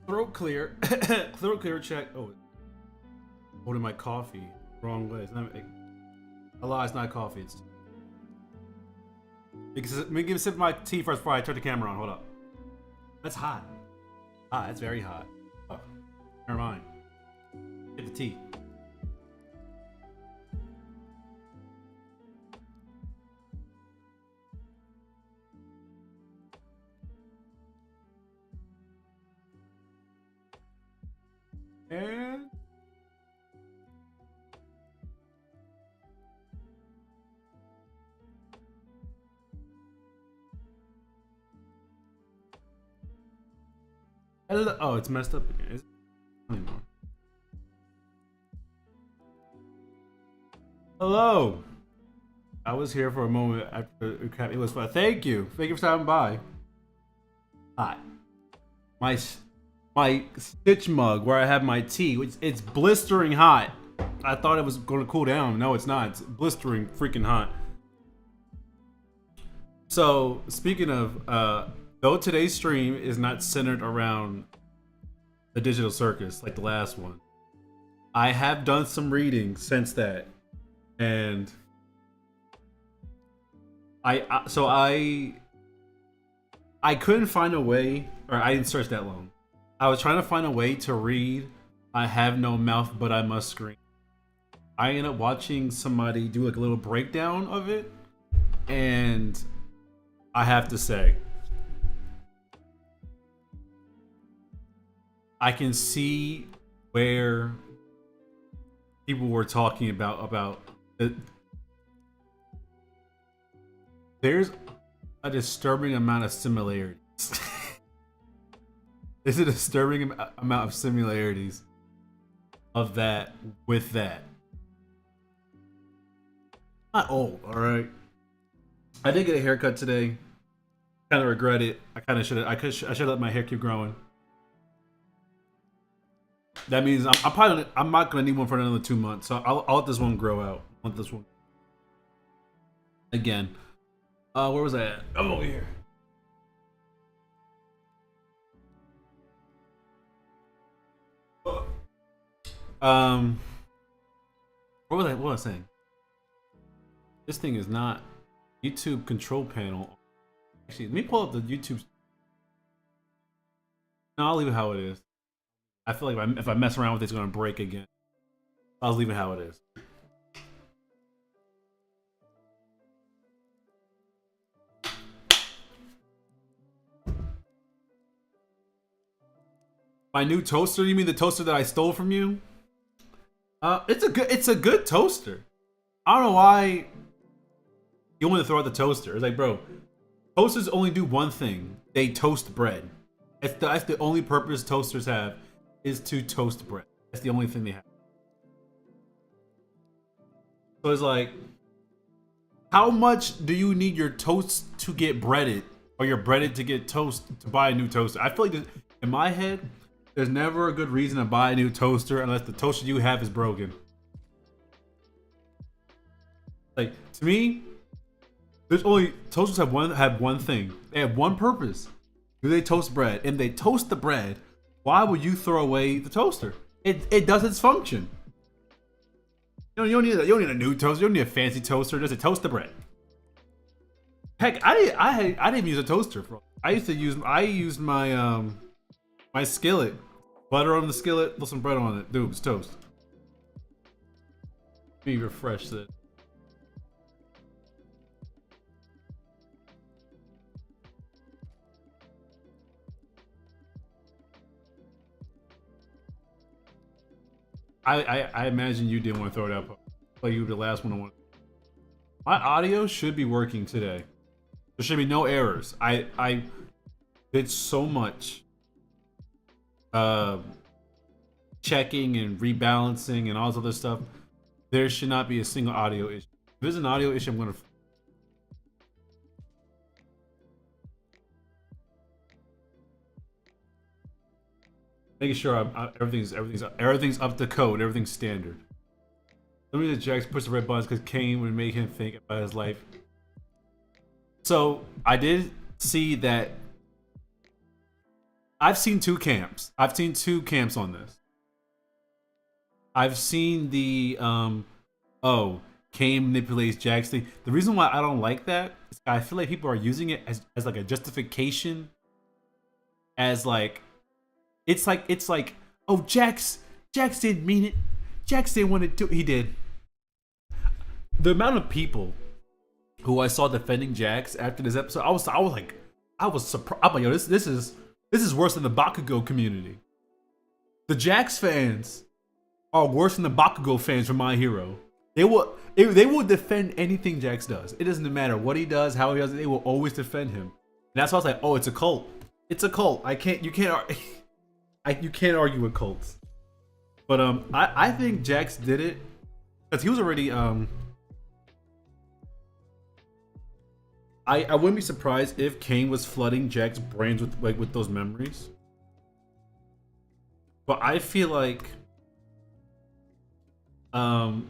Throat clear. Throat clear check. Oh, holding my coffee wrong way. It's not, a lie, it's not coffee. It's because let me give a sip of my tea first before I turn the camera on. Hold up. That's hot. Hot. That's very hot. Oh, never mind. Get the tea. And oh, it's messed up again. Is it anymore? Hello. I was here for a moment after it was fun. Thank you. Thank you for stopping by. Hot. My my stitch mug where I have my tea. It's blistering hot. I thought it was going to cool down. No, it's not. It's blistering freaking hot. So speaking of, though today's stream is not centered around the digital circus like the last one, I have done some reading since that, and I couldn't find a way, or I didn't search that long. I was trying to find a way to read I have no mouth but I must scream. I ended up watching somebody do like a little breakdown of it, and I have to say, I can see where people were talking about it. There's a disturbing amount of similarities. There's a disturbing amount of similarities of that with that. Not old, all right. I did get a haircut today. Kind of regret it. I kind of should have. I should let my hair keep growing. That means I'm not gonna need one for another 2 months. So I'll let this one grow out. I want this one again. Where was I at? I'm over here. What was I saying? This thing is not YouTube control panel. Actually, let me pull up the YouTube. No, I'll leave it how it is. I feel like if I mess around with it, it's gonna break again. I'll leave it how it is. My new toaster? You mean the toaster that I stole from you? It's a good toaster. I don't know why you want to throw out the toaster. It's like, bro, toasters only do one thing. They toast bread. That's the only purpose toasters have, is to toast bread. That's the only thing they have. So it's like, how much do you need your toast to get breaded, or your breaded to get toast to buy a new toaster? I feel like in my head, there's never a good reason to buy a new toaster unless the toaster you have is broken. Like, to me, there's only toasters have one thing. They have one purpose. Do they toast bread? And they toast the bread. Why would you throw away the toaster? It does its function. You don't need a new toaster. You don't need a fancy toaster. Just to toast the bread. Heck, I didn't use a toaster. I used my my skillet. Butter on the skillet, put some bread on it. Dude, it's toast. Let me refresh it. I imagine you didn't want to throw it out. Like you were the last one to want. My audio should be working today. There should be no errors. I did so much checking and rebalancing and all this other stuff. There should not be a single audio issue. If there's an audio issue, I'm gonna making sure everything's up to code, everything's standard. Some of the Jacks push the red buttons because Kane would make him think about his life. So I did see that I've seen two camps. I've seen two camps on this. I've seen the oh, Kane manipulates Jax thing. The reason why I don't like that is I feel like people are using it as like a justification, as it's like oh Jax didn't mean it. Jax didn't want to do it. He did. The amount of people who I saw defending Jax after this episode, I was surprised. I'm like, yo, this is worse than the Bakugo community. The Jax fans are worse than the Bakugo fans from My Hero. They will defend anything Jax does. It doesn't matter what he does, how he does it. They will always defend him. And that's why I was like, oh, it's a cult. It's a cult. You can't argue with cults. But I think Jax did it because he was already I wouldn't be surprised if Kane was flooding Jack's brains with those memories. But I feel like for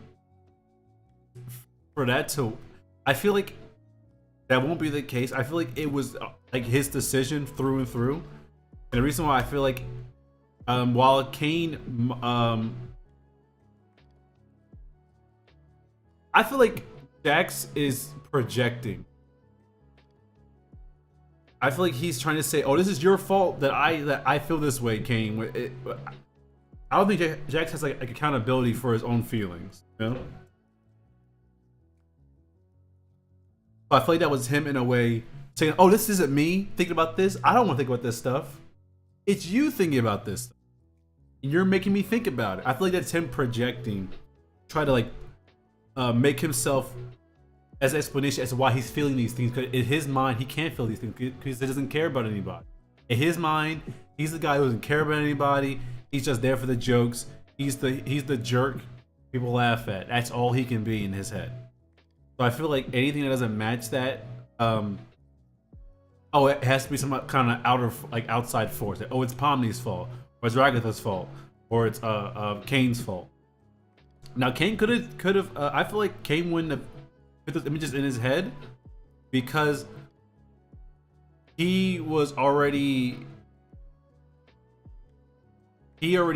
that to I feel like that won't be the case. I feel like it was like his decision through and through. And the reason why I feel like while Kane I feel like Jax is projecting. I feel like he's trying to say, "Oh, this is your fault that I feel this way, Kane." I don't think Jax has like accountability for his own feelings. You know? I feel like that was him in a way saying, "Oh, this isn't me thinking about this. I don't want to think about this stuff. It's you thinking about this stuff. You're making me think about it." I feel like that's him projecting, try to like make himself as an explanation as to why he's feeling these things. Because in his mind, he can't feel these things because he doesn't care about anybody. In his mind, he's the guy who doesn't care about anybody. He's just there for the jokes. He's the jerk people laugh at. That's all he can be in his head. So I feel like anything that doesn't match that, it has to be some kind of outside force. Like, oh, it's Pomni's fault, or it's Ragatha's fault, or it's Kane's fault. Now Kane could have. I feel like Kane wouldn't have put those images in his head because he already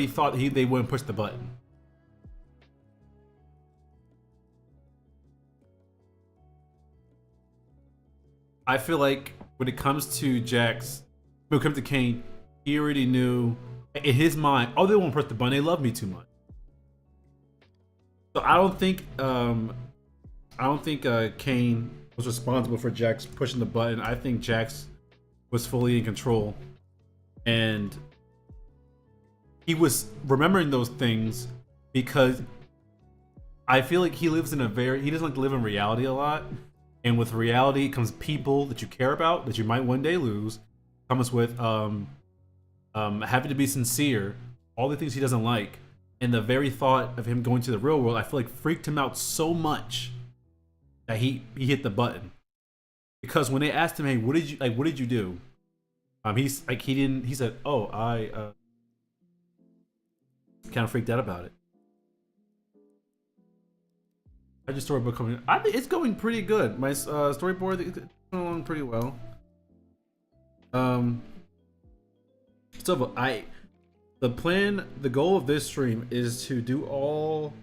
thought they wouldn't push the button. I feel like when it comes to Jax, when it comes to Kane, he already knew in his mind, oh, they won't push the button. They love me too much. So I don't think Kane was responsible for Jax pushing the button. I think Jax was fully in control, and he was remembering those things because I feel like he lives in he doesn't like to live in reality a lot. And with reality comes people that you care about that you might one day lose. Comes with having to be sincere, all the things he doesn't like. And the very thought of him going to the real world, I feel like freaked him out so much that he hit the button. Because when they asked him, "Hey, what did you do?" He's like he said, "Oh, I kind of freaked out about it." I just storyboard coming. I think it's going pretty good. My storyboard is going along pretty well. The goal of this stream is to do all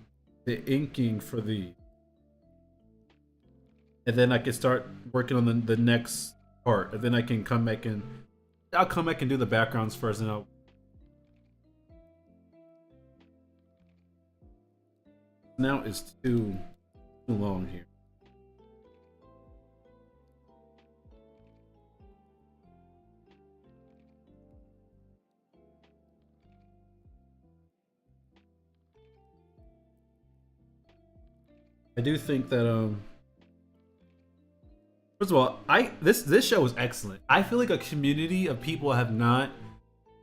the inking for these, and then I can start working on the next part, and then I can come back and I'll come back and do the backgrounds first, and now it's too long here. I do think that first of all, this show is excellent. I feel like a community of people have not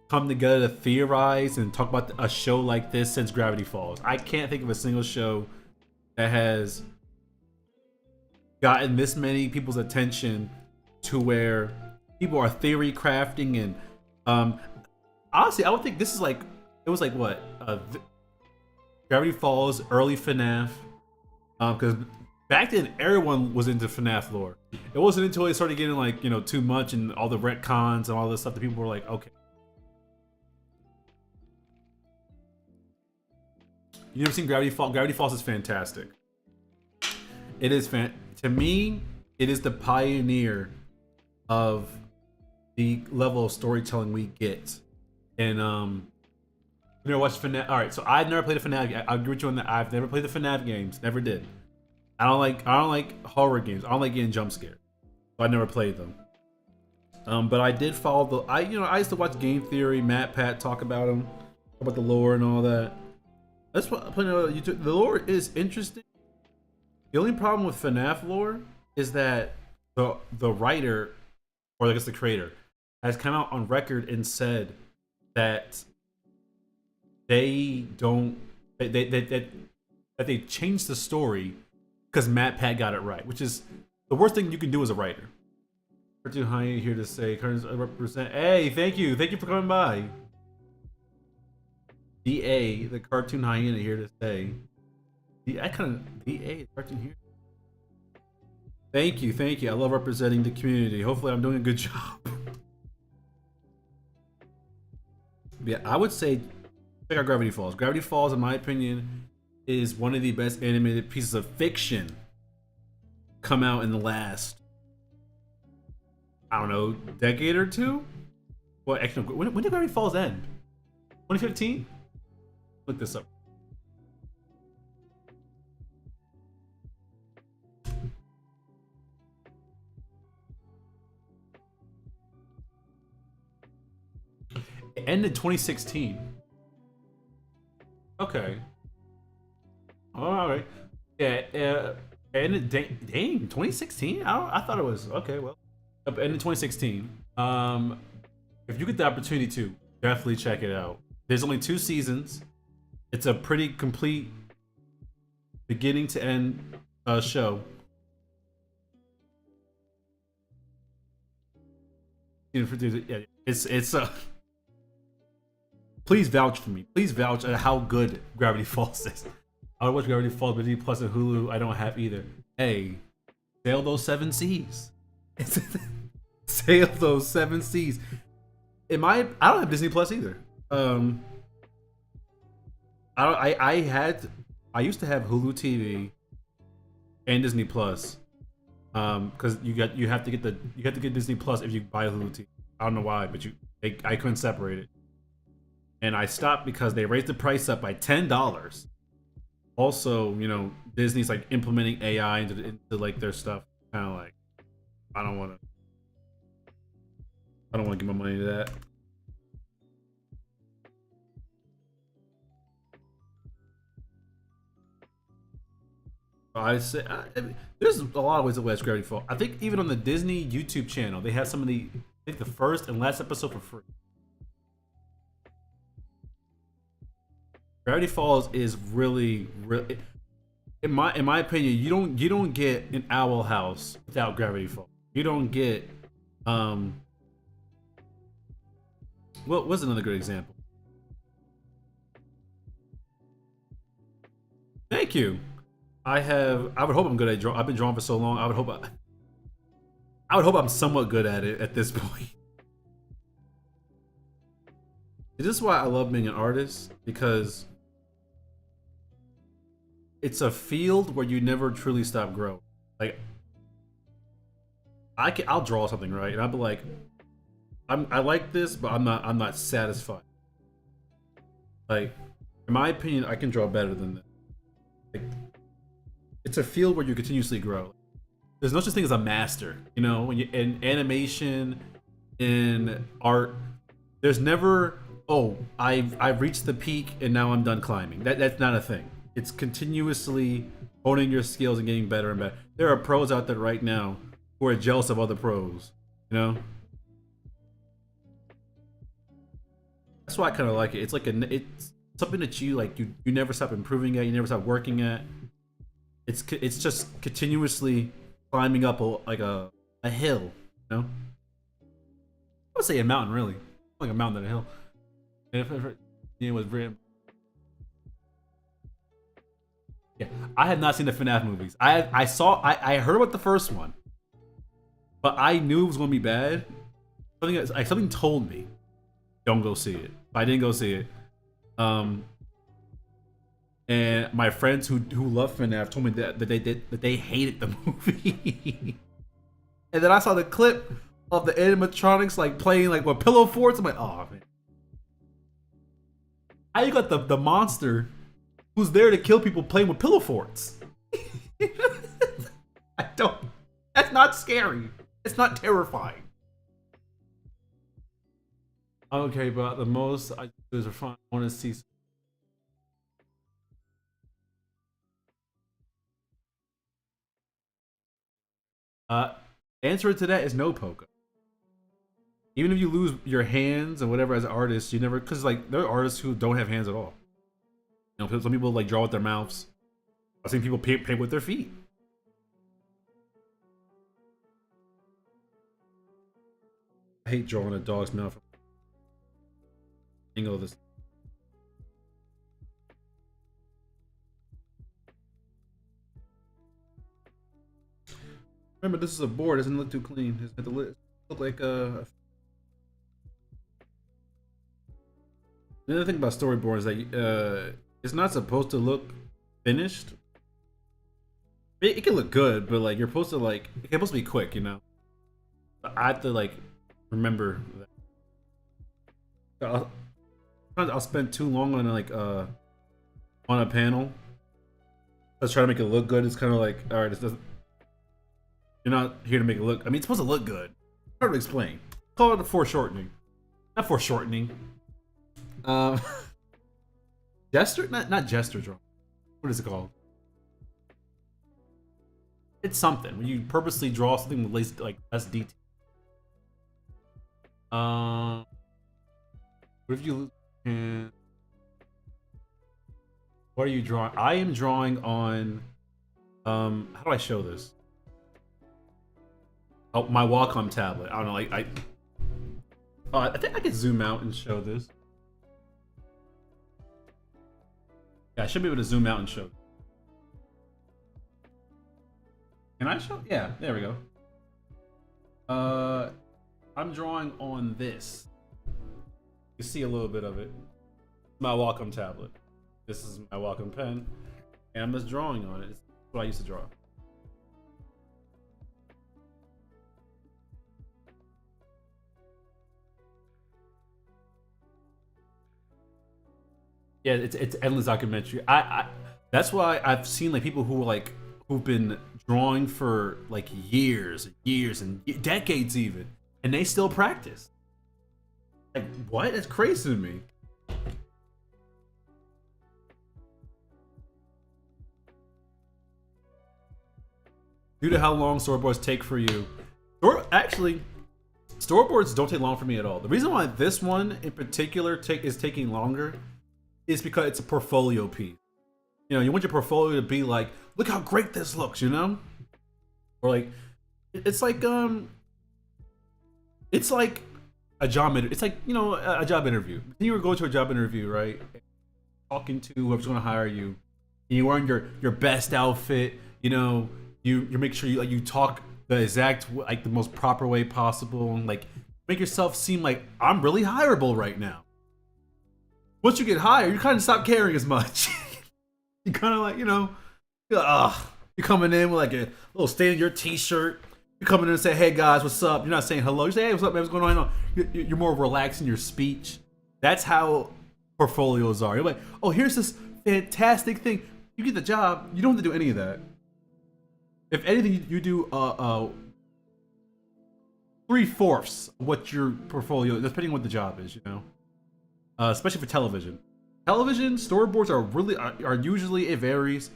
come together to theorize and talk about a show like this since Gravity Falls. I can't think of a single show that has gotten this many people's attention to where people are theory crafting and honestly, I would think this is like it was like what Gravity Falls, early FNAF, because back then everyone was into FNAF lore. It wasn't until they started getting like too much and all the retcons and all this stuff that people were like, okay, You never seen Gravity Falls? Gravity Falls is fantastic. It is to me, it is the pioneer of the level of storytelling we get. And you never watched FNAF? All right, so I've never played a FNAF. I agree with you on that. I've never played the FNAF games. Never did. I don't like horror games. I don't like getting jump scared. So I never played them. But I did follow the. I used to watch Game Theory, Matt Pat talk about them, about the lore and all that. That's what I'm putting on YouTube. The lore is interesting. The only problem with FNAF lore is that the writer, or I guess the creator, has come out on record and said that they changed the story because Matt Pat got it right, which is the worst thing you can do as a writer. Cartoon Hyena here to say, represent. Hey, thank you for coming by. DA, the Cartoon Hyena here to say. DA, Cartoon here. Thank you. I love representing the community. Hopefully, I'm doing a good job. Yeah, I would say check out Gravity Falls. Gravity Falls, in my opinion, is one of the best animated pieces of fiction come out in the last, I don't know, decade or two. Well, actually, when did Gravity Falls end? 2015. Look this up. It ended 2016. Okay. All right. Yeah. Ended dang 2016. I thought it was okay. Well, ended 2016. If you get the opportunity to, definitely check it out. There's only 2 seasons. It's a pretty complete beginning to end show. Yeah, it's please vouch for me. Please vouch on how good Gravity Falls is. I watch Gravity Falls, but D Plus and Hulu I don't have either. Hey, sail those 7 seas. Sail those 7 seas. I don't have Disney Plus either. I used to have Hulu TV and Disney Plus, because you have to get Disney Plus if you buy Hulu TV. I don't know why, but I couldn't separate it, and I stopped because they raised the price up by $10. Also, Disney's like implementing AI into like their stuff. Kind of like, I don't want to give my money to that. I say there's a lot of ways to watch Gravity Falls. I think even on the Disney YouTube channel, they have some of the first and last episode for free. Gravity Falls is really, in my opinion, you don't get an Owl House without Gravity Falls. You don't get what was another good example? Thank you. I would hope I'm good at drawing. I've been drawing for so long. I would hope I'm somewhat good at it at this point. This is why I love being an artist, because it's a field where you never truly stop growing. Like, I'll draw something, right, and I'll be like, I like this, but I'm not satisfied. Like, in my opinion, I can draw better than this. Like, it's a field where you continuously grow. There's no such thing as a master, when you in animation, in art. There's never, I've reached the peak and now I'm done climbing. That's not a thing. It's continuously honing your skills and getting better and better. There are pros out there right now who are jealous of other pros. That's why I kind of like it. It's like it's something that you never stop improving at. You never stop working at. It's just continuously climbing up a hill, I would say a mountain, really, like a mountain and a hill. And it was very. Yeah, I had not seen the FNAF movies. I heard about the first one, but I knew it was going to be bad. Something told me, don't go see it. But I didn't go see it. And my friends who love FNAF told me that they hated the movie. And then I saw the clip of the animatronics like playing like with pillow forts. I'm like, oh man, how you got the monster who's there to kill people playing with pillow forts? I don't. That's not scary. It's not terrifying. Okay, but the most I do is fun. I want to see. Uh, answer to that is no, Poco. Even if you lose your hands and whatever as an artist, you never, because like there are artists who don't have hands at all. You know, some people like draw with their mouths. I've seen people paint with their feet. I hate drawing a dog's mouth. Angle of this. Remember, this is a board. It doesn't look too clean. It's got the lid. Look like a. The other thing about storyboard is that it's not supposed to look finished. It can look good, but like you're supposed to like it's supposed to be quick, you know. I have to like remember that. I'll spend too long on like on a panel. Let's try to make it look good. It's kind of like, all right, this doesn't. You're not here to make it look. I mean, it's supposed to look good. Hard to explain. Call it a foreshortening, not foreshortening. Um, gesture, not gesture drawing. What is it called? It's something when you purposely draw something with less detail. What if you lose? And what are you drawing? I am drawing on. How do I show this? Oh, my Wacom tablet. I don't know. I think I could zoom out and show this. Yeah, I should be able to zoom out and show. Can I show? Yeah, there we go. I'm drawing on this. You see a little bit of it. My Wacom tablet. This is my Wacom pen, and I'm just drawing on it. It's what I used to draw. Yeah, it's endless documentary. I that's why I've seen like people who've been drawing for like years and decades even, and they still practice. Like what? That's crazy to me. Due to how long storyboards take for you, actually, storyboards don't take long for me at all. The reason why this one in particular is taking longer is because it's a portfolio piece. You know, you want your portfolio to be like, look how great this looks, you know? Or like, it's like a job interview. It's like, you know, a job interview. You were going to a job interview, right? Talking to whoever's going to hire you, and you're wearing your best outfit. You know, you make sure you talk the exact like the most proper way possible, and like make yourself seem like I'm really hireable right now. Once you get hired, you kind of stop caring as much. You kind of like, you know, you're coming in with like a little stain in your t-shirt. You come in and say, hey guys, what's up? You're not saying hello. You say, hey, what's up, man? What's going on? You're more relaxed in your speech. That's how portfolios are. You're like, oh, here's this fantastic thing. You get the job. You don't have to do any of that. If anything, you do 3/4 what your portfolio, depending on what the job is, you know. Especially for television. Television storyboards are usually, it varies.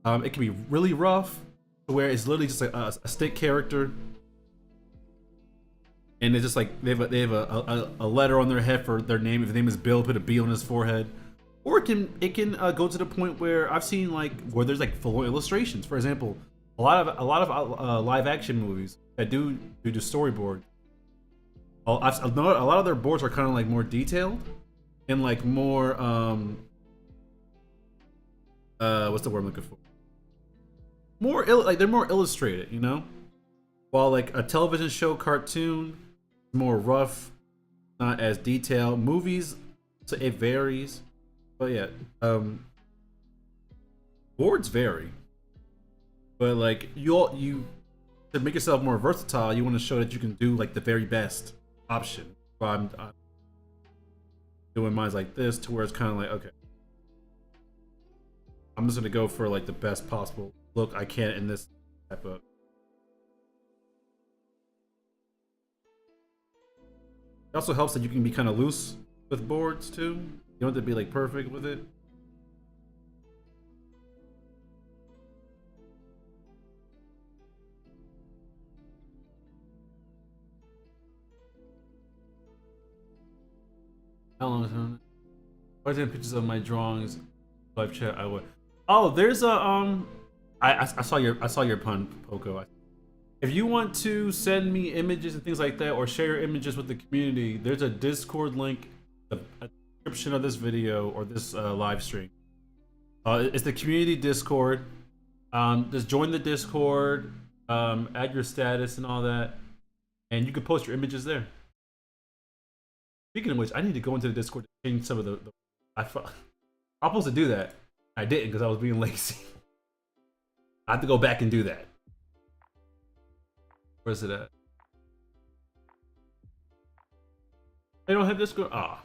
It can be really rough, where it's literally just a stick character, and it's just like they have a letter on their head for their name. If the name is Bill, put a B on his forehead. Or it can go to the point where I've seen like where there's like full illustrations. For example, a lot of live action movies that do storyboard. I've noticed a lot of their boards are kind of like more detailed and like more what's the word I'm looking for? More like they're more illustrated, you know. While like a television show, cartoon, more rough, not as detailed. Movies, so it varies. But yeah, Boards vary, but like you to make yourself more versatile, you want to show that you can do like the very best option. So I'm doing mine like this to where it's kind of like, okay, I'm just gonna go for like the best possible look I can in this type of. It also helps that you can be kind of loose with boards too. You don't have to be like perfect with it. How long is it? If I take pictures of my drawings, live chat, I would. Oh, there's a I saw your pun, Poco. If you want to send me images and things like that, or share your images with the community, there's a Discord link, a description of this video or this live stream. It's the community Discord. Just join the Discord, add your status and all that, and you can post your images there. Speaking of which, I need to go into the Discord to change some of the I was supposed to do that. I didn't because I was being lazy. I have to go back and do that. Where's it at? They don't have Discord? Ah.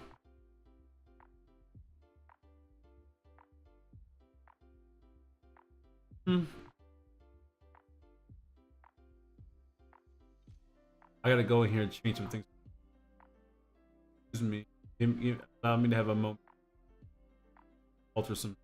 Hmm. I gotta go in here and change some things. Excuse me. Allow me to have a moment. Alter some.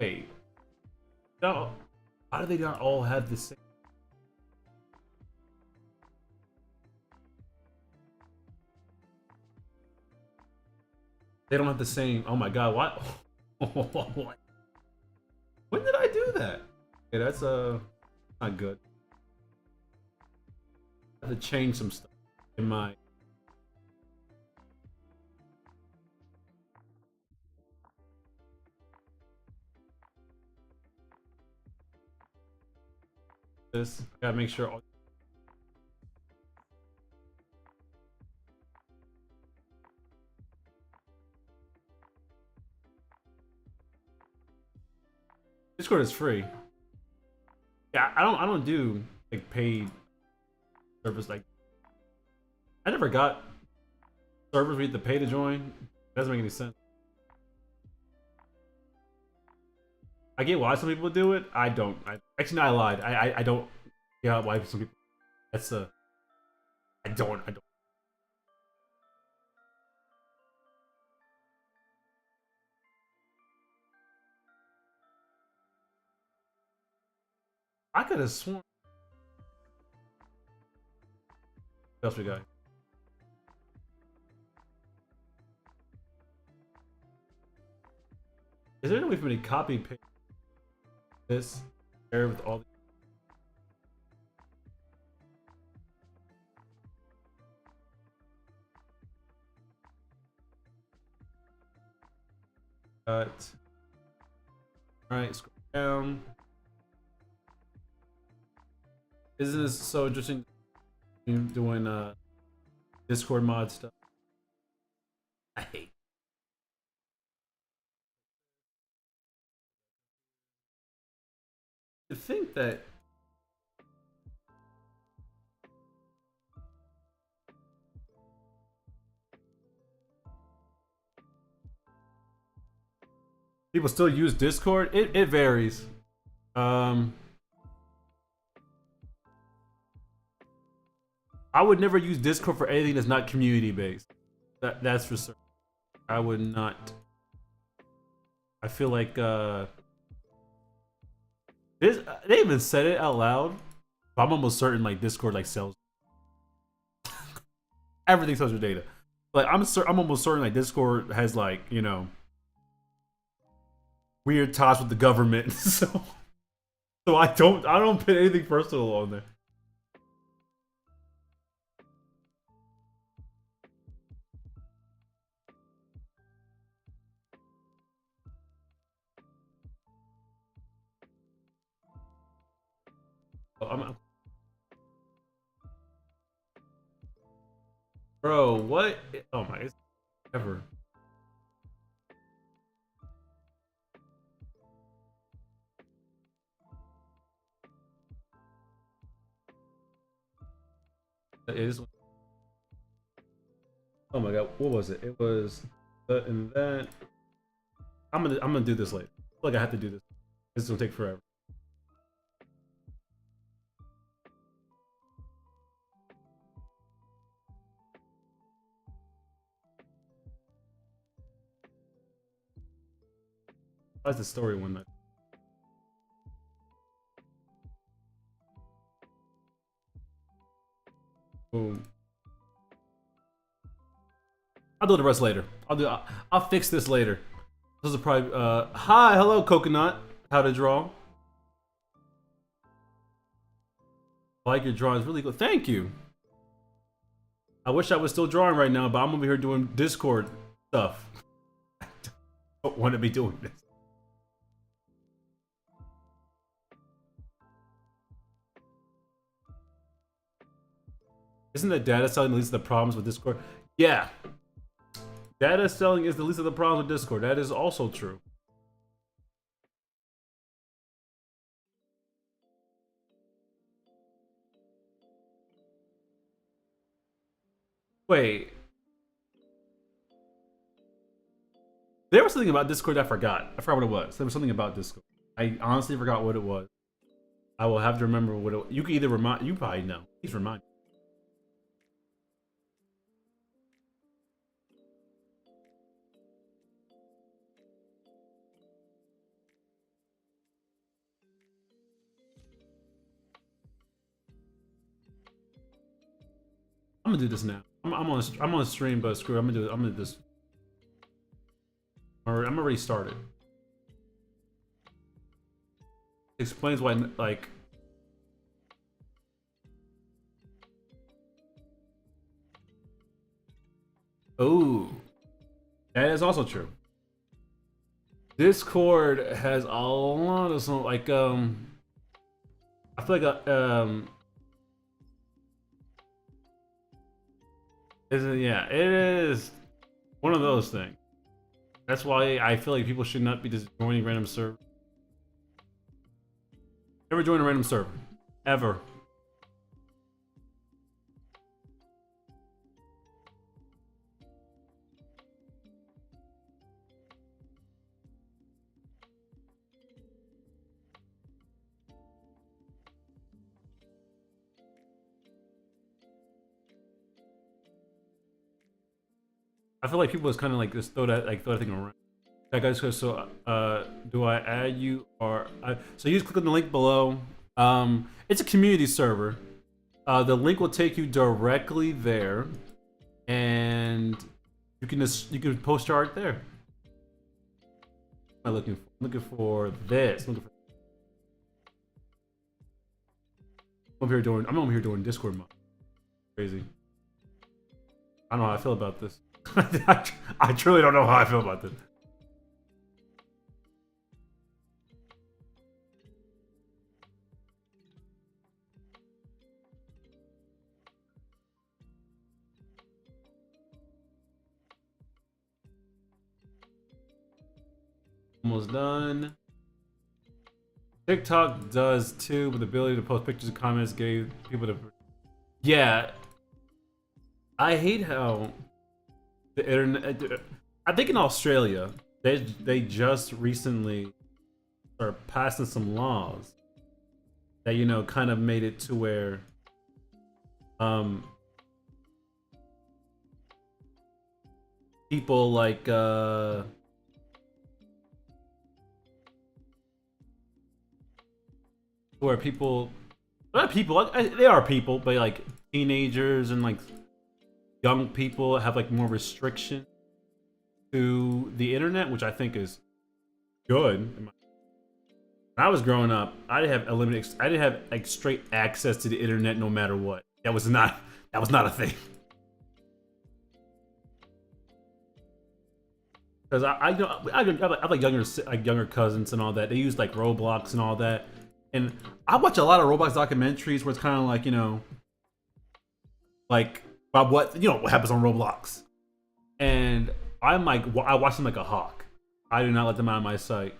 Wait. No. How do they not all have the same? They don't have the same. Oh my god, what? When did I do that? Okay, that's not good. I have to change some stuff in my. This. I gotta make sure. Discord is free. Yeah, I don't do like paid service. Like I never got servers we have to pay to join. It doesn't make any sense. I get why some people do it. I don't. Actually, no, I lied. I don't get why some people. That's I don't. I don't. I could have sworn. What else we got? Is there any way for me to copy paste this there with all? Cut. All right, scroll down. Isn't this so interesting? Doing Discord mod stuff. I hate. To think that people still use Discord. It varies. I would never use Discord for anything that's not community based. That's for certain. I would not. I feel like this, they even said it out loud. But I'm almost certain like Discord like sells everything sells your data. Like I'm almost certain like Discord has like weird ties with the government. So I don't put anything personal on there. Bro, what? Oh my, it's ever. It is. Oh my god, what was it? It was that and that. I'm gonna do this later. I feel like I have to do this. This is gonna take forever. That's the story one night. Boom. I'll do the rest later. I'll fix this later. This is probably hi, hello coconut. How to draw. I like your drawings, really good. Thank you. I wish I was still drawing right now, but I'm over here doing Discord stuff. I don't want to be doing this. Isn't that data selling the least of the problems with Discord? Yeah. Data selling is the least of the problems with Discord. That is also true. Wait. There was something about Discord I forgot. I forgot what it was. There was something about Discord. I honestly forgot what it was. I will have to remember what it. You can either remind. You probably know. Please remind me. I'm gonna do this now. I'm on a stream, but screw it. I'm gonna do it. I'm gonna do this. I'm already started. It explains why, like. Oh, that is also true. Discord has a lot of some like I feel like isn't yeah, it is one of those things. That's why I feel like people should not be just joining random servers. Never join a random server. Ever. I feel like people just kind of like just throw that thing around. That guy's so do I add you or so you just click on the link below. It's a community server. The link will take you directly there, and you can post your art there. What am I looking for? I'm looking for this. I'm over here doing Discord mode. Crazy. I don't know how I feel about this. I truly don't know how I feel about this. Almost done. TikTok does too, with the ability to post pictures and comments, gave people to. Yeah, I hate how the internet. I think in Australia, they just recently are passing some laws that kind of made it to where people like where people not people they are people, but like teenagers and like young people have like more restriction to the internet, which I think is good. When I was growing up, I didn't have like straight access to the internet no matter what. That was not a thing. Because I have like younger cousins and all that. They use like Roblox and all that. And I watch a lot of Roblox documentaries where it's kind of like, like about what happens on Roblox. And I'm like, I watch them like a hawk. I do not let them out of my sight.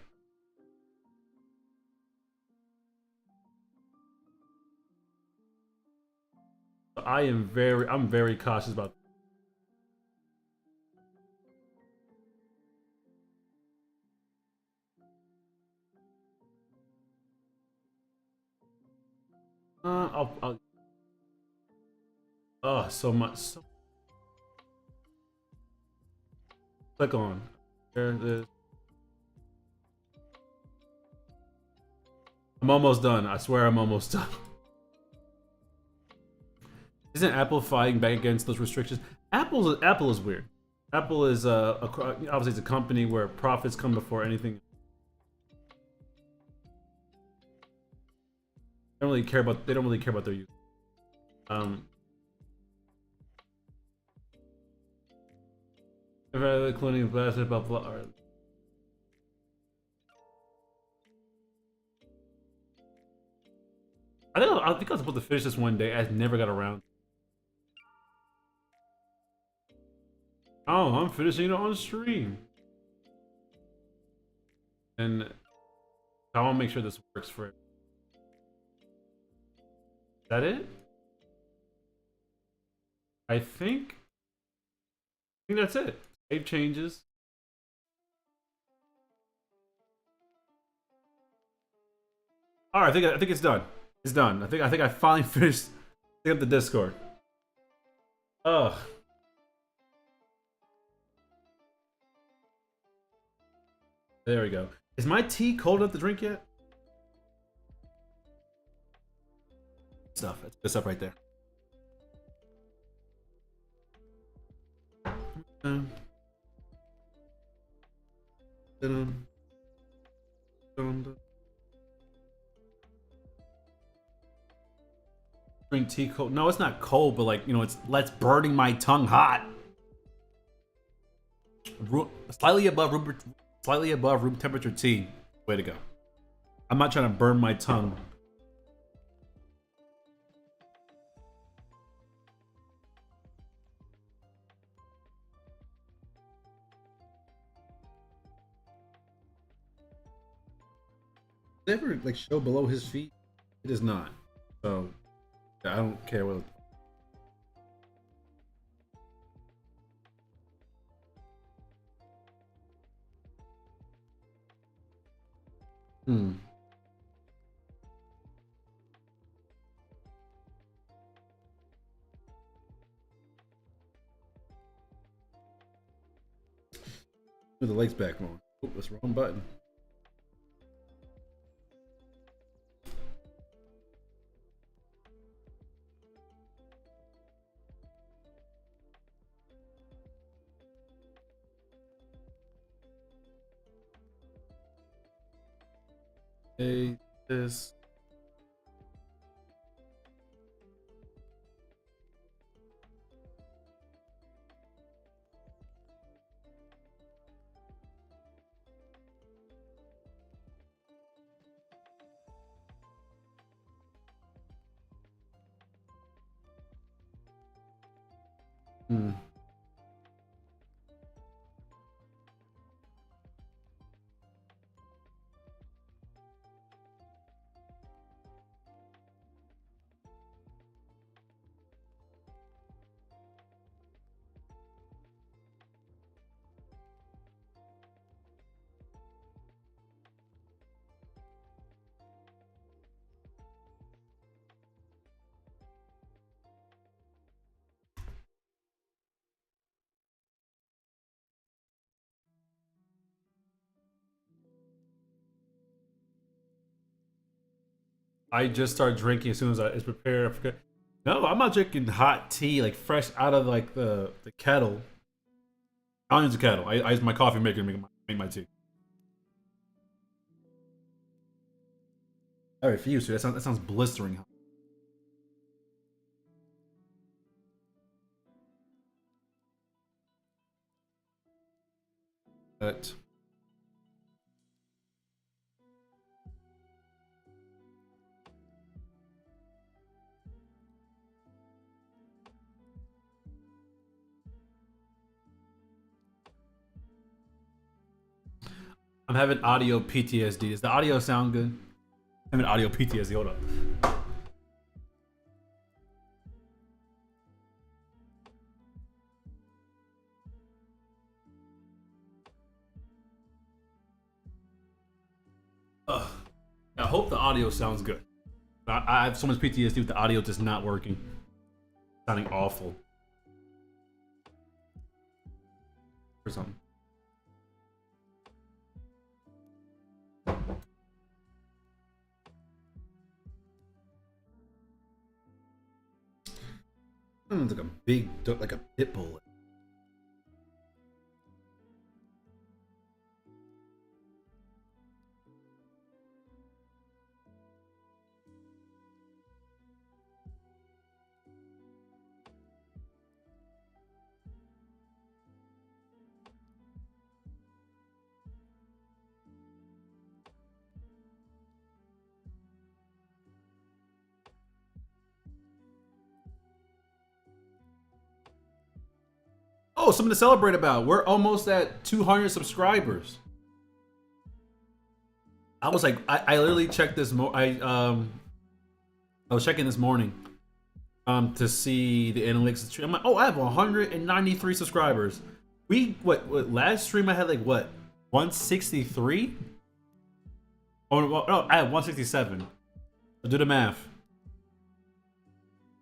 I'm very cautious about. I'll oh, so much. Click on. There it is. I'm almost done. I swear I'm almost done. Isn't Apple fighting back against those restrictions? Apple is weird. Apple is obviously it's a company where profits come before anything. They don't really care about their use. Um, including blah blah blah. I think I was supposed to finish this one day. I never got around. Oh, I'm finishing it on stream. And I want to make sure this works for it. Is that it? I think that's it. Save changes. All right, I think it's done. It's done. I think I finally finished setting up the Discord. Ugh. There we go. Is my tea cold enough to drink yet? Stuff. That's good stuff right there. Dun, dun, dun, dun. Drink tea cold. No, it's not cold, but like it's burning my tongue hot. Slightly above room temperature tea. Way to go. I'm not trying to burn my tongue. Does it ever like show below his feet? It is not. So I don't care what. Hmm. Move the legs back on. Oh, that's the wrong button. Hey, this. Hmm. I just start drinking as soon as it's prepared. I forget. No, I'm not drinking hot tea like fresh out of like the kettle. I don't use a kettle. I use my coffee maker to make my tea. I refuse to. That sounds blistering. That I'm having audio PTSD. Does the audio sound good? I'm having audio PTSD. Hold up. Ugh. I hope the audio sounds good. I have so much PTSD with the audio just not working. Sounding awful. Or something. Like a big, like a pit bull. Oh, something to celebrate about. We're almost at 200 subscribers. I was like, I literally checked this. I was checking this morning, to see the analytics. I'm like, oh, I have 193 subscribers. What last stream I had like what 163? Oh no, I had 167. So do the math.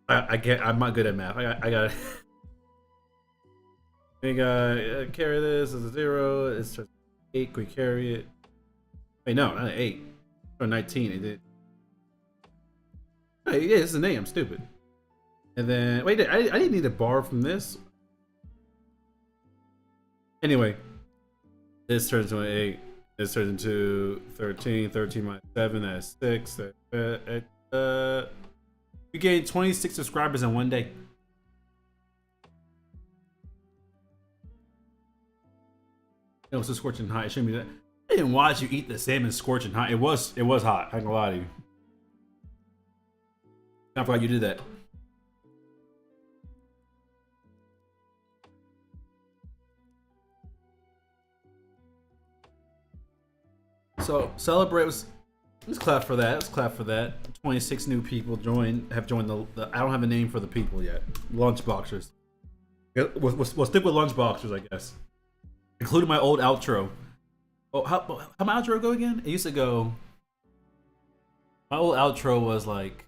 I can't. I'm not good at math. I got. We got carry this as a 0. It's just 8. We carry it. Wait, no, not 8 or 19. It did. Oh, yeah, this is an 8. I'm stupid. And then wait, I didn't need a bar from this. Anyway, this turns into an 8. This turns into 13. 13 minus 7. That's 6. We gained 26 subscribers in one day. It was so scorching hot. It shouldn't be that. I didn't watch you eat the salmon scorching hot. It was hot. I ain't gonna lie to you. I forgot you did that. So celebrate. Let's clap for that. Let's clap for that. 26 new people have joined the. I don't have a name for the people yet. Lunchboxers. We'll stick with lunchboxers, I guess. Including my old outro. Oh, how my outro go again? It used to go. My old outro was like.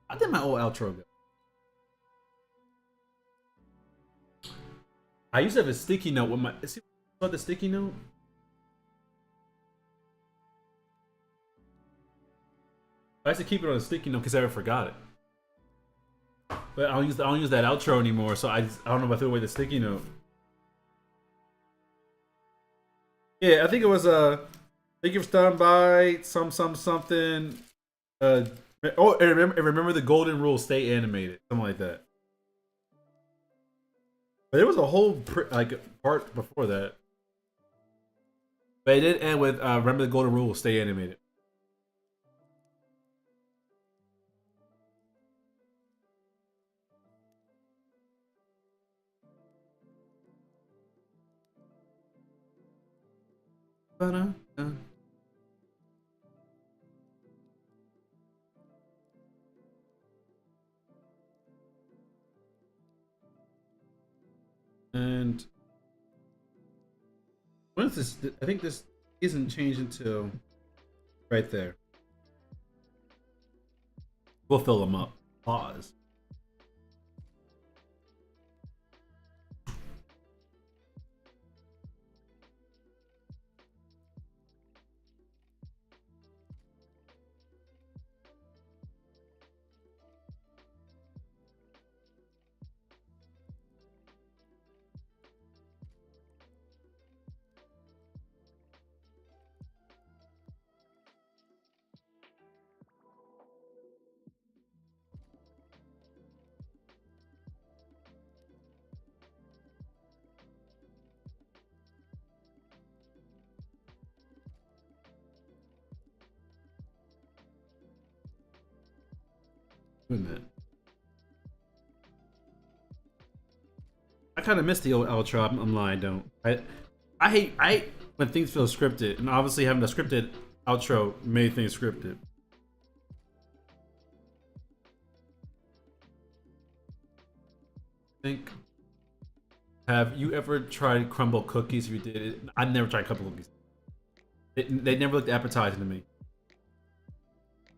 How did my old outro go? I used to have a sticky note with my. See what the sticky note? I used to keep it on a sticky note because I ever forgot it. But I don't use that outro anymore, so I don't know if I threw away the sticky note. Yeah, I think it was thank you for stopping by. Something. Oh, and remember the golden rule: stay animated, something like that. But there was a whole part before that. But it did end with remember the golden rule: stay animated. And when is this? I think this isn't changed until right there. We'll fill them up. Pause. Wait a minute. I kind of missed the old outro. I'm lying. Don't. I hate. when things feel scripted, and obviously having a scripted outro made things scripted. Think. Have you ever tried crumble cookies? If you did, I've never tried crumble cookies. They never looked appetizing to me.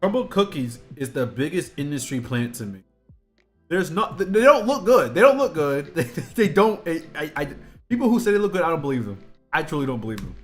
Crumble cookies is the biggest industry plant to me. There's not. They don't look good. They don't look good. They don't. People who say they look good, I don't believe them. I truly don't believe them.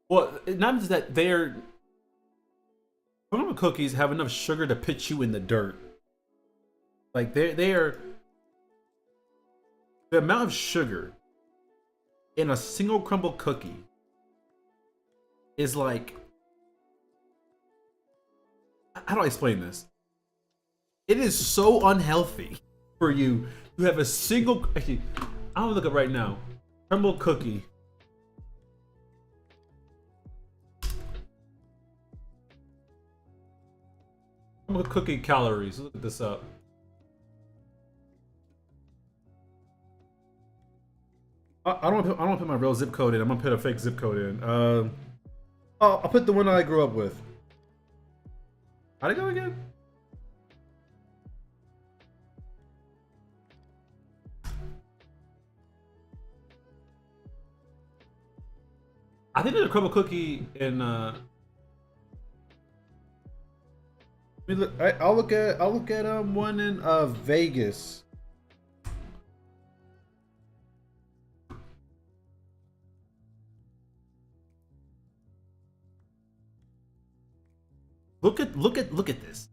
Well, not just that they're crumble cookies have enough sugar to pitch you in the dirt. Like they're the amount of sugar in a single crumble cookie is like, how do I explain this? It is so unhealthy for you to have a single. Actually, I'm gonna look up right now. Crumble cookie. Crumble cookie calories. Look this up. I don't want to put my real zip code in. I'm gonna put a fake zip code in. I'll put the one I grew up with. How'd it go again? I think there's a crumble cookie in. I mean, look, I'll look at one in Vegas. Look at this.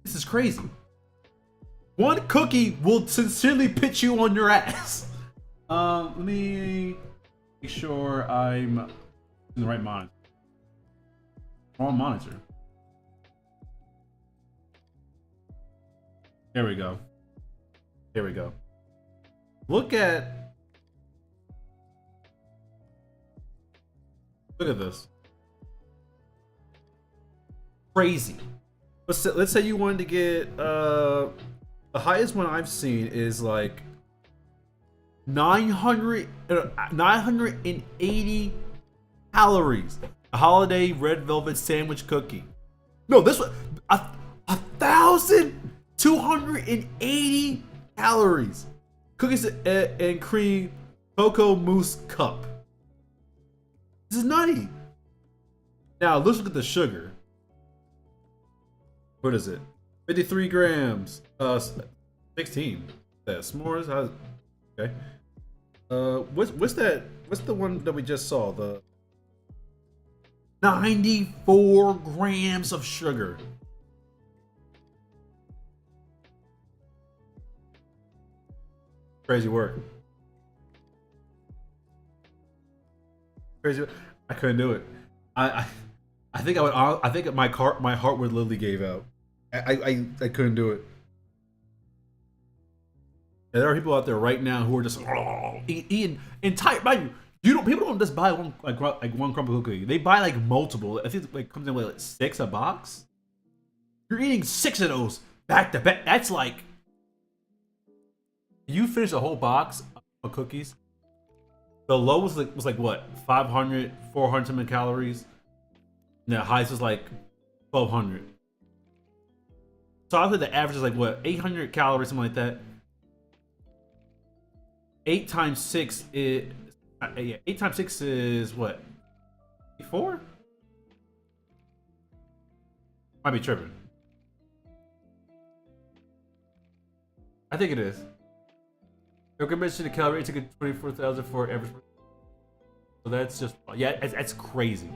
This is crazy. One cookie will sincerely pitch you on your ass. Let me make sure I'm in the right monitor. Wrong monitor. There we go. There we go. Look at this. Crazy. Let's say you wanted to get the highest one I've seen is like 980 calories. A holiday red velvet sandwich cookie. No, this one 1,280 calories. Cookies and cream cocoa mousse cup. This is nutty. Now let's look at the sugar. What is it? 53 grams. 16. That s'mores. Okay. What's that? What's the one that we just saw? The 94 grams of sugar. Crazy work. Crazy. I couldn't do it. I think I would. I think my heart would literally gave out. I couldn't do it. And there are people out there right now who are just eating entire. Mind you, people don't just buy one like one crumble cookie. They buy like multiple. I think it like comes in with like 6 a box. You're eating 6 of those back to back. That's like you finish a whole box of cookies. The lowest was like what 500, 400 something calories. And the highest was like 1,200. So I think the average is like what 800 calories, something like that. 8 times 6 is 8 times 6 is what? 4? Might be tripping. I think it is. Your convention to calorie to get 24,000 for average. So that's just that's crazy.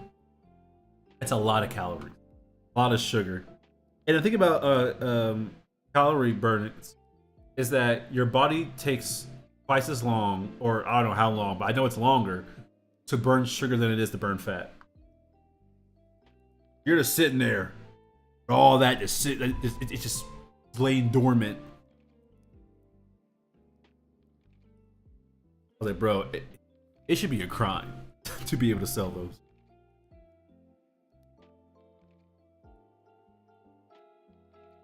That's a lot of calories, a lot of sugar. And the thing about calorie burn is that your body takes twice as long, or I don't know how long, but I know it's longer, to burn sugar than it is to burn fat. You're just sitting there, all that just it's just laying dormant. I was like, bro, it should be a crime to be able to sell those.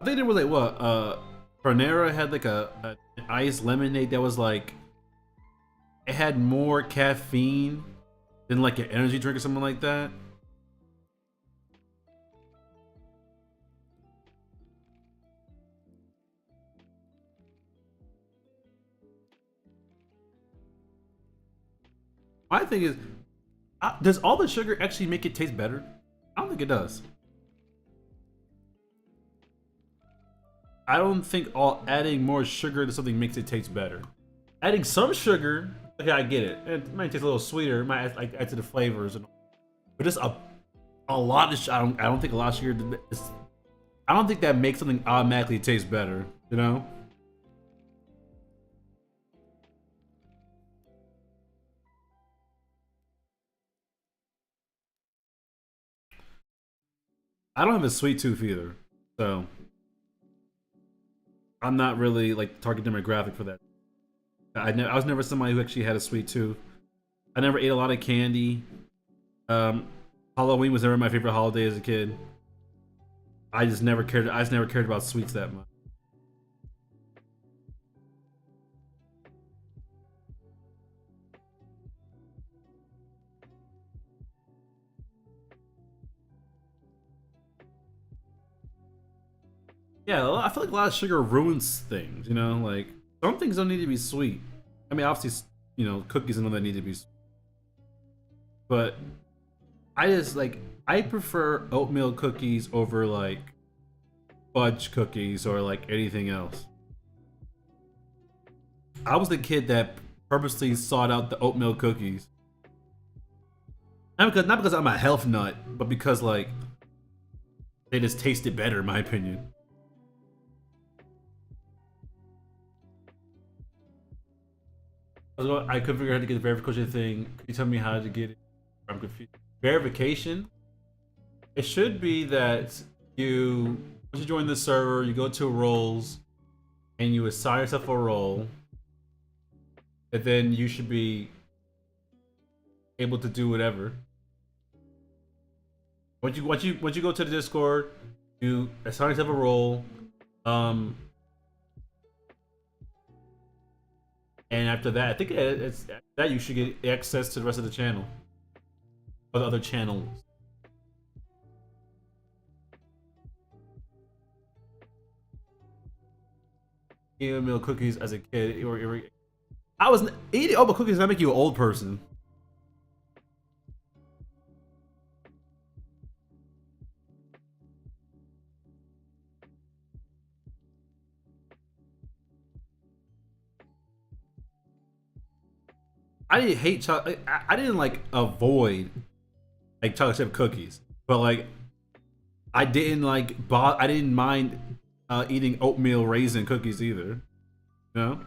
I think there was like what Panera had like a iced lemonade that was like it had more caffeine than like an energy drink or something like that. My thing is, does all the sugar actually make it taste better? I don't think it does. I don't think all adding more sugar to something makes it taste better. Adding some sugar, okay, I get it. It might taste a little sweeter. It might add, like add to the flavors, but just a lot of I don't think a lot of sugar. I don't think that makes something automatically taste better. You know. I don't have a sweet tooth either, so I'm not really like the target demographic for that. I was never somebody who actually had a sweet tooth. I never ate a lot of candy. Um, Halloween was never my favorite holiday as a kid. I just never cared. I just never cared about sweets that much. Yeah, I feel like a lot of sugar ruins things. You know, like some things don't need to be sweet. I mean, obviously, cookies and all that need to be, but I just like I prefer oatmeal cookies over like fudge cookies or like anything else. I was the kid that purposely sought out the oatmeal cookies. Not because I'm a health nut, but because like they just tasted better, in my opinion. I couldn't figure out how to get the verification thing. Could you tell me how to get it? I'm confused. Verification? It should be that you once you join the server, you go to roles and you assign yourself a role, and then you should be able to do whatever. Once you go to the Discord, you assign yourself a role, um, and after that, I think it's that you should get access to the rest of the channel or the other channels. Eating milk cookies as a kid, I was eating oatmeal cookies. That make you an old person. I didn't hate chocolate. I didn't like avoid like chocolate chip cookies, but like I didn't like. I didn't mind eating oatmeal raisin cookies either. You know.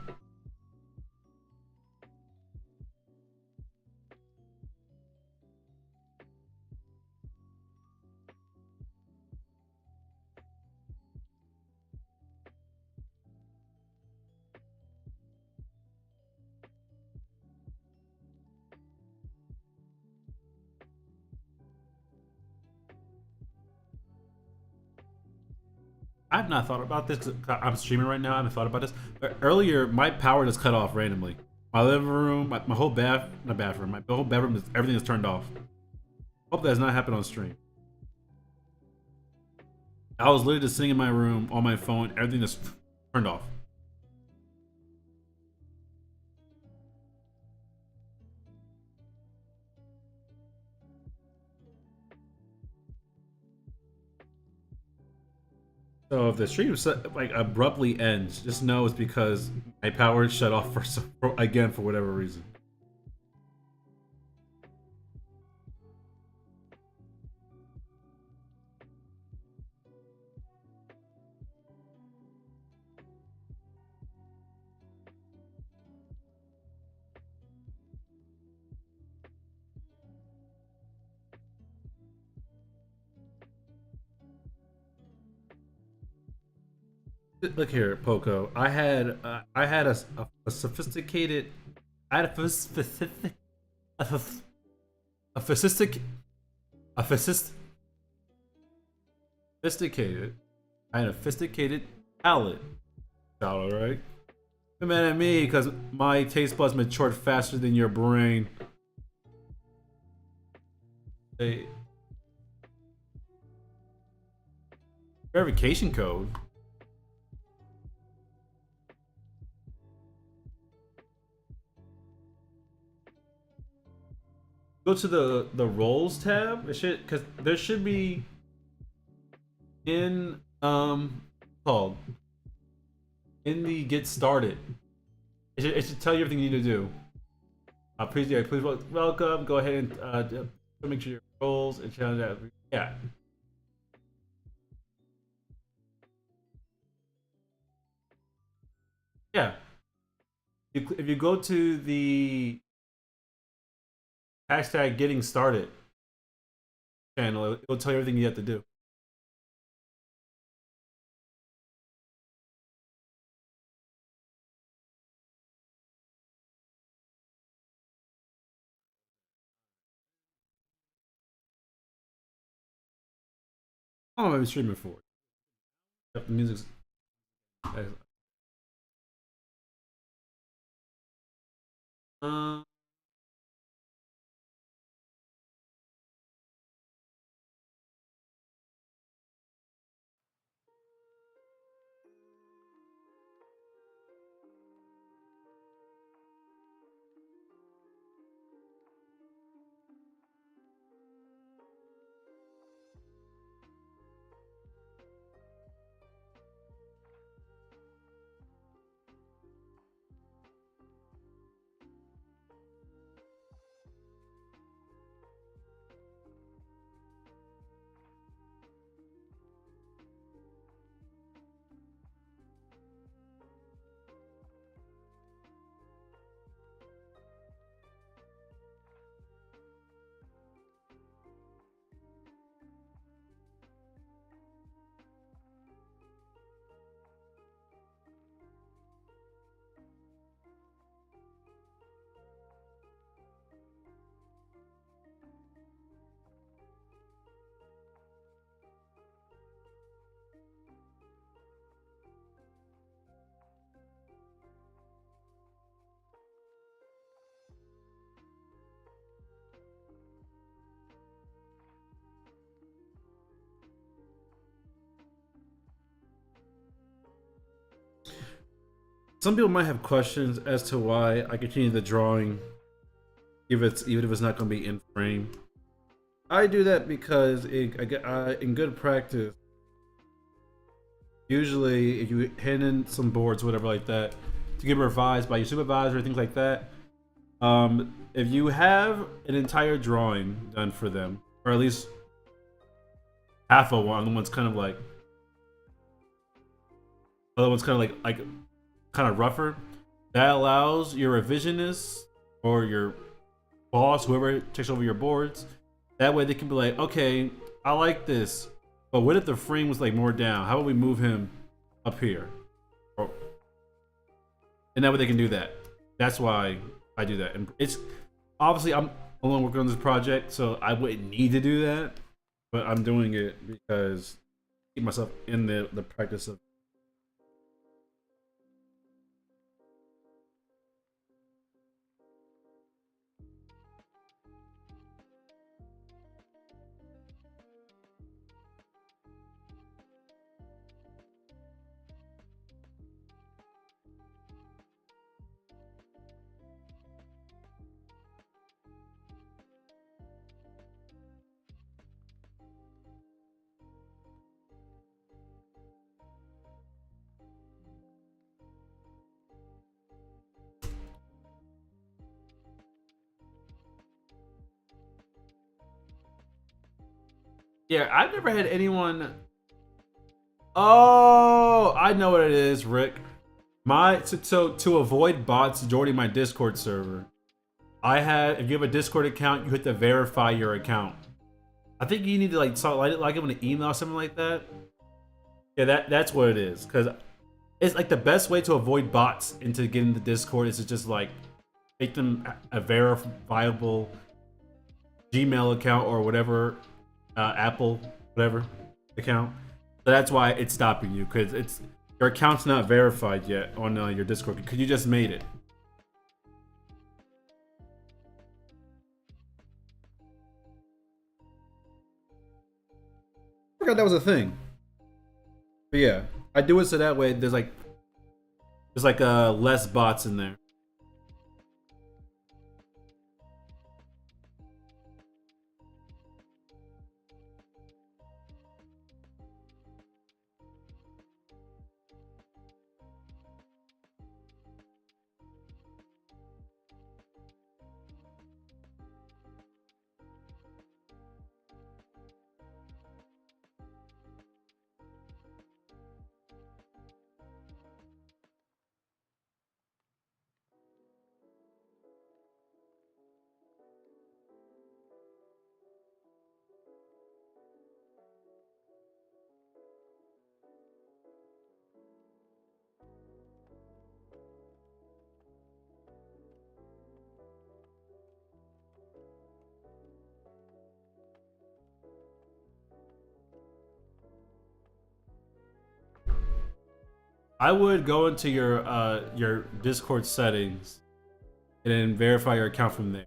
I've not thought about this. 'Cause I'm streaming right now. I haven't thought about this. But earlier, my power just cut off randomly. My living room, my whole my bathroom, my whole bedroom, everything is turned off. Hope that has not happened on stream. I was literally just sitting in my room on my phone. Everything just turned off. So if the stream like abruptly ends, just know it's because my power is shut off again for whatever reason. Look here, Poco. I had a sophisticated, I had a specific, a, a sophistic, a sophisticated, I had a sophisticated palate. All right. You're mad at me because my taste buds matured faster than your brain. A verification code. Go to the roles tab. It should because there should be in called in the get started. It should tell you everything you need to do. Please, yeah, please welcome. Go ahead and make sure your roles and challenge that. Yeah. Yeah. If you go to the hashtag getting started channel, it'll tell you everything you have to do. Oh, I'm streaming for it. Yep, the music's. Uh, some people might have questions as to why I continue the drawing, even if it's not going to be in frame. I do that because in good practice, usually if you hand in some boards, whatever like that, to get revised by your supervisor, things like that. If you have an entire drawing done for them, or at least half of one, the one's kind of like, other one's kind of like kind of rougher. That allows your revisionist or your boss, whoever takes over your boards, that way they can be like, okay, I like this, but what if the frame was like more down? How about we move him up here? And that way they can do that. That's why I do that. And it's obviously I'm alone working on this project, so I wouldn't need to do that, but I'm doing it because I keep myself in the practice of. Yeah, I've never had anyone. Oh, I know what it is, Rick. So to avoid bots joining my Discord server, I have, if you have a Discord account, you have to verify your account. I think you need to like give them an email or something like that. Yeah, that's what it is. Cause it's like the best way to avoid bots into getting the Discord is to just like make them a verifiable Gmail account or whatever, Apple, whatever account. So that's why it's stopping you because it's your account's not verified yet on your Discord because you just made it. I forgot that was a thing. But yeah, I do it so that way there's like less bots in there. I would go into your Discord settings and then verify your account from there.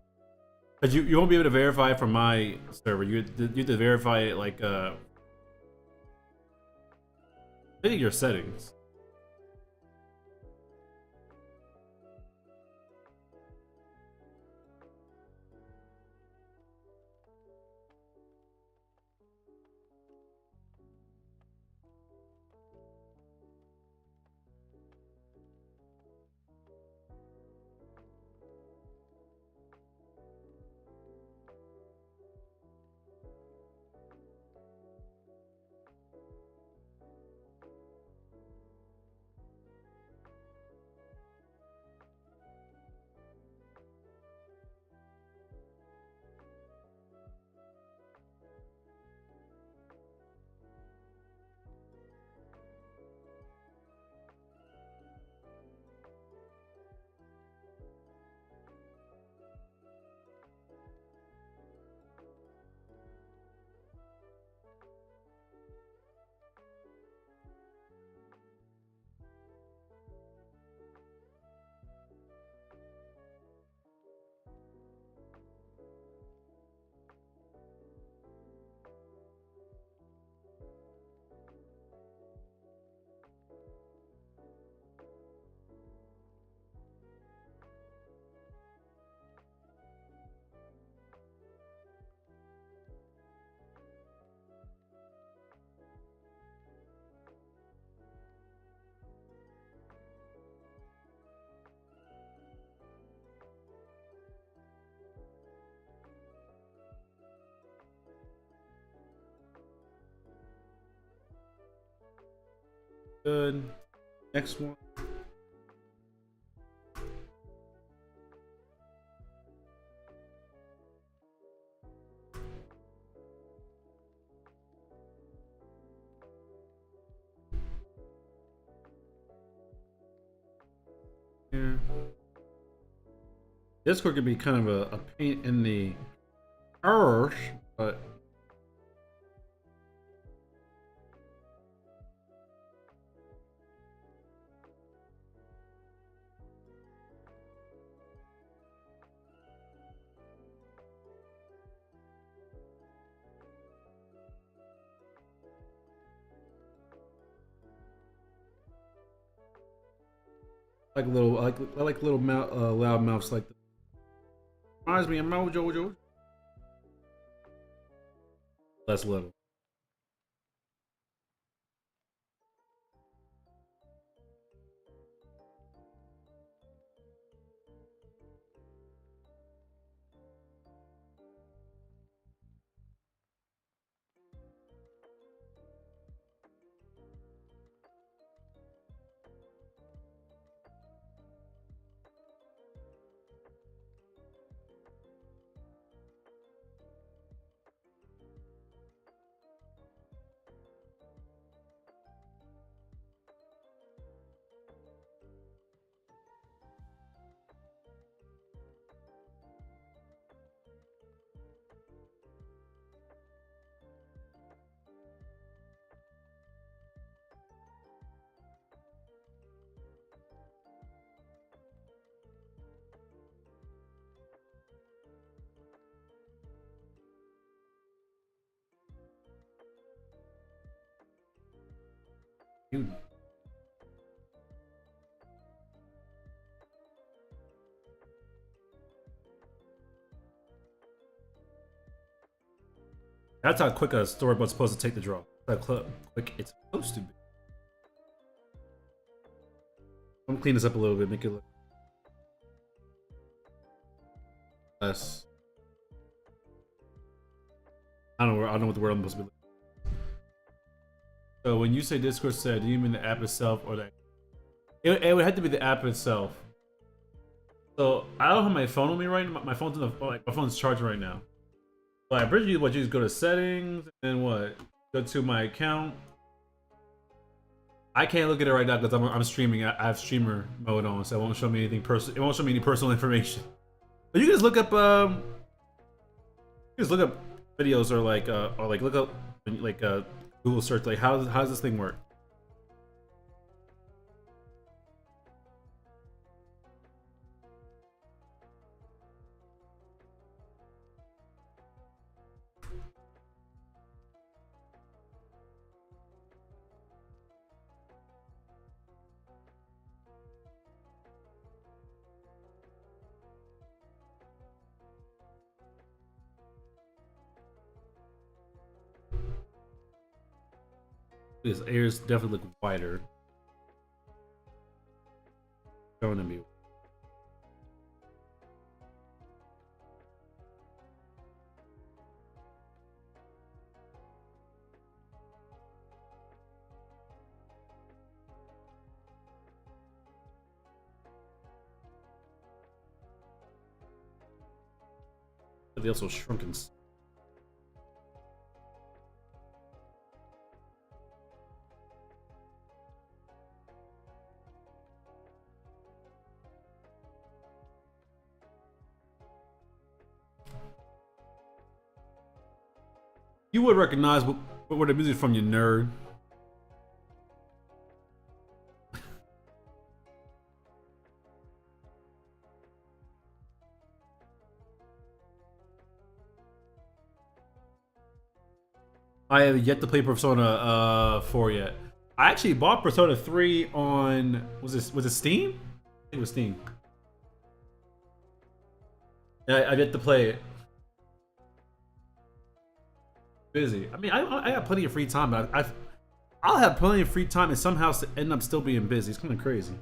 But you won't be able to verify it from my server. You have to verify it like I think your settings. Good. Next one. Yeah. Discord can be kind of a pain in the arse, but like little I like little loud mouths like that. Reminds me of Mojo. Less little. Dude. That's how quick a storyboard's supposed to take the draw. That's how quick it's supposed to be. I'm gonna clean this up a little bit, make it look less. I don't know what the word I'm supposed to be. So when you say Discord said, do you mean the app itself or the? It would have to be the app itself. So I don't have my phone on me right now. My phone's my phone's charging right now. But I bridge you what you just go to settings and what go to my account. I can't look at it right now because I'm streaming. I have streamer mode on, so it won't show me anything personal. It won't show me any personal information. But you can just look up videos or like look up like Google search like how does this thing work? His ears definitely look wider. Showing to me. They also shrunken. You would recognize what the music from, you nerd. I have yet to play Persona 4 yet. I actually bought Persona 3 on was it Steam? I think it was Steam. Yeah, I've yet to play it. Busy. I mean, I have plenty of free time, but I'll have plenty of free time and somehow end up still being busy. It's kind of crazy.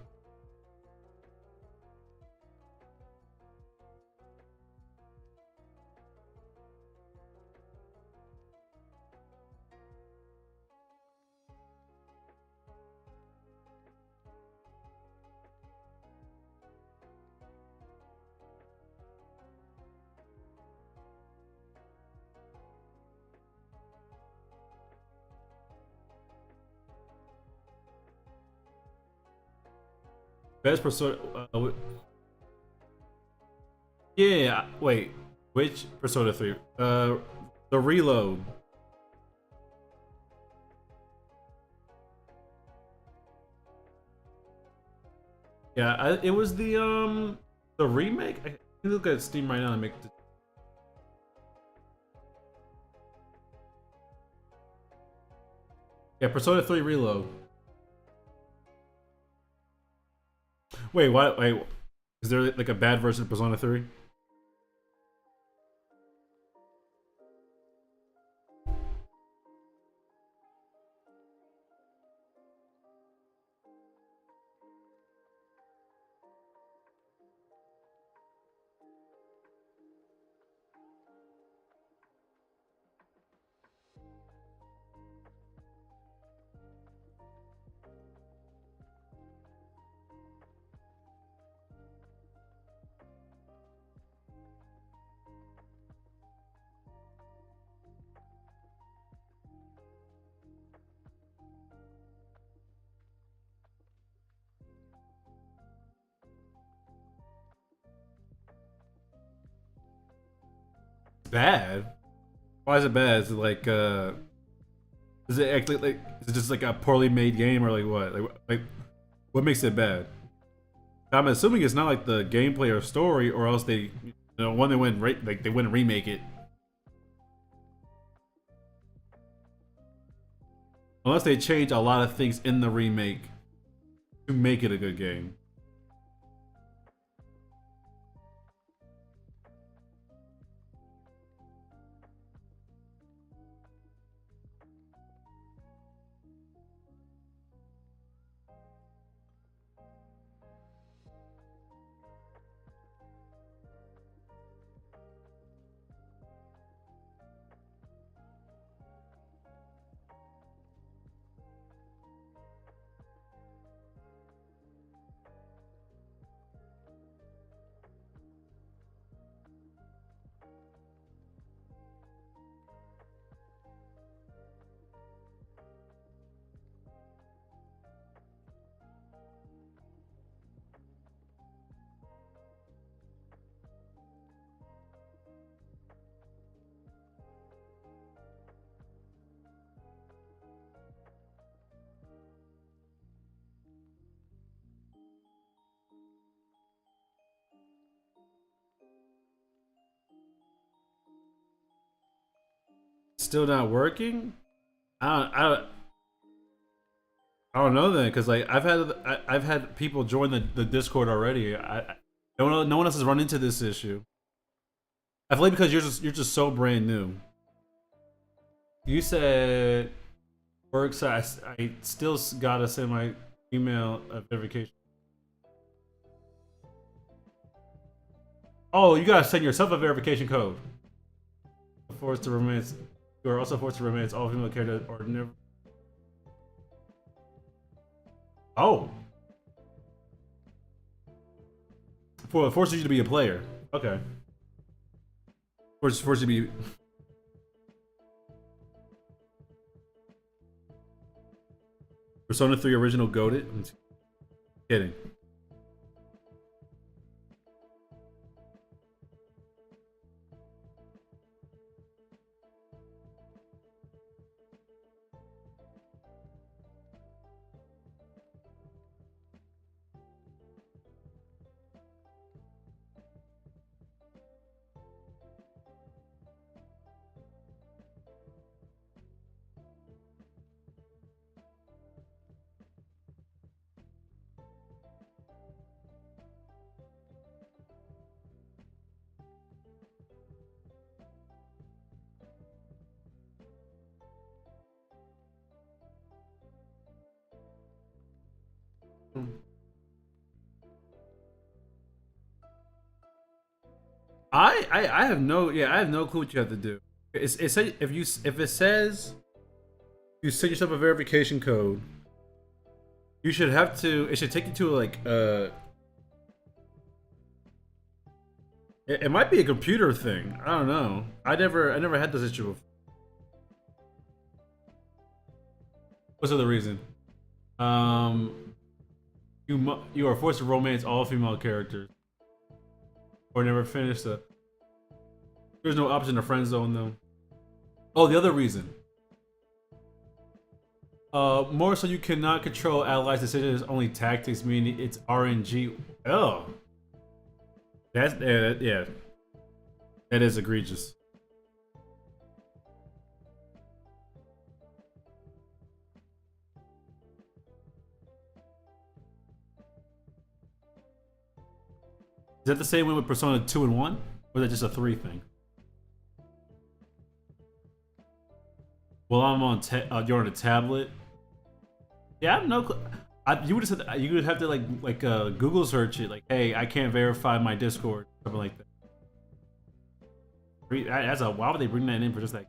Best Persona. Yeah, wait. Which Persona 3? The Reload. Yeah, it was the remake. I can look at Steam right now and make. Yeah, Persona 3 Reload. Wait, what? Wait, is there like a bad version of Persona 3? Bad? Why is it bad? Is it like is it actually like is it just like a poorly made game or like what? Like what makes it bad? I'm assuming it's not like the gameplay or story, or else they, when they went like they wouldn't remake it. unless they change a lot of things in the remake to make it a good game. Still not working? I don't know then, because like I've had people join the Discord already. No one else has run into this issue. I feel like because you're just so brand new. You said works. I still gotta send my email verification. Oh, you gotta send yourself a verification code. Forced to remain. You are also forced to remain all female character or never. Oh, forces you to be a player. Okay. Forces you to be. Persona 3 original goaded. I'm kidding. I have no I have no clue what you have to do. It say if it says you send yourself a verification code, you should have to. It should take you to like it might be a computer thing. I don't know. I never had this issue before. What's the other reason? Um, you are forced to romance all female characters or never finish the. There's no option to friend zone them. Oh, the other reason. More so you cannot control allies' decisions, only tactics, meaning it's RNG. Oh, that's yeah, that is egregious. Is that the same way with Persona 2 and 1? Or is that just a 3 thing? Well, I'm on you're on a tablet. Yeah, I have no. You would have said you would have to Google search it. Like, hey, I can't verify my Discord, something like that. That's a why would they bring that in for just that?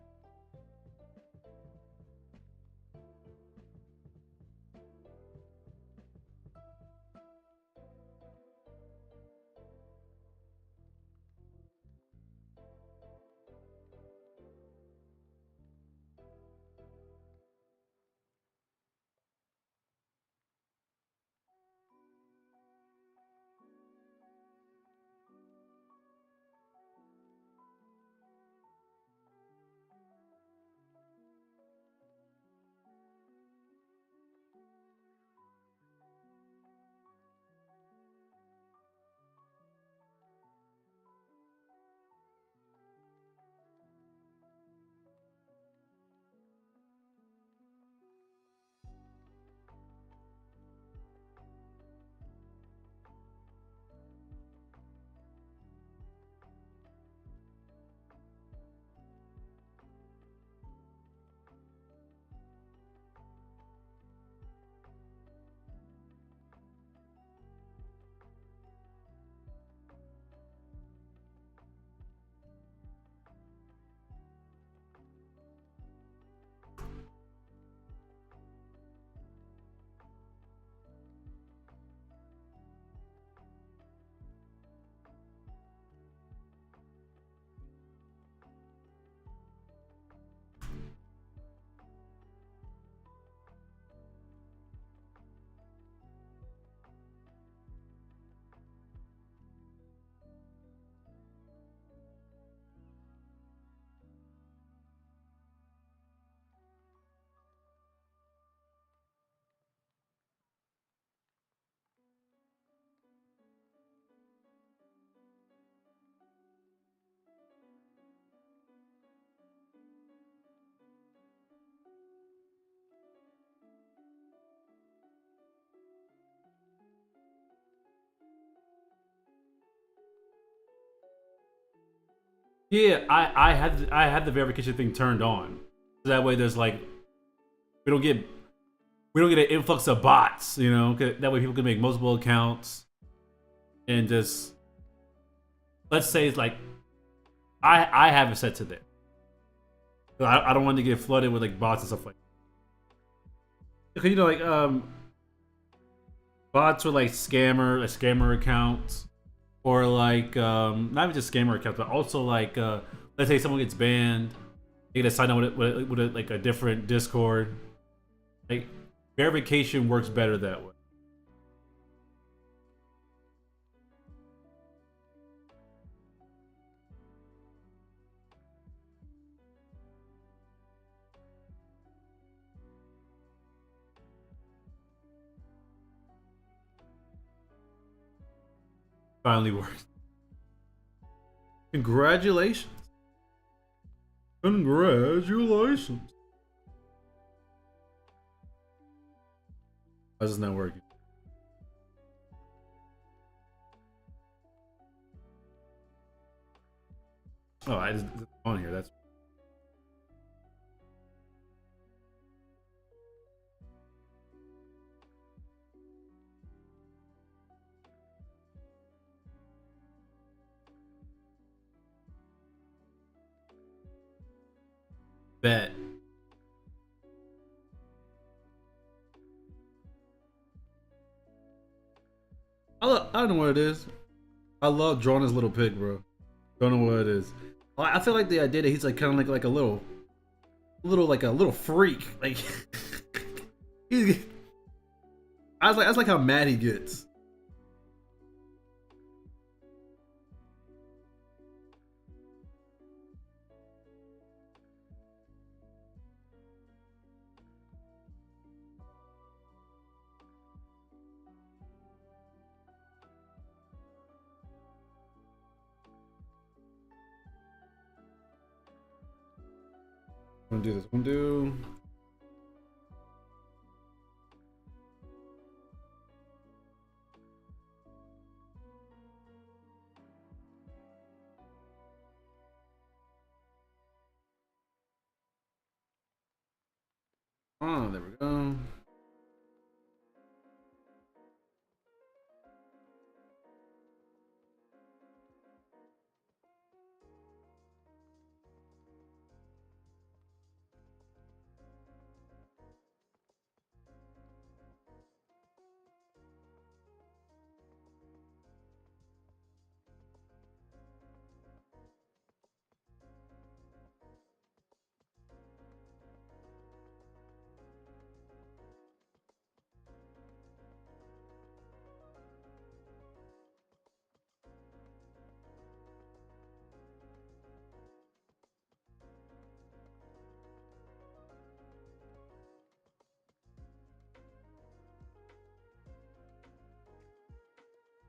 Yeah, I had the verification thing turned on. So that way there's like we don't get we don't get an influx of bots, you know. That way people can make multiple accounts and just let's say it's like I have it set to there. So I don't want to get flooded with like bots and stuff like that. Because you know like bots with like scammer accounts or like not even just scammer accounts but also like let's say someone gets banned, they get to sign up with like a different Discord. Like verification works better that way. Finally works. Congratulations. Congratulations. Why is this not working? Oh, I just on here. That's bet. I don't know what it is. I love drawing this little pig, bro. Don't know what it is. I feel like the idea that he's like kind of like a little freak. Like he's, I was like how mad he gets. I'm gonna do this. I'm gonna do. Oh, there we go.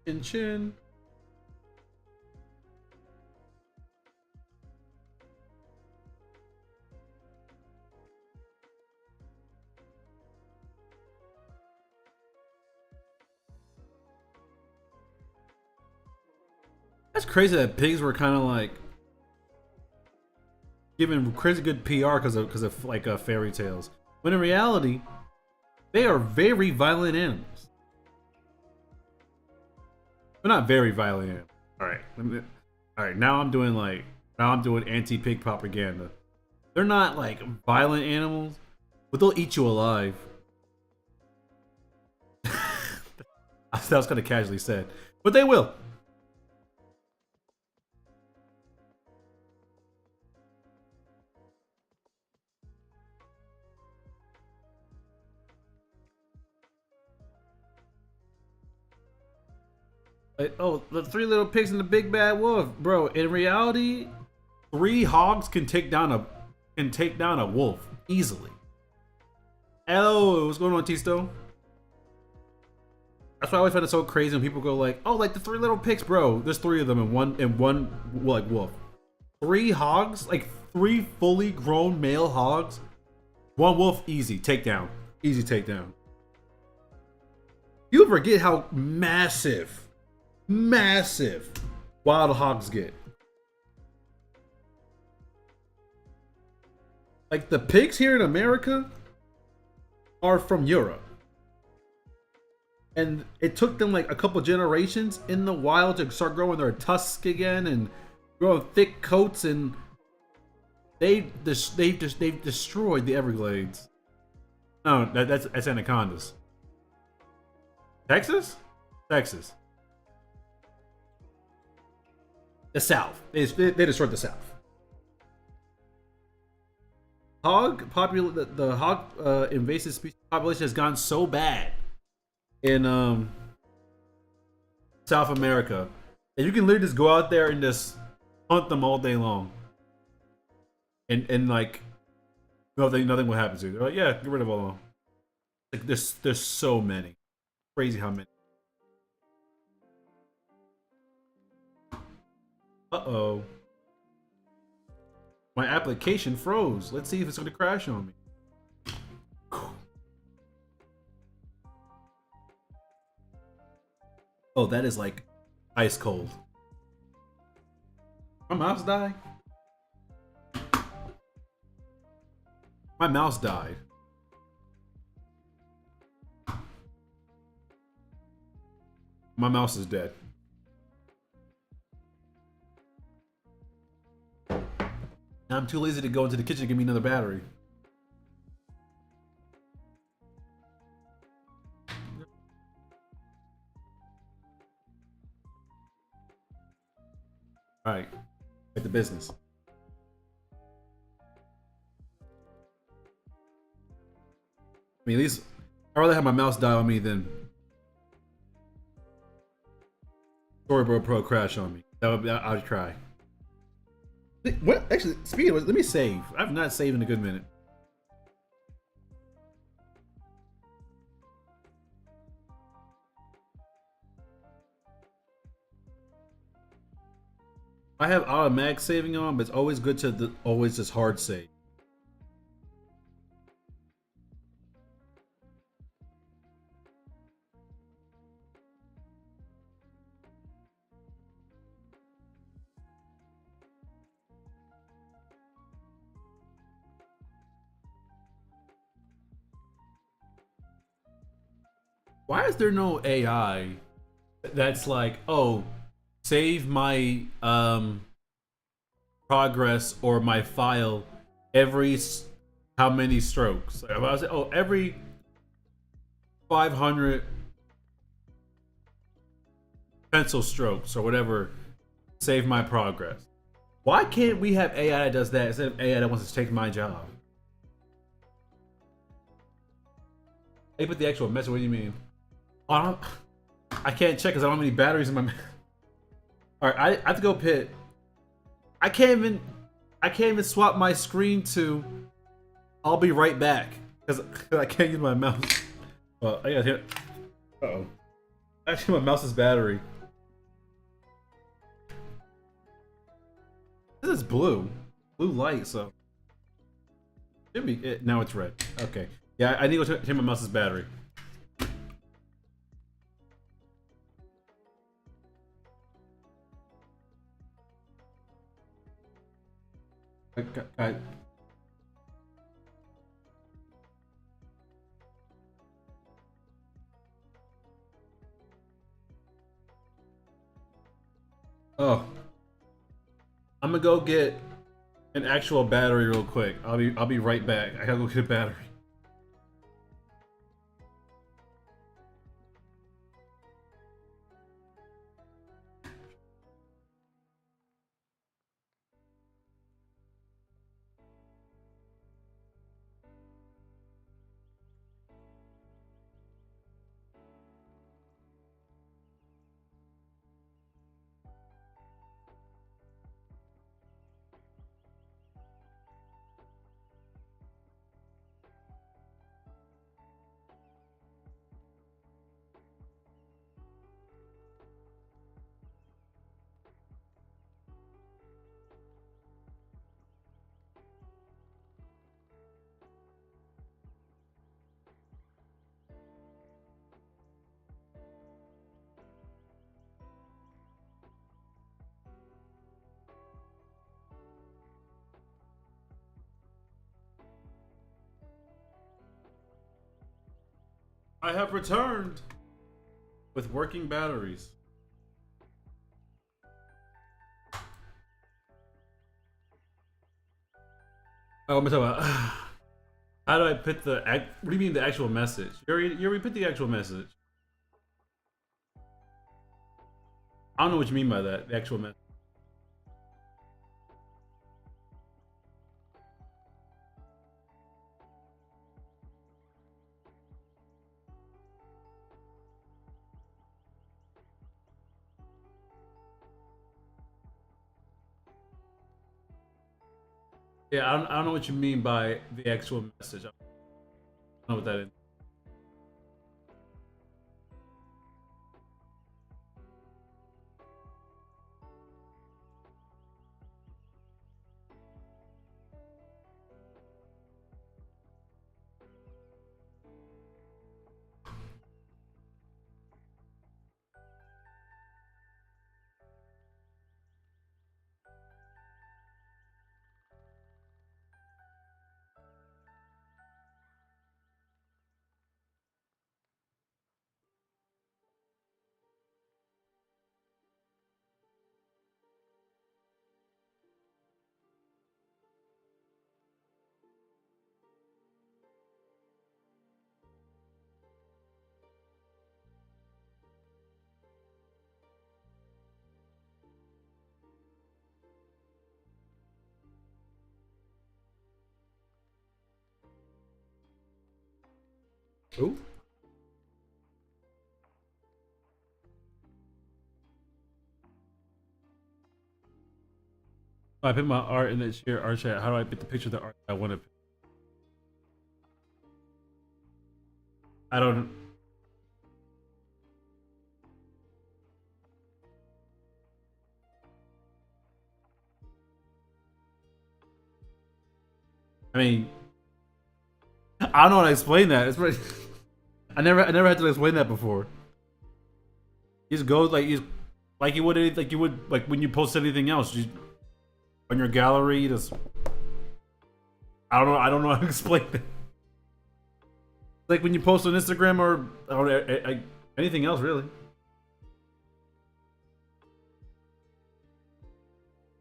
Chin chin. That's crazy that pigs were kind of like giving crazy good PR because of like fairy tales. When in reality, they are very violent animals. They're not very violent animals. All right, all right. Now I'm doing anti-pig propaganda. They're not like violent animals, but they'll eat you alive. That was kind of casually said, but they will. Like, oh, the three little pigs and the big bad wolf, bro. In reality, three hogs can take down a wolf easily. Hello, what's going on, Tisto? That's why I always find it so crazy when people go like, "Oh, like the three little pigs, bro." There's three of them in one like wolf. Three hogs, like three fully grown male hogs. One wolf, easy takedown, easy takedown. You forget how massive wild hogs get. Like the pigs here in America are from Europe. And it took them like a couple generations in the wild to start growing their tusks again and growing thick coats, and they've destroyed the Everglades. No, that's anacondas. Texas? Texas. The South. They destroyed the South. The hog invasive species population has gone so bad in South America that you can literally just go out there and just hunt them all day long, and like nothing will happen to you. They're like, yeah, get rid of all of them. Like there's so many, crazy how many. Uh-oh. My application froze. Let's see if it's going to crash on me. Oh, that is like ice cold. My mouse died? My mouse died. My mouse is dead. Now I'm too lazy to go into the kitchen to give me another battery. All right, back to business. I mean, at least I'd rather have my mouse die on me than Storyboard Pro crash on me. I'd cry. What? Actually, speaking of which, let me save. I've not saved in a good minute. I have automatic saving on, but it's always good to always just hard save. Why is there no AI that's like, oh, save my progress or my file every how many strokes? Like, I was like, oh, every 500 pencil strokes or whatever, save my progress. Why can't we have AI that does that instead of AI that wants to take my job? Hey, put the actual message. What do you mean? Oh, I can't check because I don't have any batteries in my. All right, I have to go pit. I can't even swap my screen to. I'll be right back because I can't use my mouse. Well, I got hit. Uh oh. Actually, my mouse's battery. This is blue light. So should be it. Now it's red. Okay. Yeah, I need to go check my mouse's battery. I, oh, I'm gonna go get an actual battery real quick. I'll be right back. I gotta go get a battery. I have returned with working batteries. Oh, I'm talking about. How do I put the? What do you mean the actual message? You already put the actual message. I don't know what you mean by that. The actual message. Yeah, I don't know what you mean by the actual message. I don't know what that is. Ooh. I put my art in the share art chat. How do I put the picture of the art I want to? I don't. I mean, I don't know how to explain that. It's pretty. I never had to explain that before. You just go like you would like when you post anything else. You on your gallery. You just I don't know how to explain that. Like when you post on Instagram or anything else really.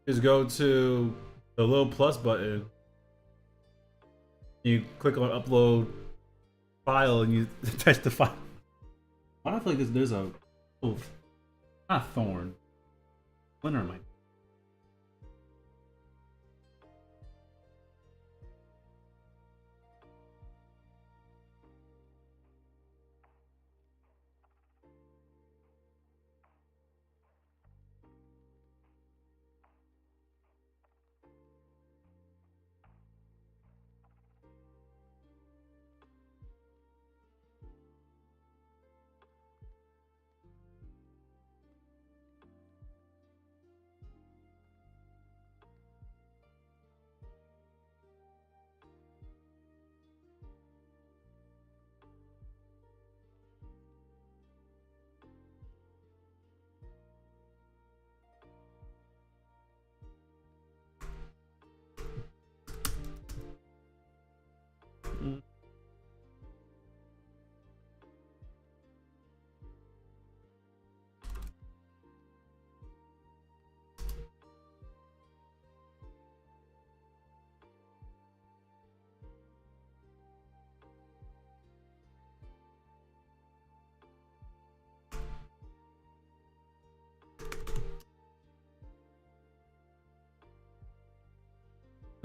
Just go to the little plus button. You click on upload file and you attach the file. Why do I feel like there's a oh, not thorn. Splinter in my.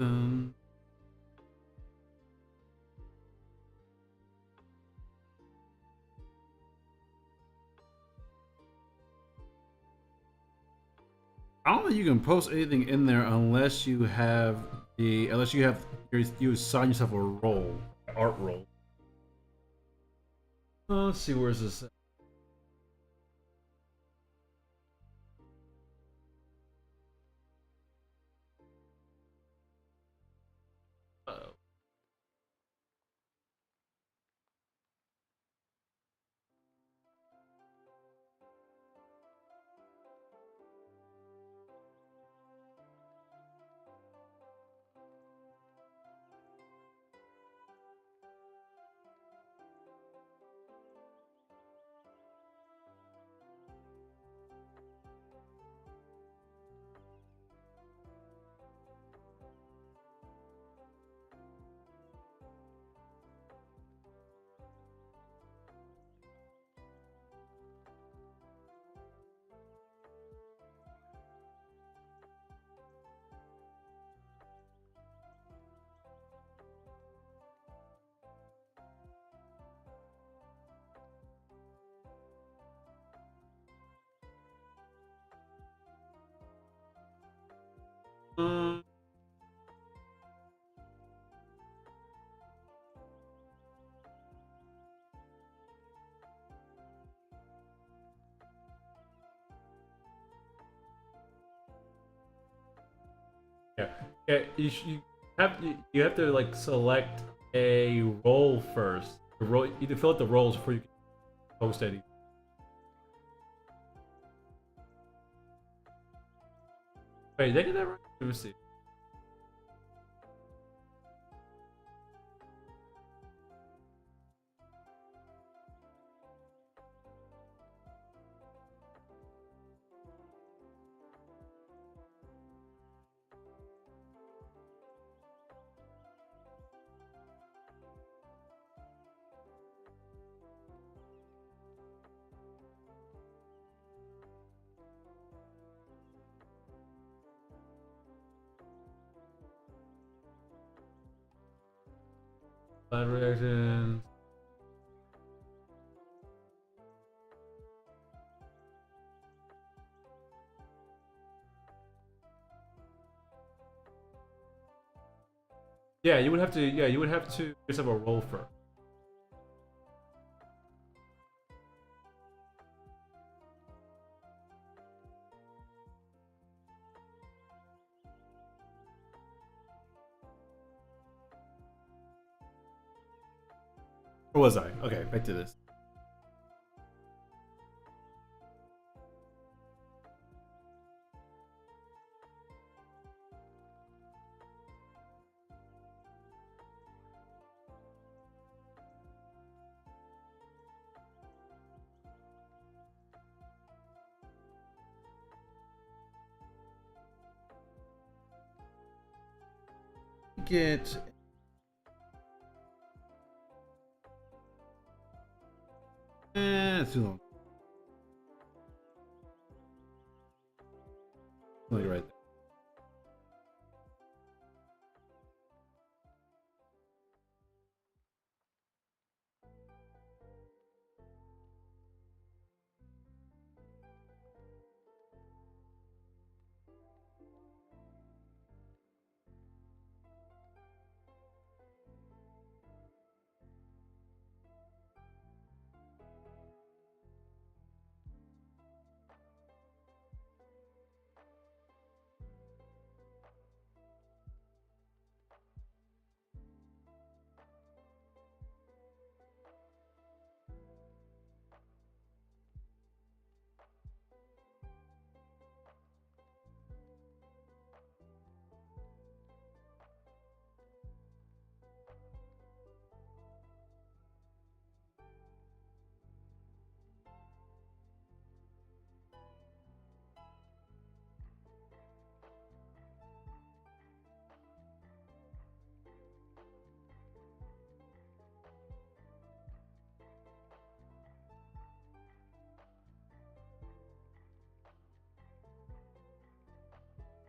Um, I don't think you can post anything in there unless you have you assign yourself a role, art role. Let's see, where's this? Uh, Yeah, yeah. You have to like select a role first. The role you need to fill out the roles before you can post any. Wait, did I get that right? Let me see. Bad reactions. Yeah, you would have to. Yeah, you would have to just have a role first. Where was I? Okay, back to this. Get. It's too long. No, you're right.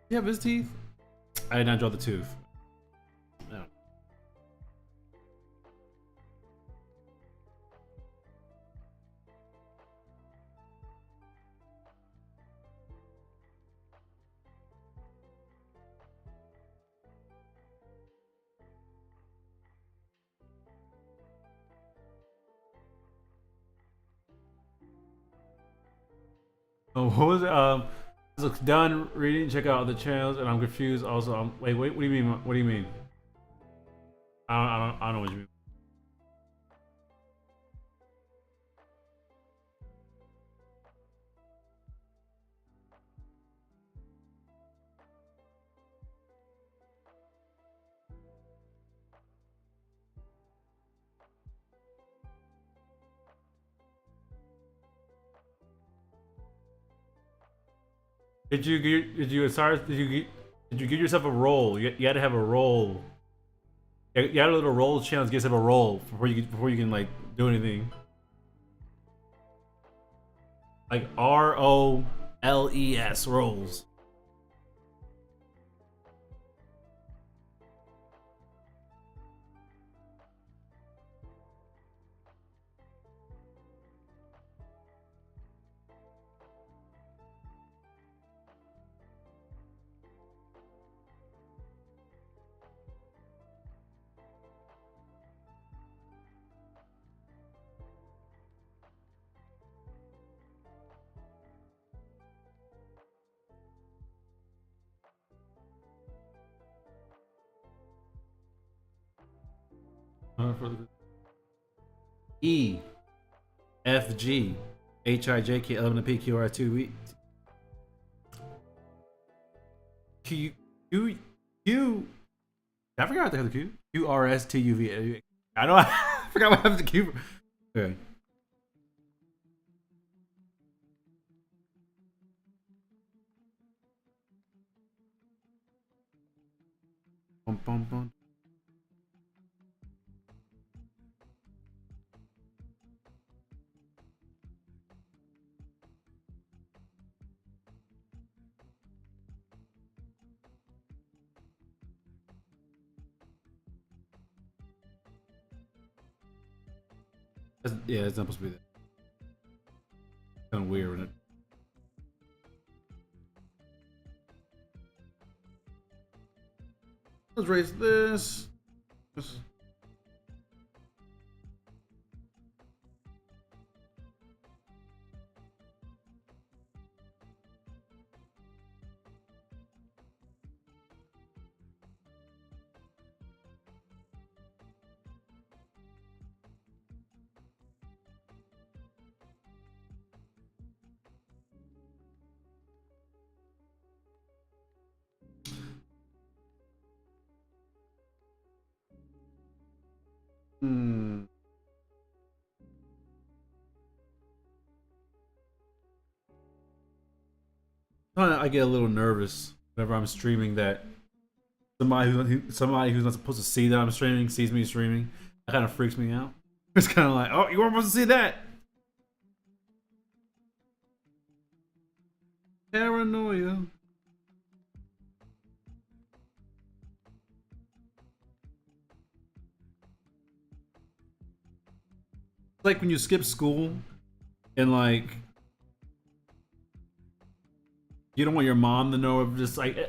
You have his teeth. I did not draw the tooth. No. Oh, what was it? Looks done reading. Check out other channels, and I'm confused. Also, wait. What do you mean? What do you mean? I don't know what you mean. Did you give yourself a role? You had to have a role. You had a little role challenge. Give yourself a role before you can like do anything. Like ROLES roles. for the E F G H I J K L M N P Q R 2 Q Q Q. I forgot what the hell the Q. Q R S T U V. I know. I forgot what happened to Q. Okay. Bum, bum, bum. Yeah, it's not supposed to be that. Kind of weird, isn't it? Let's raise this. Hmm. I get a little nervous whenever I'm streaming that somebody who's not supposed to see that I'm streaming sees me streaming. That kind of freaks me out. It's kind of like, oh, you weren't supposed to see that. Paranoia. It's like when you skip school and like you don't want your mom to know of just like you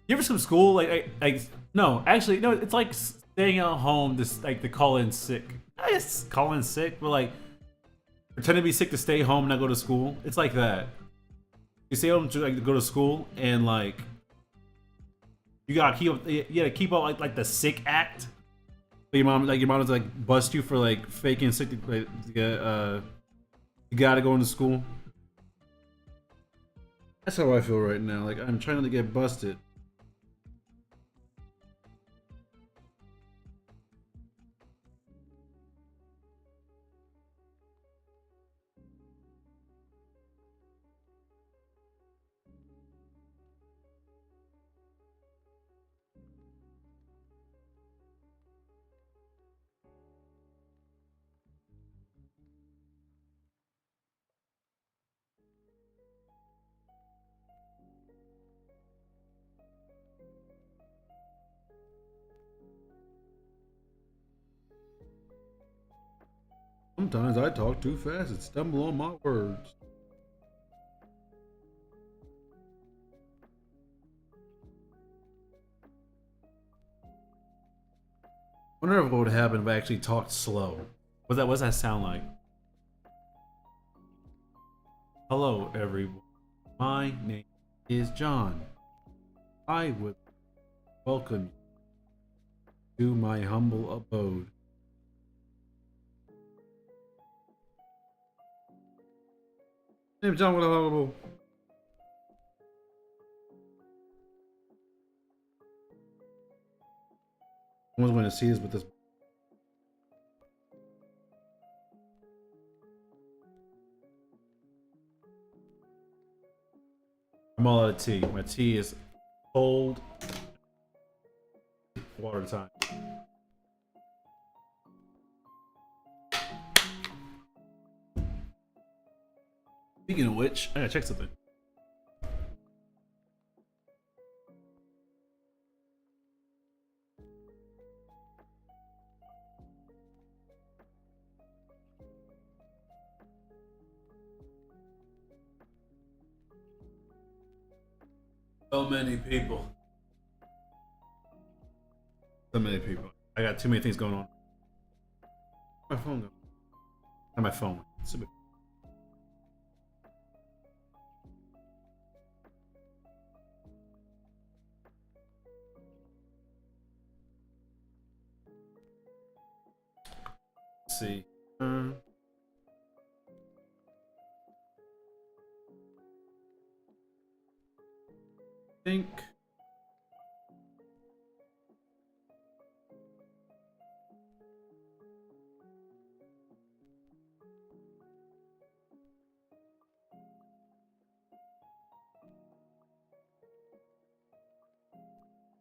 ever skip school like no, actually no, it's like staying at home just like to call in sick. I guess call in sick, but like pretend to be sick to stay home and not go to school. It's like that. You stay home to like go to school and like you gotta keep up like the sick act. Your mom is like bust you for like faking sick. Like, you gotta go into school. That's how I feel right now. Like I'm trying not to get busted. Sometimes I talk too fast and stumble on my words. I wonder what would happen if I actually talked slow. What's that sound like? Hello, everyone. My name is John. I would welcome you to my humble abode. Name John with a humble. No one's going to see this, but this. I'm all out of tea. My tea is cold. Water time. Speaking of which, I gotta check something. So many people. So many people. I got too many things going on. My phone go. Not my phone. Super. Let's see. Think.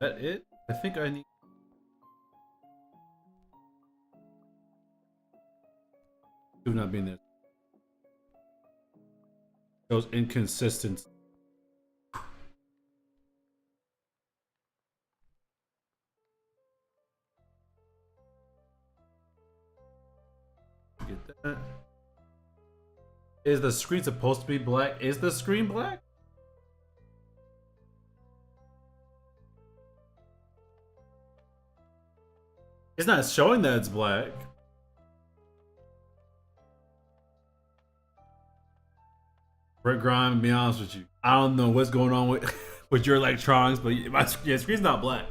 That it? I think I need. Do not be in there. Those inconsistent. Get that. Is the screen supposed to be black? Is the screen black? It's not showing that it's black. Rick Grimes, to be honest with you, I don't know what's going on with with your electronics, but my screen's not black.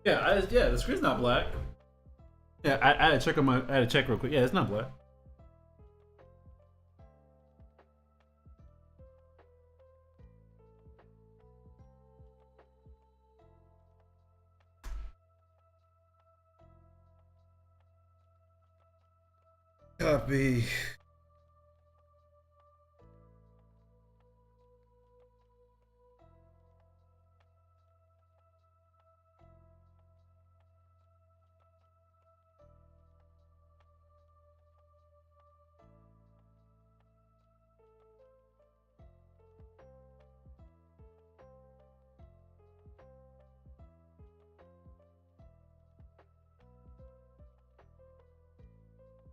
Yeah, the screen's not black. Yeah, I had to check on my. I had to check real quick. Yeah, it's not black. Copy.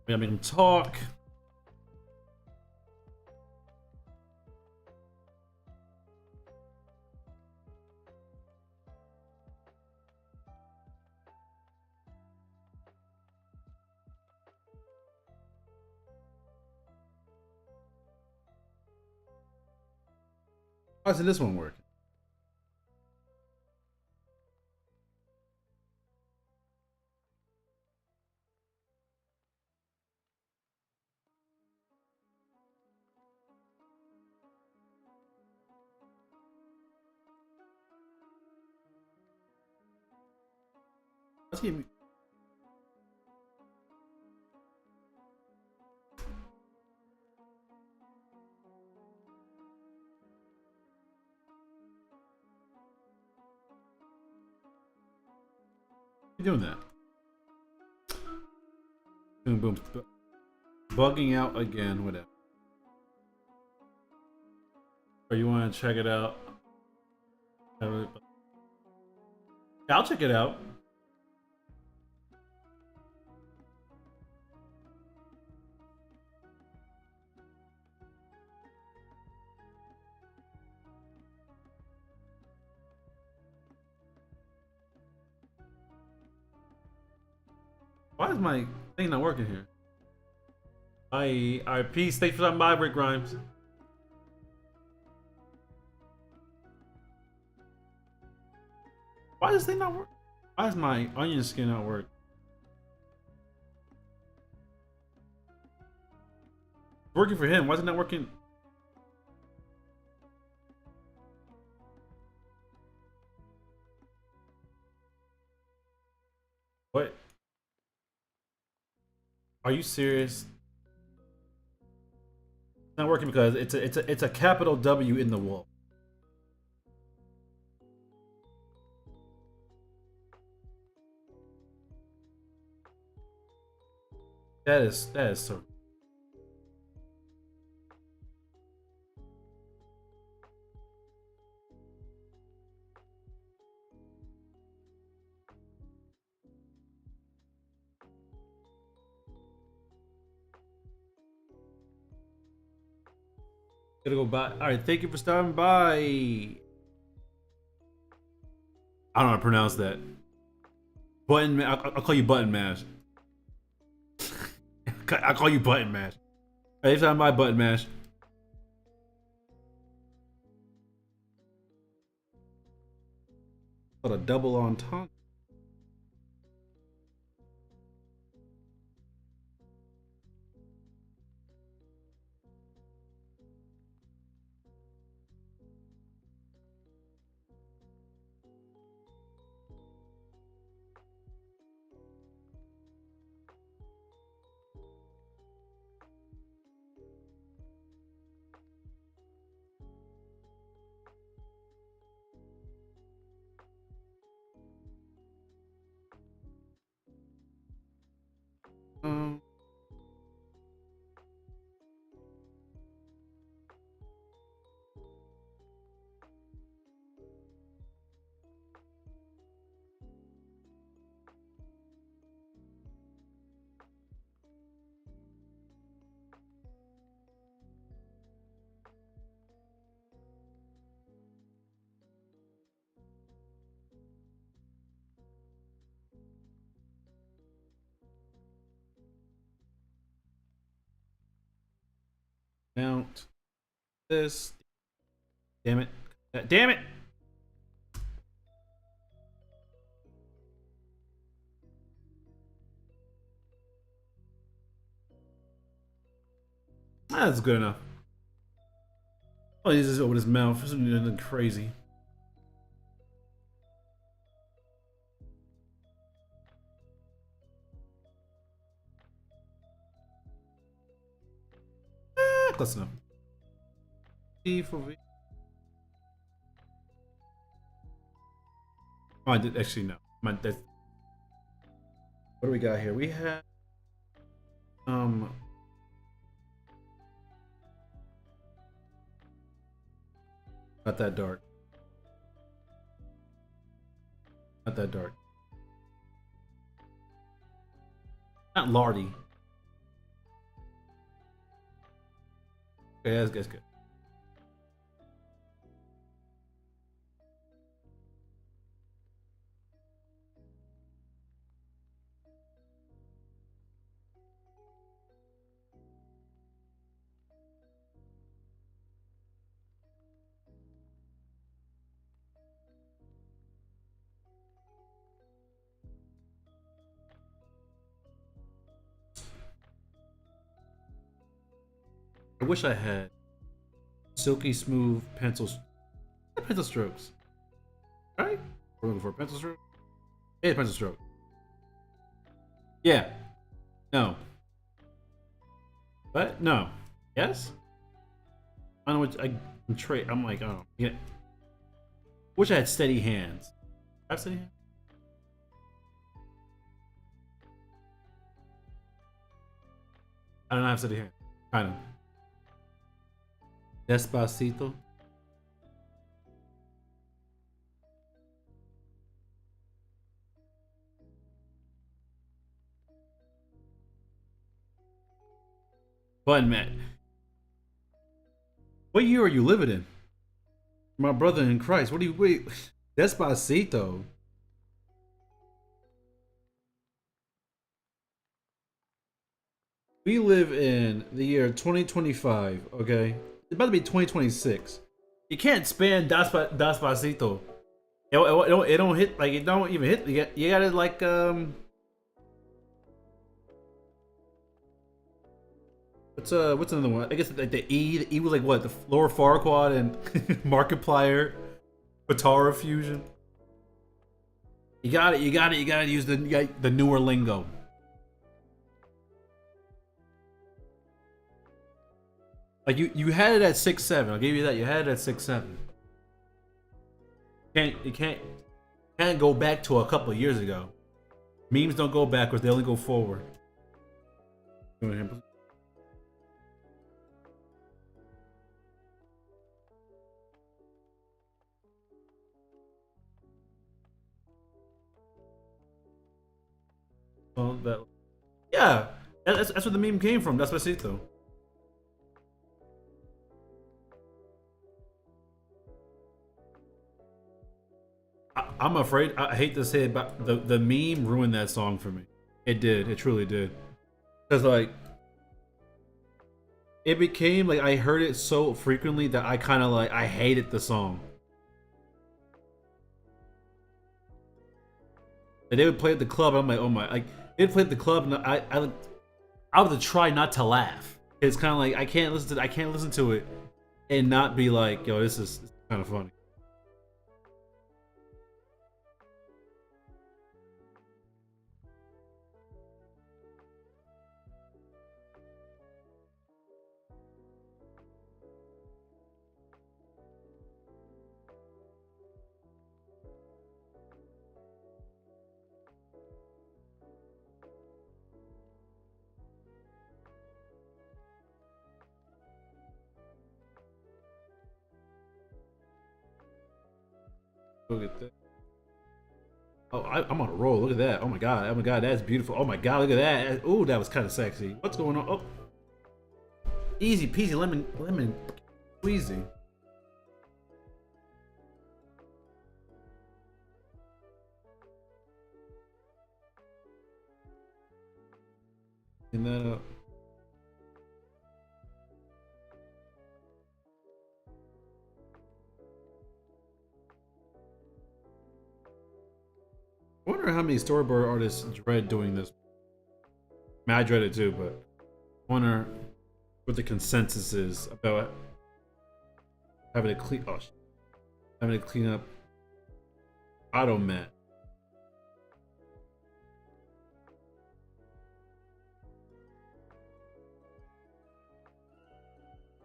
We gotta make him talk. Why isn't this one working? Let's keep doing that. Boom, boom. Bugging out again, whatever. Or you want to check it out? Yeah, I'll check it out. Why is my thing not working here? Alright, peace. Thanks for that by, Rick Grimes. Why does this thing not work? Why is my onion skin not work? Working for him. Why is it not working? What? Are you serious? It's not working because it's a capital W in the wall. That is so. Gotta go by. All right, thank you for stopping by. I don't know how to pronounce that. Button. I'll call you Button Mash. I'll call you Button Mash. Hey, stopping by, Button Mash. Called a double entendre. Um, Mount this. Damn it. Damn it! That's good enough. Oh, he's just open his mouth. This is nothing crazy. Close enough. V for V. Oh, I did actually no. What do we got here? We have um not that dark. Not that dark. Not Lardy. Okay, that's good. I wish I had silky smooth pencil strokes. Right? We're looking for a pencil stroke. Yeah, pencil stroke. Yeah. No. What? No. Yes? I don't know what I'm trade. I'm like, oh, yeah. Wish I had steady hands. I have steady hands? I don't have steady hands. Kind of. Despacito. But man, what year are you living in? My brother in Christ. What do you wait? Despacito. We live in the year 2025. Okay, it's about to be 2026. You can't span Despacito. It don't hit like it don't even hit. You gotta like what's another one? I guess like the E. The E was like what the lower Farquad and Markiplier, Patara fusion. You gotta use the newer lingo. Like you had it at 6'7". I'll give you that. You had it at 6'7". You can't go back to a couple of years ago. Memes don't go backwards; they only go forward. Well, yeah, that's where the meme came from. That's Despacito. I'm afraid. I hate to say it, but the meme ruined that song for me. It did. It truly did. Cause like it became like I heard it so frequently that I kind of like I hated the song. Like they would play at the club, and I'm like, oh my, like they'd play at the club, and I would try not to laugh. It's kind of like I can't listen to it and not be like, yo, this is kind of funny. Look at that. Oh, I'm on a roll. Look at that. Oh my god. Oh my god. That's beautiful. Oh my god. Look at that. Oh, that was kind of sexy. What's going on? Oh, easy peasy lemon squeezy. And then I wonder how many storyboard artists dread doing this. I mean, I dread it too, but I wonder what the consensus is about having to clean. Oh, having to clean up automat.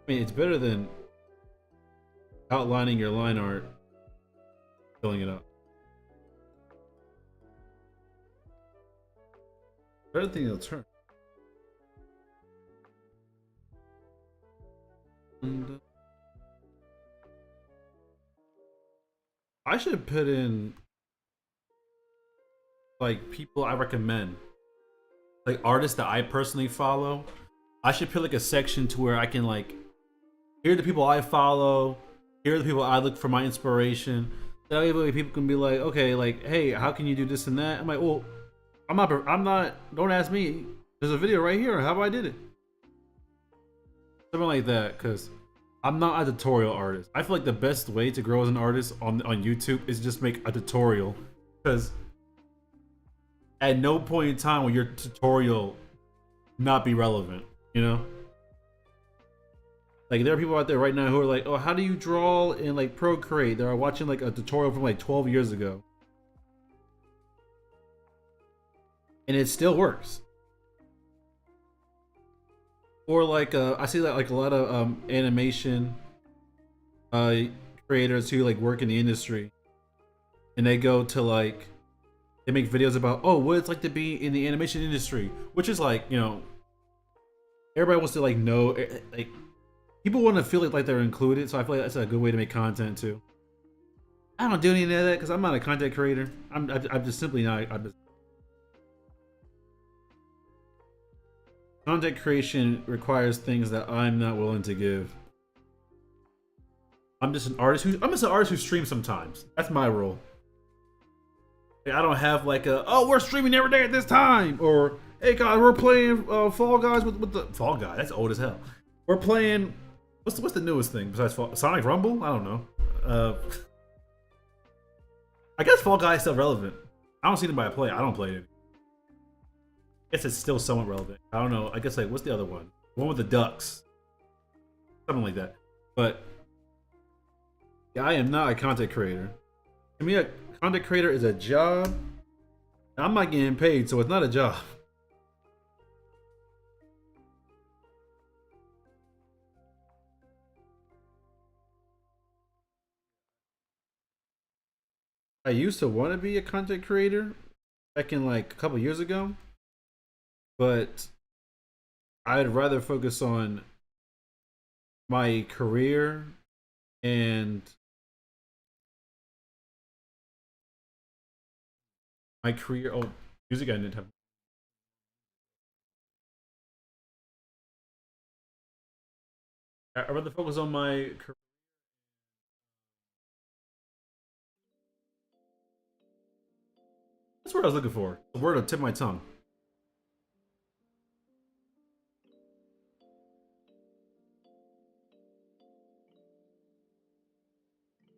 I mean, it's better than outlining your line art, filling it up. Better thing it'll turn. And, I should put in like people I recommend, like artists that I personally follow. I should put like a section to where I can like here are the people I follow, here are the people I look for my inspiration. That way people can be like, okay, like, hey, how can you do this and that? I'm like, well, I'm not. Don't ask me. There's a video right here how I did it. Something like that, because I'm not a tutorial artist. I feel like the best way to grow as an artist on YouTube is just make a tutorial, because at no point in time will your tutorial not be relevant. You know, like there are people out there right now who are like, oh, how do you draw in like Procreate? They're watching like a tutorial from like 12 years ago, and it still works. Or like I see that like a lot of animation uh creators who like work in the industry, and they go to like they make videos about, oh, what it's like to be in the animation industry, which is like, you know, everybody wants to like know, like people want to feel like they're included, so I feel like that's a good way to make content too. I don't do any of that because I'm not a content creator. I'm just simply not. Content creation requires things that I'm not willing to give. I'm just an artist who streams sometimes. That's my role. Like, I don't have like a, oh, we're streaming every day at this time, or hey guys, we're playing Fall Guys with the Fall Guy. That's old as hell. We're playing what's the newest thing besides Sonic Rumble? I don't know. I guess Fall Guy is still relevant. I don't see anybody play. I don't play it. I guess it's still somewhat relevant. I don't know. I guess like what's the other one? The one with the ducks, something like that. But yeah, I am not a content creator. To me, a content creator is a job. I'm not getting paid, so it's not a job. I used to want to be a content creator back in like a couple years ago, but I'd rather focus on my career and my career. Oh, music I didn't have. I'd rather focus on my career. That's what I was looking for. The word on tip of my tongue.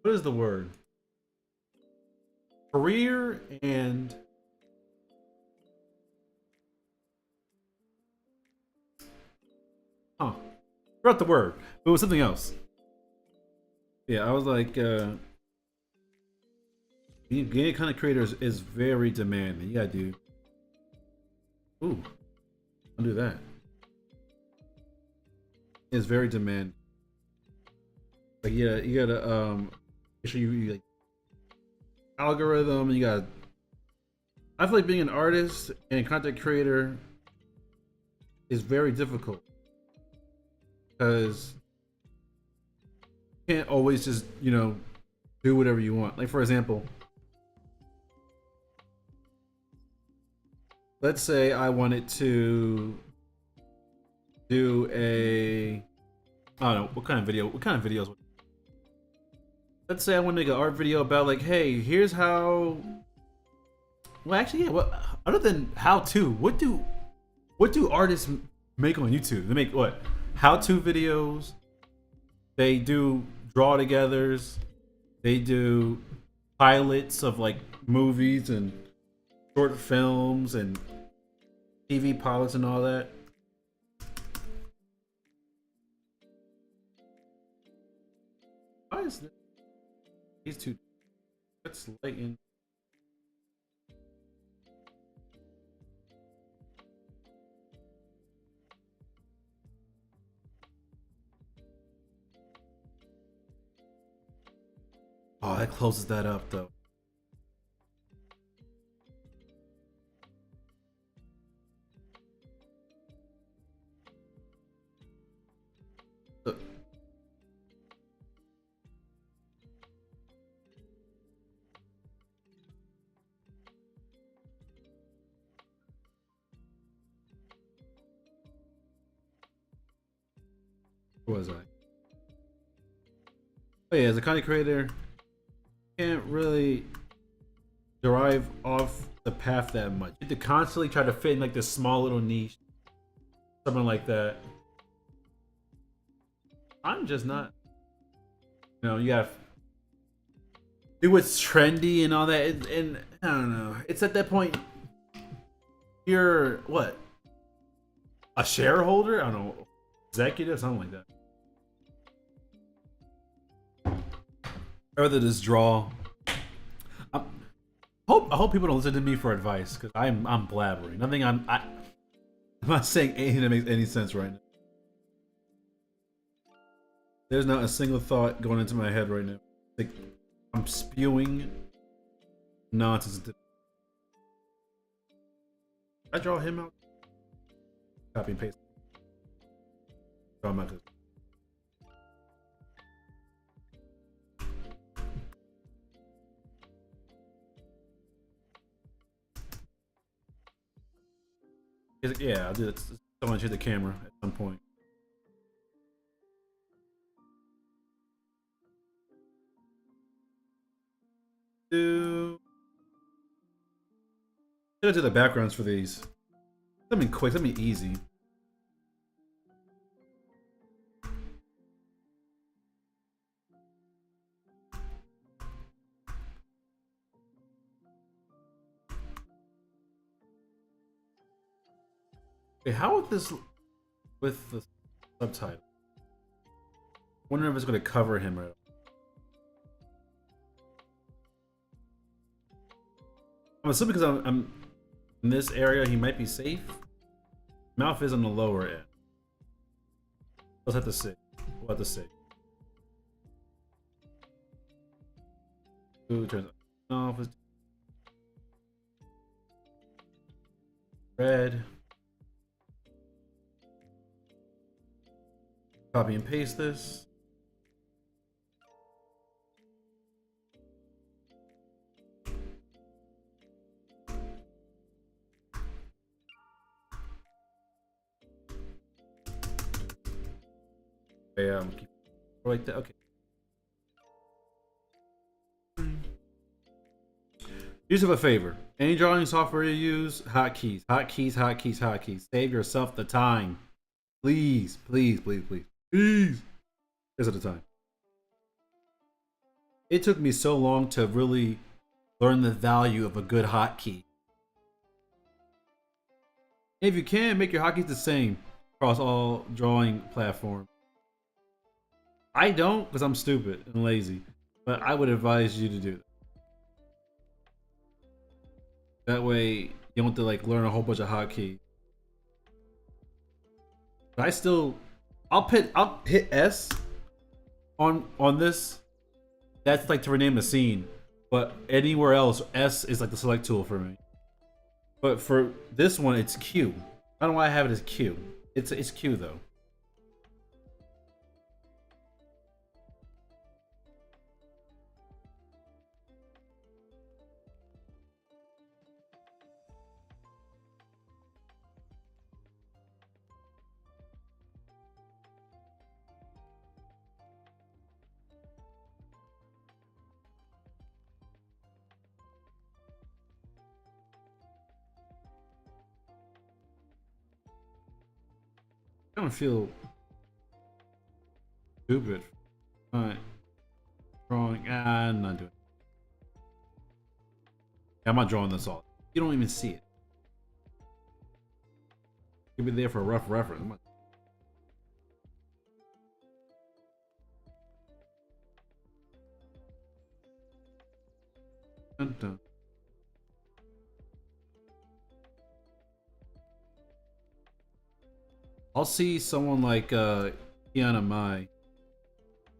What is the word? Career and forgot the word. But it was something else. Yeah, I was like, being a content creator is very demanding. You gotta do. Ooh, I'll do that. It's very demanding. Like, yeah, you gotta make sure you like algorithm. You gotta. I feel like being an artist and content creator is very difficult because you can't always just do whatever you want. Like, for example, let's say I wanted to do I don't know what kind of videos. Let's say I want to make an art video about like, hey, here's how. Well, actually, yeah. Well, other than how to, what do artists make on YouTube? They make what? How-to videos. They do draw-togethers. They do pilots of like movies and short films and TV pilots and all that. Why is these two? Let's lighten. Oh, that closes that up though. Where was I? Oh yeah, as a content creator, can't really derive off the path that much. You have to constantly try to fit in like this small little niche, something like that. I'm just not. You gotta do what's trendy and all that, and I don't know. It's at that point, you're what? A shareholder? I don't know, executive, something like that. I'd rather just draw. I hope people don't listen to me for advice because I'm blabbering. Nothing. I'm not saying anything that makes any sense right now. There's not a single thought going into my head right now. Like, I'm spewing nonsense. I draw him out. Copy and paste. Draw him out. Yeah, I'll do that. Someone hit the camera at some point. Gotta do the backgrounds for these. Something quick, something easy. Okay, how would this with the subtitle? Wonder if it's gonna cover him right. I'm assuming because I'm in this area, he might be safe. Mouth is on the lower end. We'll have to see. We'll have to see. Ooh, turns off. Red. Copy and paste this. Okay, keep like that. Okay. Use of a favor. Any drawing software you use, hotkeys, hotkeys, hotkeys, hotkeys. Save yourself the time. Please, please, please, please, please. This at a time. It took me so long to really learn the value of a good hotkey. If you can, make your hotkeys the same across all drawing platforms. I don't because I'm stupid and lazy, but I would advise you to do that. That way you don't have to like learn a whole bunch of hotkeys. But I'll hit S on this. That's like to rename a scene, but anywhere else, S is like the select tool for me. But for this one, it's Q. I don't know why I have it as Q. It's Q though. I don't feel stupid. Alright. Drawing. I'm not doing it. I'm not drawing this all. You don't even see it. You'll be there for a rough reference. Dun, dun. I'll see someone like Kiana Mai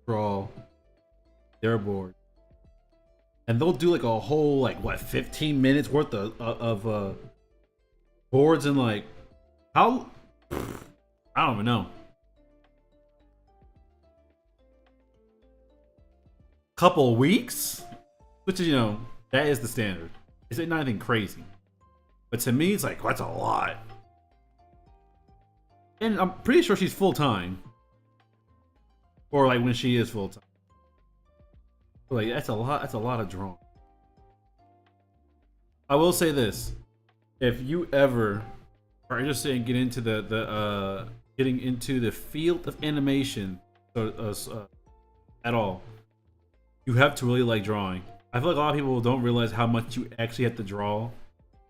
draw their board, and they'll do like a whole like what 15 minutes worth of boards and like how I don't even know. Couple weeks, which is that is the standard. It's not anything crazy, but to me it's like that's a lot. And I'm pretty sure she's full time, or like when she is full time. Like that's a lot. That's a lot of drawing. I will say this: if you ever are interested in getting into the field of animation, at all, you have to really like drawing. I feel like a lot of people don't realize how much you actually have to draw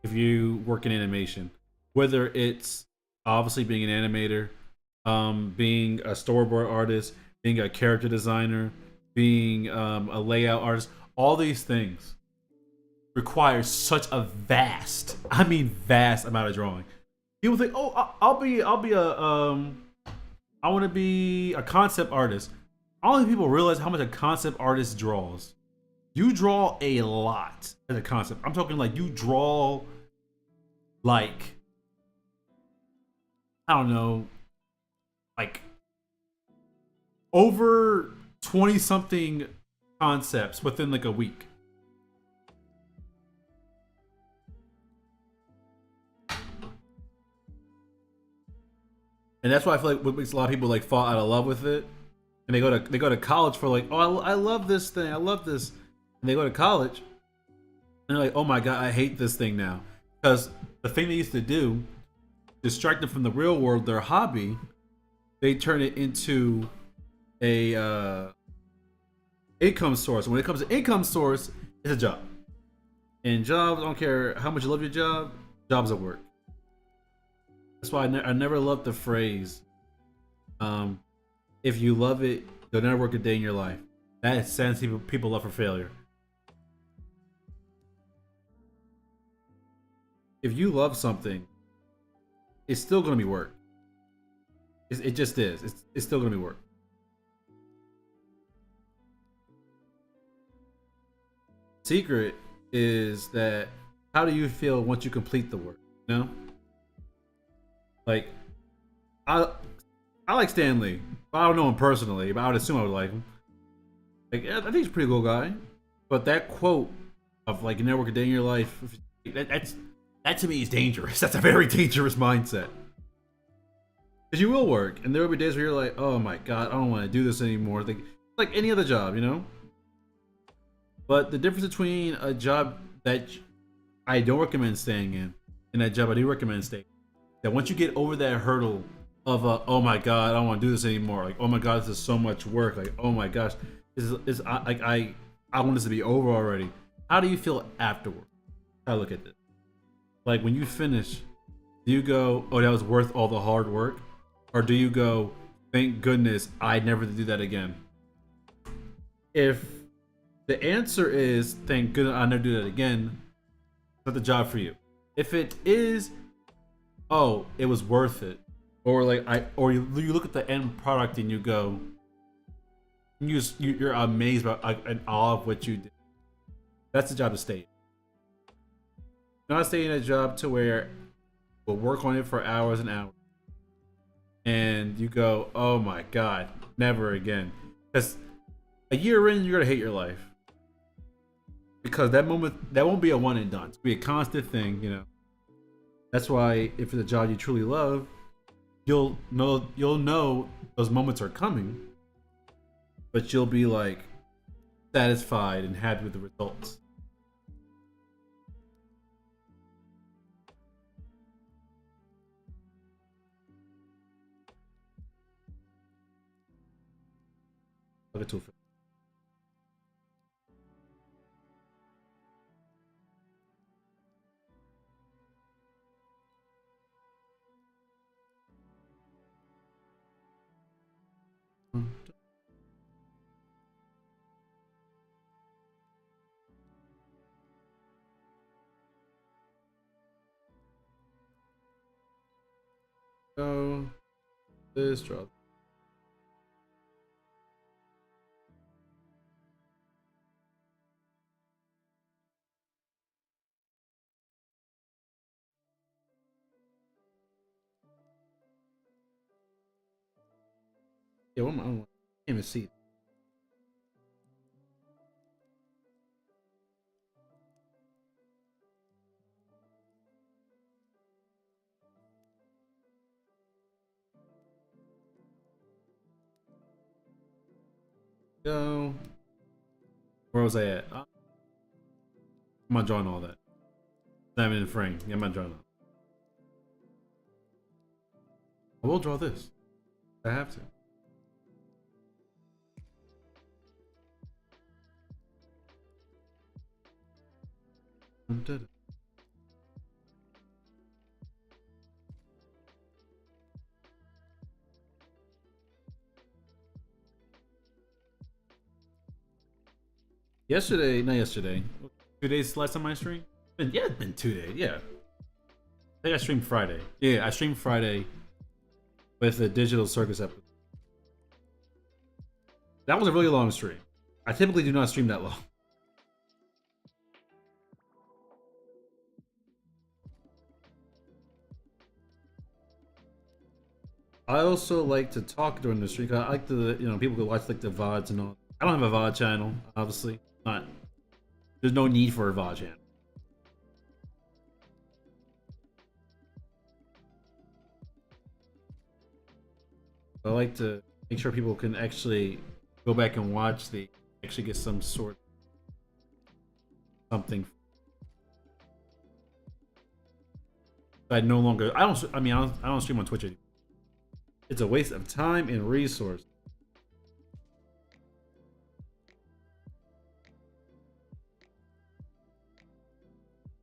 if you work in animation, whether it's obviously being an animator, being a storyboard artist, being a character designer, being a layout artist. All these things require such a vast, I mean vast amount of drawing. People think, oh, I want to be a concept artist. I don't think people realize how much a concept artist draws. You draw a lot as a concept. I'm talking like you draw like I don't know, like over 20 something concepts within like a week. And that's why I feel like what makes a lot of people like fall out of love with it. And they go to college for like, oh, I love this thing, I love this. And they go to college and they're like, oh my god, I hate this thing now. Because the thing they used to do, distract them from the real world, their hobby, they turn it into a income source. When it comes to income source, it's a job. And jobs, I don't care how much you love your job, jobs at work. That's why I never loved the phrase, if you love it, you'll never work a day in your life. That sends people up for failure. If you love something, it's still going to be work. It just is. It's still going to be work. Secret is that how do you feel once you complete the work? You know? Like, I like Stan Lee. I don't know him personally, but I would assume I would like him. Like, I think he's a pretty cool guy. But that quote of like, you never work a day in your life, that to me is dangerous. That's a very dangerous mindset. Because you will work, and there will be days where you're like, oh my god, I don't want to do this anymore. Like any other job, you know? But the difference between a job that I don't recommend staying in and that job I do recommend staying in, that once you get over that hurdle of oh my god, I don't want to do this anymore. Like, oh my god, this is so much work. Like, oh my gosh, I want this to be over already. How do you feel afterward? I look at this. Like when you finish, do you go, oh, that was worth all the hard work? Or do you go, thank goodness I never do that again? If the answer is thank goodness I'll never do that again, it's not the job for you. If it is, oh, it was worth it, or like or you look at the end product and you go, you're amazed by and awe of what you did. That's the job to stay. Not stay in a job to where we'll work on it for hours and hours, and you go, oh my god, never again. Because a year in, you're gonna hate your life. Because that moment, that won't be a one and done. It's gonna be a constant thing, you know. That's why if it's a job you truly love, you'll know those moments are coming, but you'll be like satisfied and happy with the results. I'll get to it. So this drop. Yeah, what am I? Can't even see it. So where was I at? I'm not drawing all that. I'm in the frame. Yeah, I'm not drawing that. I will draw this. I have to. Yesterday, not yesterday. 2 days last time I streamed. Yeah, it's been 2 days. Yeah, I think I streamed Friday. Yeah, I streamed Friday with the Digital Circus episode. That was a really long stream. I typically do not stream that long. I also like to talk during the stream. I like to, people could watch like the VODs and all. I don't have a VOD channel, obviously. Not. There's no need for a VOD channel. I like to make sure people can actually go back and watch the actually get some sort of something. I no longer. I don't. I mean, I don't stream on Twitch anymore. It's a waste of time and resource.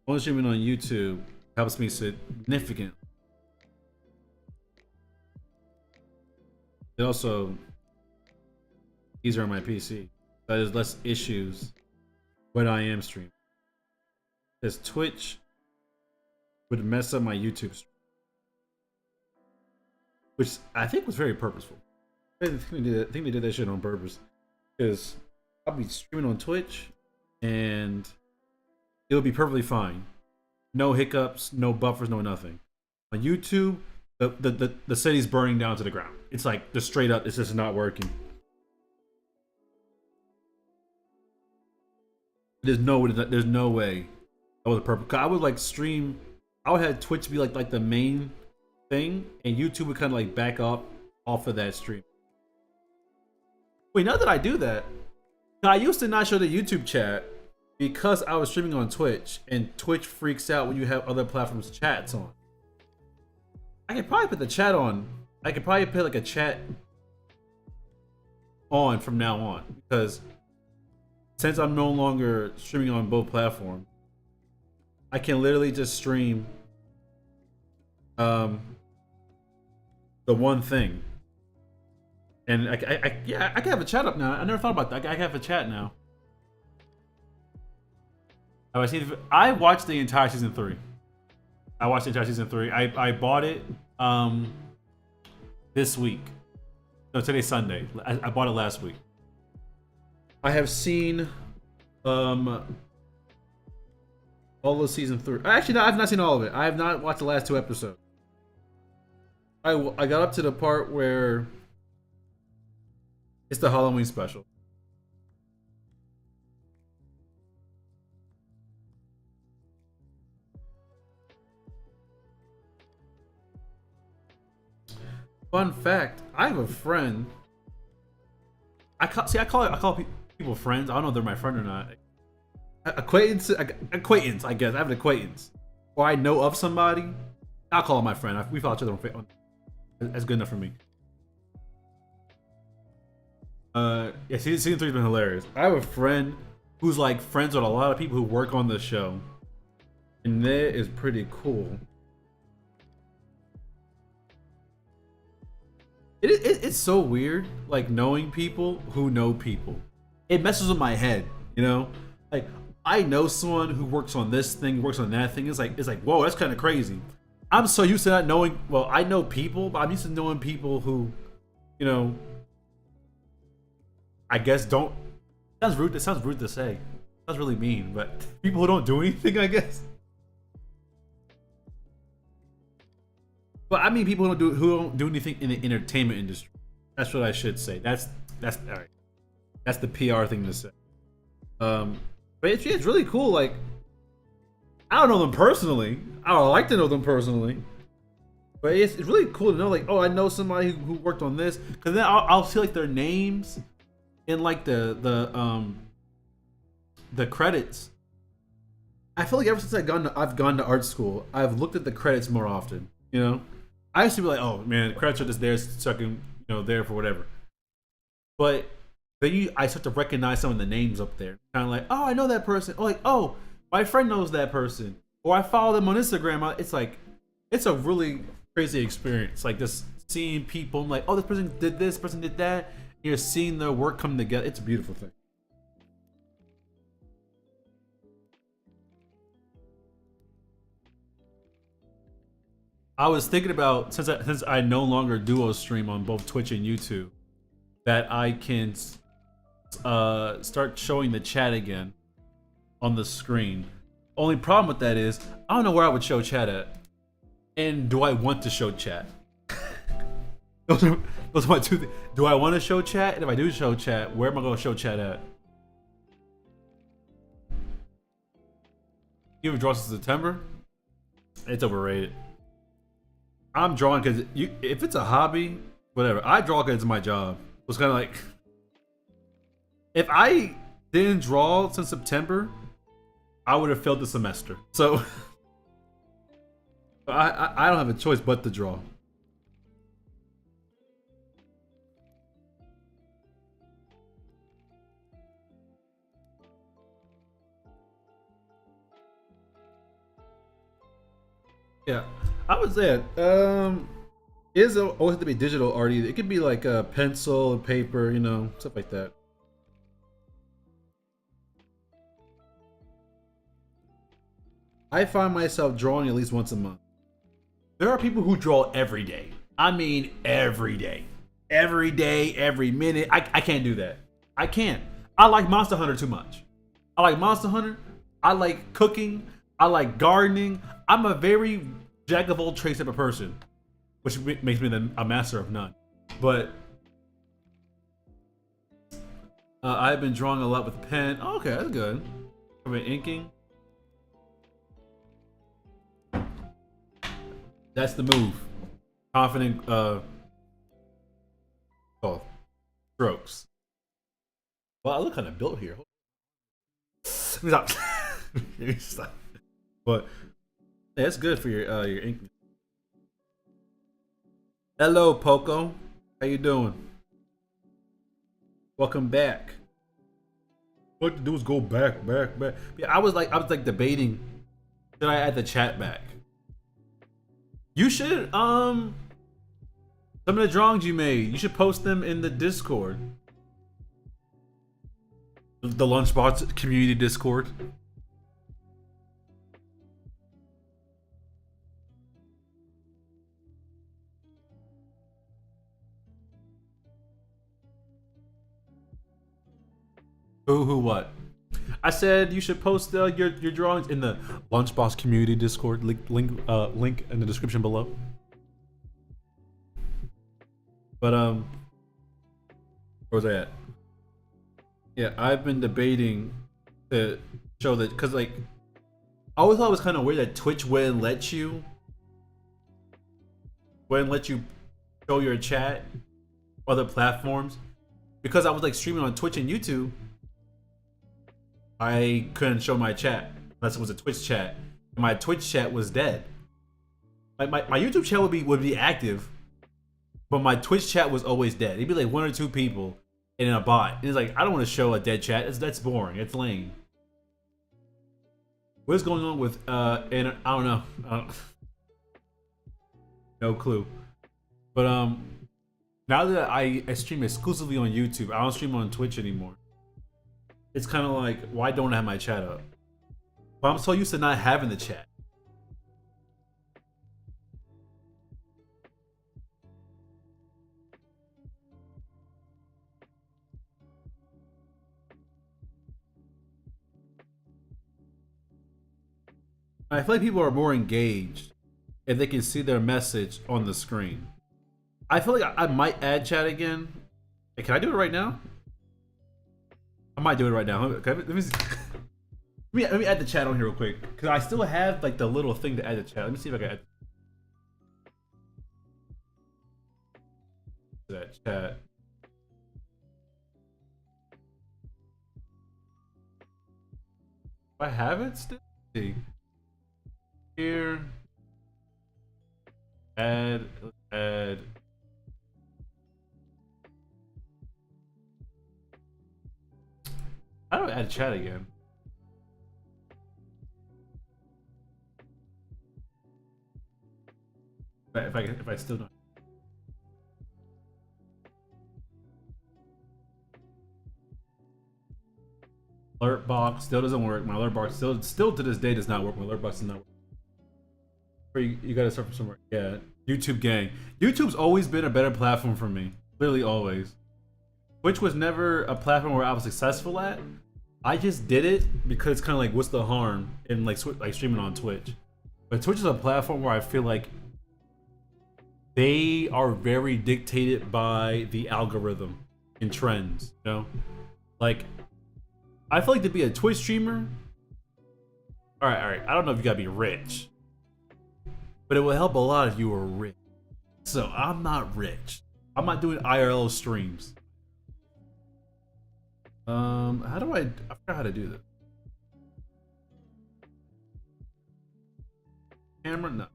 Only streaming on YouTube helps me significantly. It also easier on my PC. There's less issues when I am streaming. Because Twitch would mess up my YouTube stream, which I think was very purposeful. I think they did that shit on purpose. Because I'll be streaming on Twitch and it'll be perfectly fine. No hiccups, no buffers, no nothing. On YouTube, the city's burning down to the ground. It's like just straight up, it's just not working. There's no way that was a purpose. I would like stream. I would have Twitch be like the main thing, and YouTube would kind of like back up off of that stream. Wait, now that I do that, I used to not show the YouTube chat because I was streaming on Twitch, and Twitch freaks out when you have other platforms chats on. I could probably put the chat on. I could probably put like a chat on from now on because since I'm no longer streaming on both platforms, I can literally just stream the one thing. And yeah, I can have a chat up now. I never thought about that. I can have a chat now. Have I seen? I watched the entire season 3. I watched the entire season 3. I bought it this week. No, today's Sunday. I bought it last week. I have seen all of season 3. Actually, no, I've not seen all of it. I have not watched the last 2 episodes. I got up to the part where it's the Halloween special. Fun fact: I have a friend. I call people friends. I don't know if they're my friend or not. Acquaintance, I guess. I have an acquaintance, or I know of somebody. I'll call him my friend. We follow each other on. That's good enough for me. Yeah, season 3 has been hilarious. I have a friend who's like friends with a lot of people who work on the show, and that is pretty cool. It's so weird, like knowing people who know people. It messes with my head, you know. Like I know someone who works on this thing, works on that thing. It's like whoa, that's kind of crazy. I'm so used to not knowing. Well, I know people, but I'm used to knowing people who, you know, I guess don't. Sounds rude. It sounds rude to say. It sounds really mean, but people who don't do anything, I guess. But I mean, people who don't do anything in the entertainment industry. That's what I should say. That's all right. That's the PR thing to say. But it's really cool. Like, I don't know them personally. I would like to know them personally. But it's really cool to know, like, oh, I know somebody who worked on this, because then I'll see like their names in like the credits. I feel like ever since I've gone to art school, I've looked at the credits more often. You know, I used to be like, oh man, credits are just there, sucking, there for whatever. But then I start to recognize some of the names up there. Kind of like, oh, I know that person. Or like, oh, my friend knows that person. Or I follow them on Instagram. It's like, it's a really crazy experience. Like just seeing people, like, oh, this person did this, person did that. You're seeing their work come together. It's a beautiful thing. I was thinking about, since I no longer duo stream on both Twitch and YouTube, that I can start showing the chat again on the screen. Only problem with that is I don't know where I would show chat at, and do I want to show chat? those are my two things. Do I want to show chat? And if I do show chat, where am I going to show chat at? You ever draw since September? It's overrated. I'm drawing because if it's a hobby, whatever. I draw because it's my job. It's kind of like, if I didn't draw since September, I would have failed the semester. So I don't have a choice but to draw. Yeah, I would say it is always have to be digital art either. It could be like a pencil and paper, stuff like that. I find myself drawing at least once a month. There are people who draw every day. I mean every day. Every day, every minute. I can't do that. I can't. I like Monster Hunter too much. I like Monster Hunter. I like cooking. I like gardening. I'm a very jack of all trades type of person, which makes me a master of none. But I've been drawing a lot with pen. Oh, okay, that's good. I've been inking. That's the move. Confident strokes. Well, I look kind of built here. Stop. Stop. But yeah, that's good for your ink. Hello, Poco. How you doing? Welcome back. What to do is go back. Yeah, I was like debating, should I add the chat back? You should. Some of the drawings you made, you should post them in the Discord. The Lunchbox community Discord. Who, what? I said you should post your drawings in the Lunchbox community Discord. Link in the description below. But where was I at? Yeah, I've been debating to show that because like I always thought it was kind of weird that Twitch wouldn't let you show your chat other platforms because I was like streaming on Twitch and YouTube. I couldn't show my chat unless it was a Twitch chat. And my Twitch chat was dead. Like my YouTube chat would be active, but my Twitch chat was always dead. It'd be like 1 or 2 people and a bot. And it's like I don't want to show a dead chat. That's boring. It's lame. What's going on with and I don't know. No clue. But now that I stream exclusively on YouTube, I don't stream on Twitch anymore. It's kind of like, why don't I have my chat up? But I'm so used to not having the chat. I feel like people are more engaged if they can see their message on the screen. I feel like I might add chat again. Hey, can I do it right now? I might do it right now. Okay, let me add the chat on here real quick because I still have like the little thing to add the chat. Let me see if I can add that chat. I have it still. Let's see here. Add. How do I add chat again? If I still don't. Alert box still doesn't work. My alert box still to this day does not work. My alert box does not work. You gotta start from somewhere. Yeah, YouTube gang. YouTube's always been a better platform for me. Literally always. Twitch was never a platform where I was successful at. I just did it because it's kind of like, what's the harm in like streaming on Twitch? But Twitch is a platform where I feel like they are very dictated by the algorithm and trends. You know, like I feel like to be a Twitch streamer. All right. I don't know if you gotta be rich, but it will help a lot if you were rich. So I'm not rich. I'm not doing IRL streams. How do I forgot how to do this. Camera, no.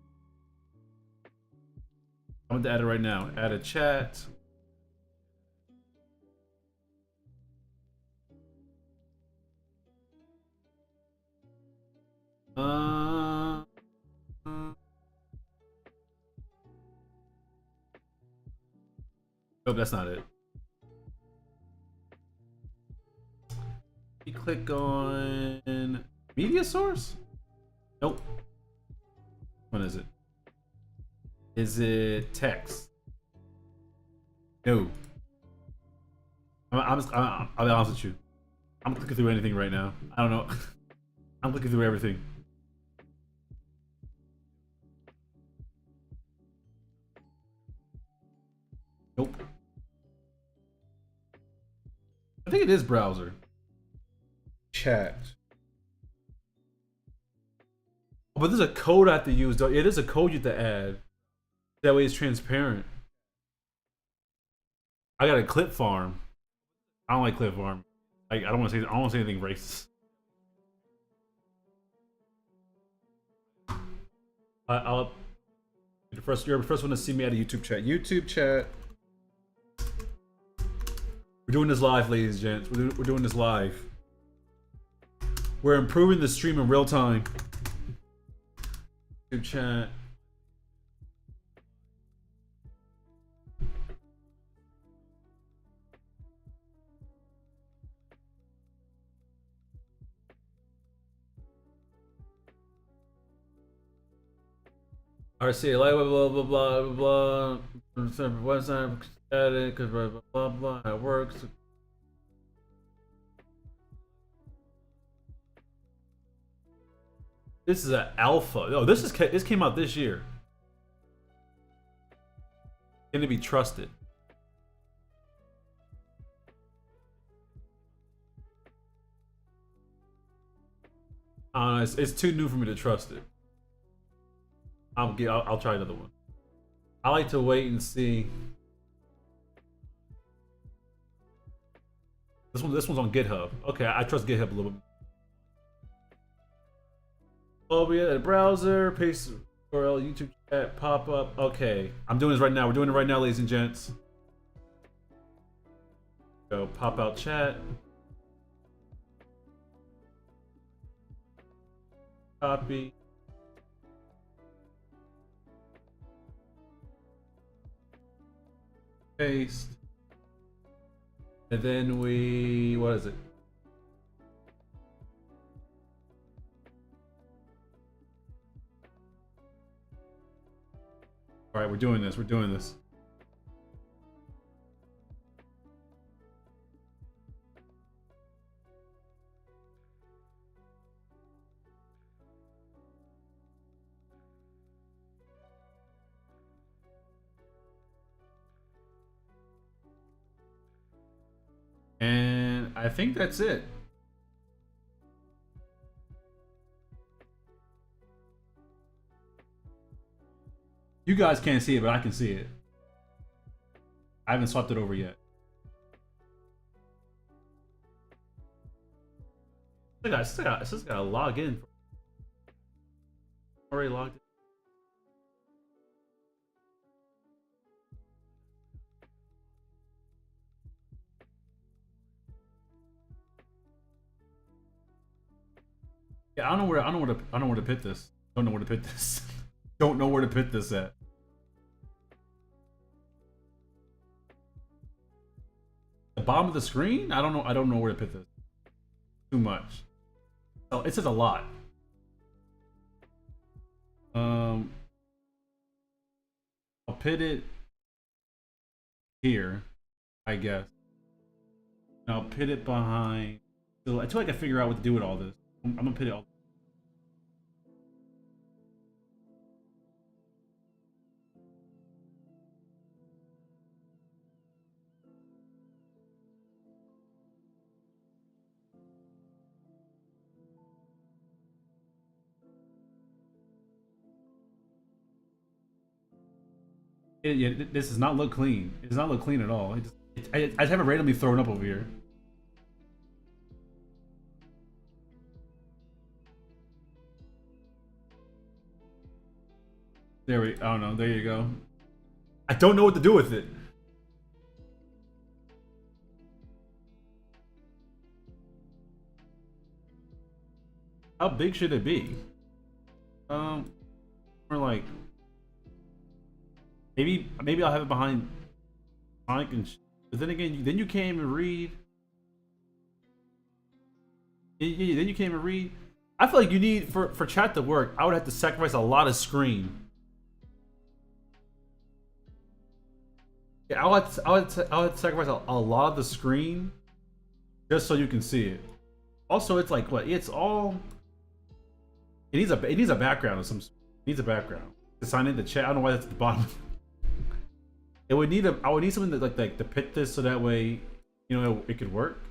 I'm going to add it right now. Add a chat. Nope, that's not it. You click on media source? Nope. What is it? Is it text? No. I'll be honest with you. I'm clicking through anything right now. I don't know. I'm clicking through everything. Nope. I think it is browser. Chat. Oh, but there's a code I have to use though. Yeah, there's a code you have to add. That way it's transparent. I got a clip farm. I don't like clip farm. Like I don't want to say anything racist. I'll you're the first one to see me at a YouTube chat. YouTube chat. We're doing this live, ladies and gents. We're doing this live. We're improving the stream in real time. YouTube chat. RC like blah blah blah blah blah. Website added because blah blah blah blah. It works. This is an alpha. Oh, this came out this year. Can it be trusted? It's too new for me to trust it. I'll try another one. I like to wait and see. This one's on GitHub. Okay, I trust GitHub a little bit. Oh yeah, the browser, paste URL, YouTube chat, pop up. Okay, I'm doing this right now. We're doing it right now, ladies and gents. Go pop out chat. Copy. Paste. And then what is it? All right, we're doing this. We're doing this. And I think that's it. You guys can't see it, but I can see it. I haven't swapped it over yet. I still gotta log in. Already logged in. Yeah, I don't know where to put this. Don't know where to put this. Don't know where to put this at. The bottom of the screen? I don't know where to put this. Too much. Oh, it says a lot. I'll put it here, I guess. And I'll put it behind. So until I can figure out what to do with all this, I'm gonna put it all. This does not look clean. It does not look clean at all. I just have it randomly thrown up over here. I don't know. There you go. I don't know what to do with it. How big should it be? Or like maybe I'll have it behind Sonic and. But then again, then you can't even read. Yeah, then you can't even read. I feel like you need for chat to work. I would have to sacrifice a lot of screen. Yeah, I would sacrifice a lot of the screen just so you can see it. Also, it's like what? It's all. It needs a background of some. It needs a background to sign in the chat. I don't know why that's at the bottom. I would need something that like to pit this so that way, you know, it could work.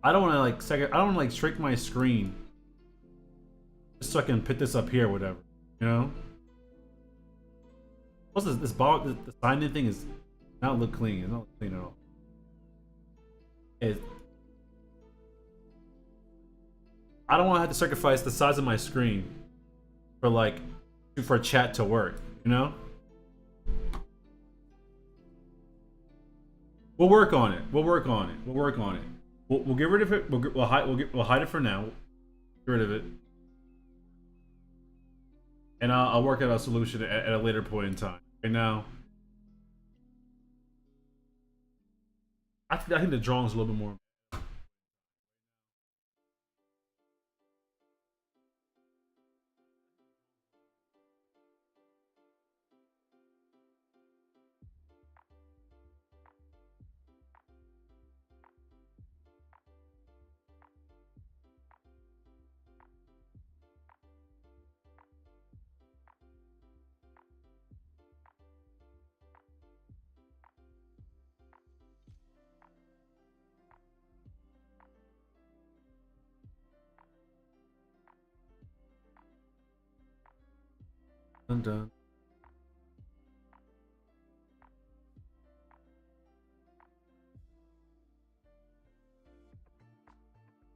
I don't want to I don't want to like shrink my screen just so I can put this up here, or whatever, you know. Plus, the sign-in thing is not look clean. It's not look clean at all. I don't want to have to sacrifice the size of my screen for chat to work, you know. We'll work on it. We'll work on it. We'll work on it. We'll get rid of it. We'll hide it for now. Get rid of it, and I'll work out a solution at a later point in time. Right now, I think the drawing's a little bit more. Dun, dun.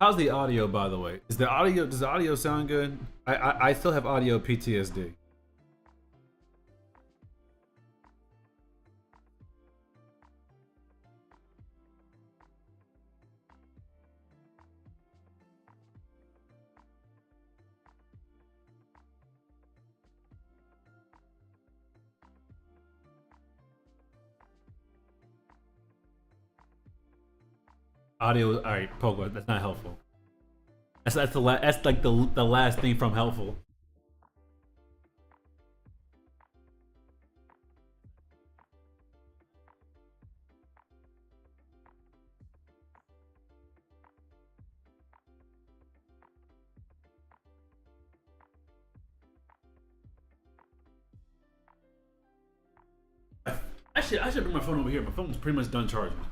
How's the audio, by the way? Is the audio? Does the audio sound good? I still have audio PTSD. Audio. All right, Pogo. That's not helpful. That's like the last thing from helpful. I should bring my phone over here. My phone's pretty much done charging. I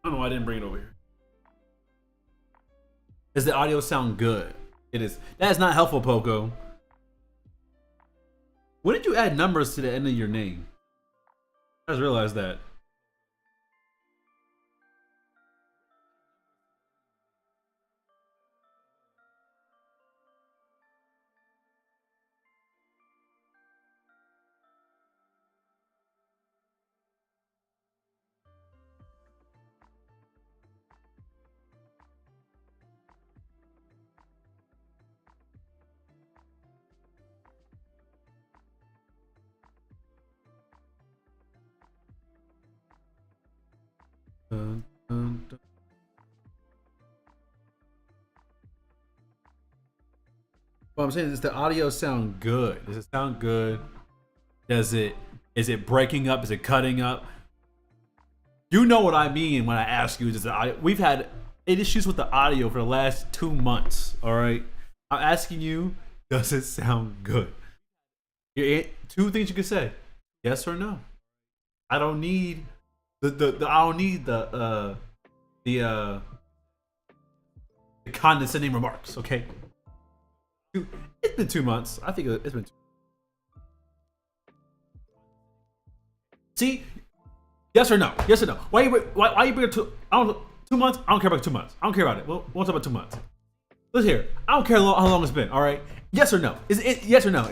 don't know why I didn't bring it over here. Does the audio sound good? It is. That is not helpful, Poco. When did you add numbers to the end of your name? I just realized that. Dun, dun, dun. What I'm saying is, the audio sound good? Does it sound good? Does it? Is it breaking up? Is it cutting up? You know what I mean when I ask you. Does the audio? We've had issues with the audio for the last 2 months. All right, I'm asking you. Does it sound good? Two things you can say: yes or no. I don't need I don't need the condescending remarks. Okay, it's been 2 months. I think it's been. See, yes or no? Yes or no? Why you bring it to? I don't. 2 months? I don't care about 2 months. I don't care about it. We'll talk about 2 months. Let's hear. I don't care how long it's been. All right. Yes or no? Is it yes or no?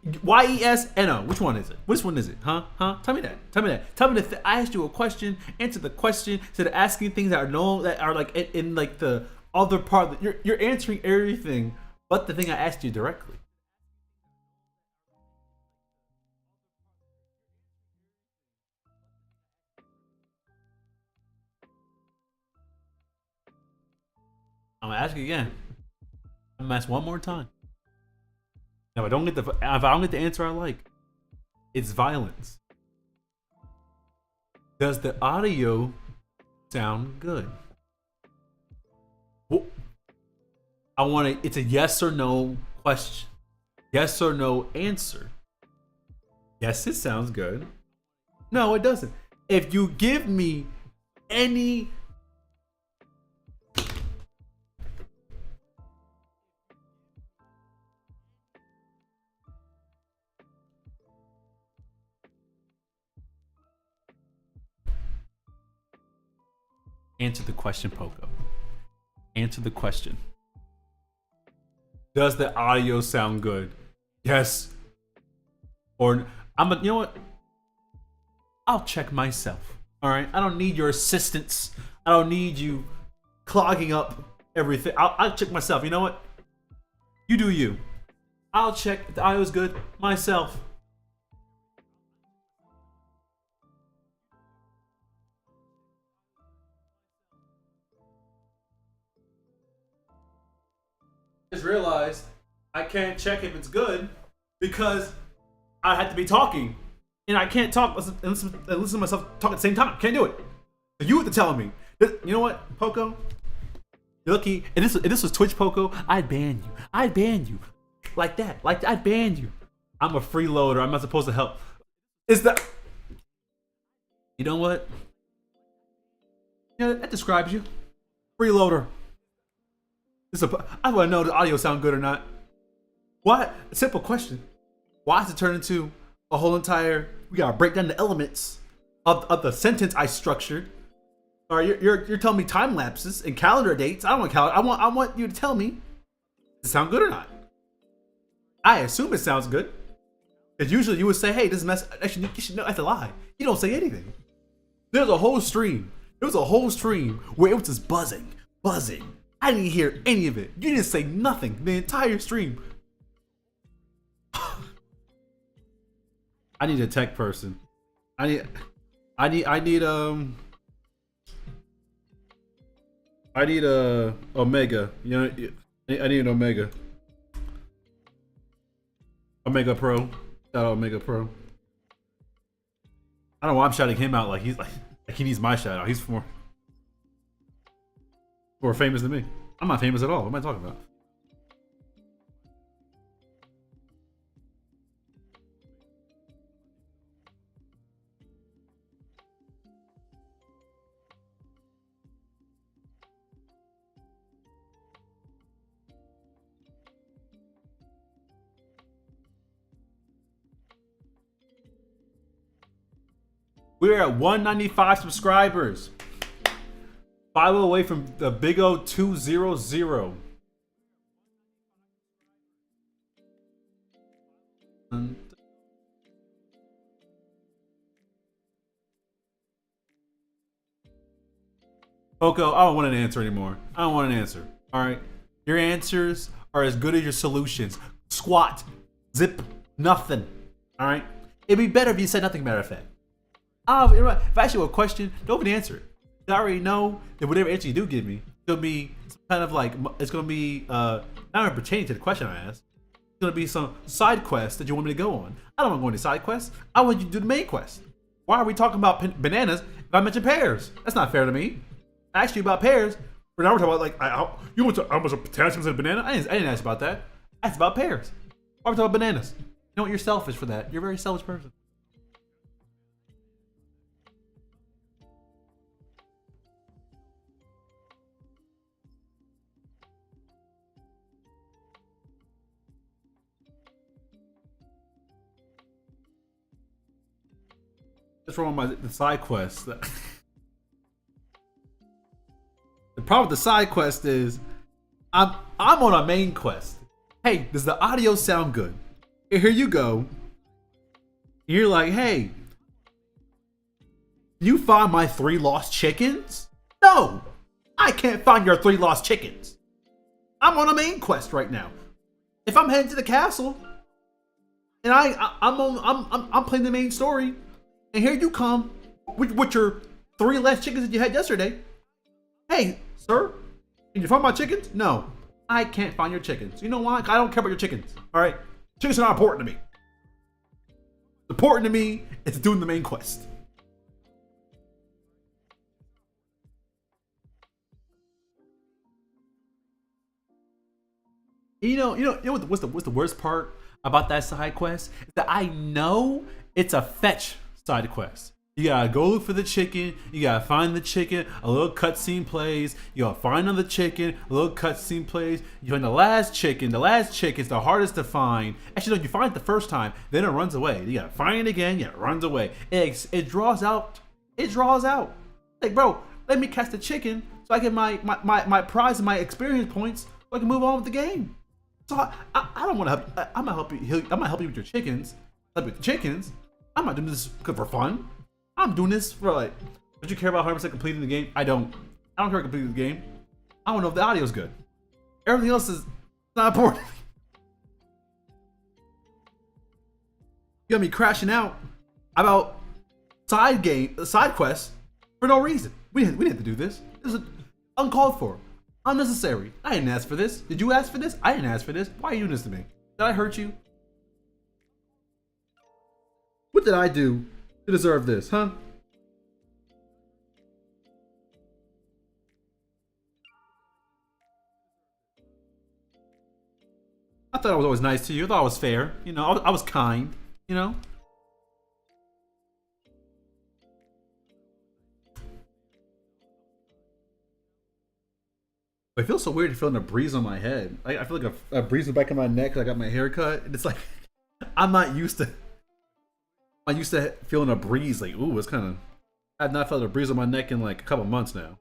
YES-NO. Which one is it? Which one is it? Huh? Tell me that. Tell me that. Tell me that. I asked you a question. Answer the question instead of asking things that are like in like the other part. You're answering everything but the thing I asked you directly. I'm gonna ask you again. I'm gonna ask one more time. If I don't get the answer I like, it's violence. Does the audio sound good? Well, I want to. It's a yes or no question. Yes or no answer. Yes, it sounds good. No, it doesn't. If you give me any answer the question, Poco. Answer the question. Does the audio sound good? Yes. Or you know what? I'll check myself. All right. I don't need your assistance. I don't need you clogging up everything. I'll check myself. You know what? You do you. I'll check if the audio's good myself. Just realized I can't check if it's good because I have to be talking, and I can't talk and listen to myself talk at the same time. Can't do it. So you have to tell me. You know what, Poco? You're lucky. If this was Twitch, Poco, I'd ban you. I'd ban you like that. Like I'd ban you. I'm a freeloader. I'm not supposed to help. Is that? You know what? Yeah, that describes you. Freeloader. I want to know the audio sound good or not. What? Simple question. Why does it turn into a whole entire? We gotta break down the elements of the sentence I structured. Or you're telling me time lapses and calendar dates. I don't want calendar. I want you to tell me, does it sound good or not? I assume it sounds good. Because usually you would say, hey, this mess. Actually, you should know that's a lie. You don't say anything. There's a whole stream. There was a whole stream where it was just buzzing, buzzing. I didn't hear any of it. You didn't say nothing the entire stream. I need a tech person. I need a Omega. You know, I need an Omega. Omega Pro. Shout out Omega Pro. I don't know why I'm shouting him out like he's like he needs my shout out. He's more famous than me. I'm not famous at all. What am I talking about? We're at 195 subscribers. 5 away from the big O 200. Poco, I don't want an answer anymore. I don't want an answer. All right. Your answers are as good as your solutions. Squat. Zip. Nothing. All right. It'd be better if you said nothing, matter of fact. If I ask you a question, don't even answer it. I already know that whatever answer you do give me, it's gonna be some kind of like, it's gonna be not even pertaining to the question I asked. It's gonna be some side quest that you want me to go on. I don't want to go on any side quests. I want you to do the main quest. Why are we talking about bananas if I mentioned pears? That's not fair to me. I asked you about pears, but now we're talking about like, you want to how much potassium in a banana? I didn't ask about that. I asked about pears. Why are we talking about bananas? You know what? You're selfish for that. You're a very selfish person. What's wrong with the side quest? The problem with the side quest is I'm on a main quest. Hey, does the audio sound good? Here you go. You're like, hey, you find my 3 lost chickens? No, I can't find your 3 lost chickens. I'm on a main quest right now. If I'm heading to the castle and I'm playing the main story, and here you come with your 3 less chickens that you had yesterday. Hey, sir, can you find my chickens? No, I can't find your chickens. You know why? I don't care about your chickens. All right, chickens are not important to me. Important to me is doing the main quest. You know what's the worst part about that side quest? Is that I know it's a fetch side quest. You gotta go look for the chicken. You gotta find the chicken. A little cutscene plays. You gotta find another chicken. A little cutscene plays. You find the last chicken. The last chicken's the hardest to find. Actually, no, you find it the first time, then it runs away. You gotta find it again. Yeah, it runs away. It draws out. It draws out. Like, bro, let me catch the chicken so I get my prize and my experience points so I can move on with the game. So I don't want to help. I'm gonna help you. I'm gonna help you with your chickens. Help you with the chickens. I'm not doing this for fun. I'm doing this for like. Don't you care about 100% completing the game? I don't care about completing the game. I don't know if the audio is good. Everything else is not important. You got me crashing out about side quests for no reason. We didn't have to do this. This is uncalled for, unnecessary. I didn't ask for this. Did you ask for this? I didn't ask for this. Why are you doing this to me? Did I hurt you? What did I do to deserve this, huh? I thought I was always nice to you. I thought I was fair. You know, I was kind. You know? It feels so weird feeling a breeze on my head. I feel like a breeze in the back of my neck. I got my hair cut. And it's like I'm not used to. I'm used to feeling a breeze. Like, ooh, it's kind of. I've not felt a breeze on my neck in like a couple months now.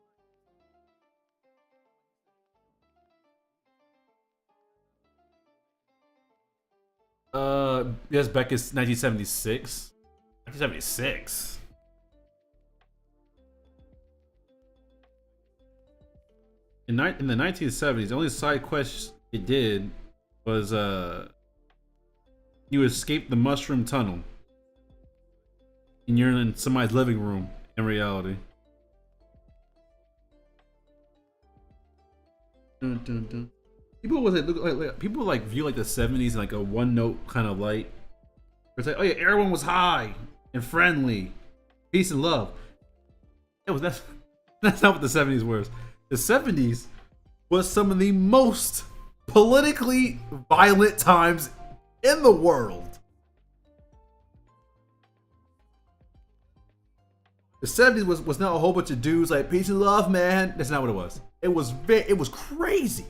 Yes, Becca's 1976. 1976. In the 1970s, the only side quest it did was you escape the mushroom tunnel, and you're in somebody's living room in reality. Dun, dun, dun. People was like people like view like the 70s in like a one note kind of light. It's like, oh yeah, everyone was high and friendly, peace and love. It was that's not what the 70s was. The 70s was some of the most politically violent times in the world. The 70s was not a whole bunch of dudes like peace and love, man. That's not what it was. It was crazy.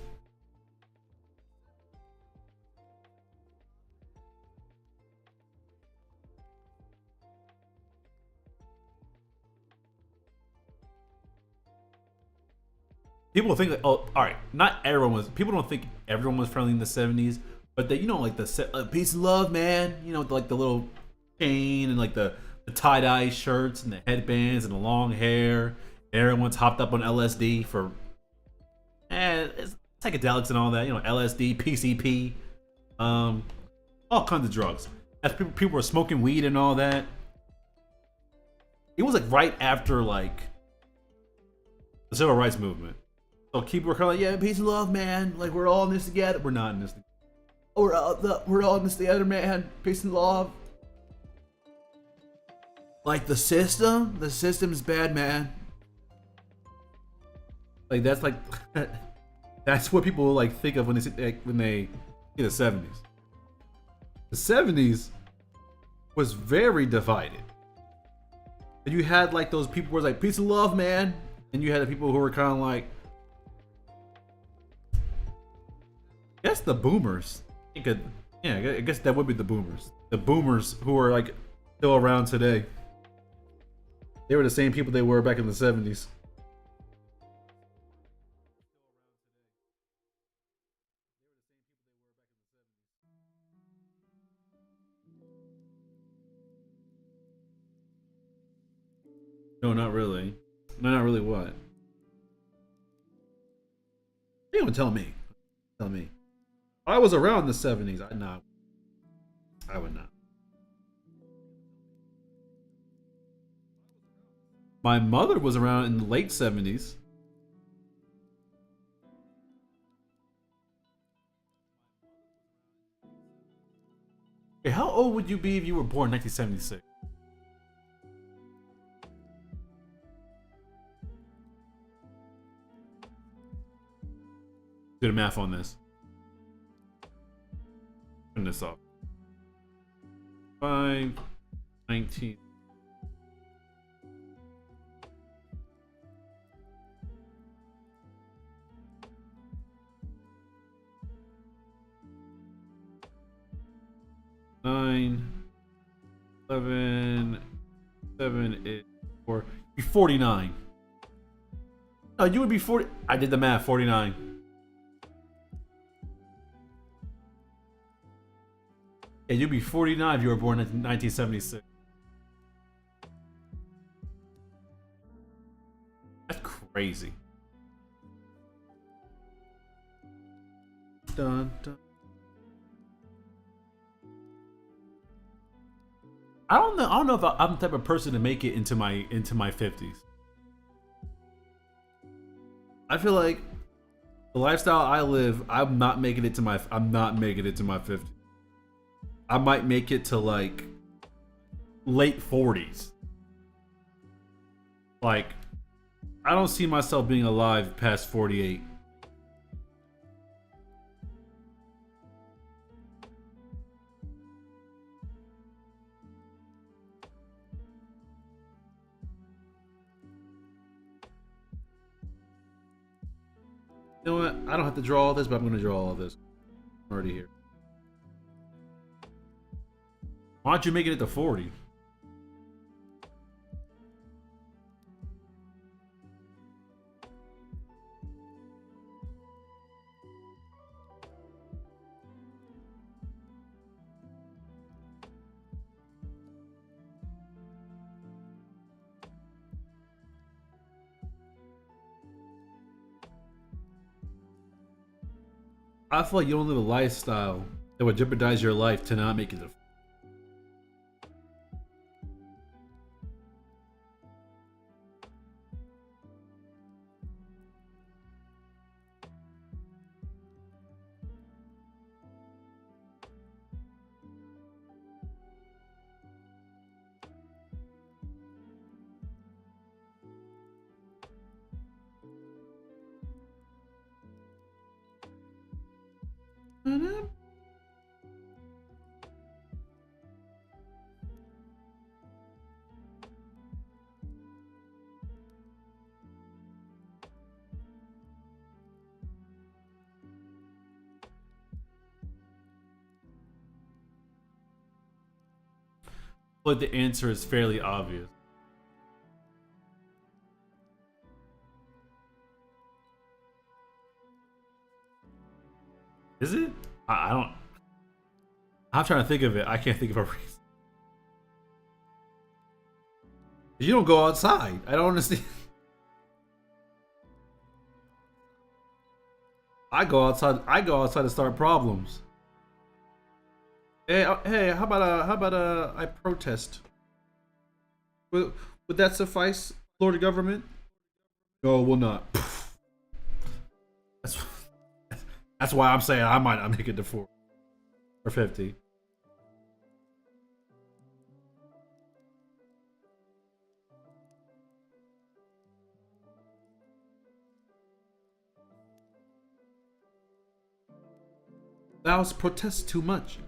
People think like, oh, all right, not everyone was. People don't think everyone was friendly in the 70s, but they, like the peace and love, man. Like the little chain and like the tie dye shirts and the headbands and the long hair. Everyone's hopped up on LSD for it's psychedelics and all that. LSD, PCP, all kinds of drugs. As people were smoking weed and all that. It was like right after like the civil rights movement. So people were kind of like, yeah, peace and love, man. Like we're all in this together. We're not in this. We're all in this together, man. Peace and love. Like the system's bad, man. Like that's like that's what people like think of when they see the 70s. The 70s was very divided. And you had like those people who were like peace and love, man, and you had the people who were kind of like, I guess the boomers. I guess that would be the boomers. The boomers who are like still around today. They were the same people they were back in the 70s. No, not really. No, not really what? You don't tell me. Tell me. I was around the 70s. I would not. My mother was around in the late 70s. Okay, how old would you be if you were born in 1976? Do the math on this. Turn this off. 5, 19. Nine, 11, 7, 8, 4. Be 49. No, you would be 40. I did the math. 49. Yeah, you'd be 49 if you were born in 1976. That's crazy. Dun, dun. I don't know if I'm the type of person to make it into my 50s. I feel like the lifestyle I live, I'm not making it to my 50s. I might make it to like late 40s. Like I don't see myself being alive past 48. You know what? I don't have to draw all this, but I'm going to draw all this. I'm already here. Why don't you make it to 40? I feel like you don't live a lifestyle that would jeopardize your life to not make it to. But the answer is fairly obvious. Is it? I don't. I'm trying to think of it. I can't think of a reason. You don't go outside. I don't understand. I go outside. I go outside to start problems. Hey, hey, how about I protest? Would that suffice, Florida government? No, it will not. That's that's why I'm saying I might not make it to 40 or 50. Thou protest too much.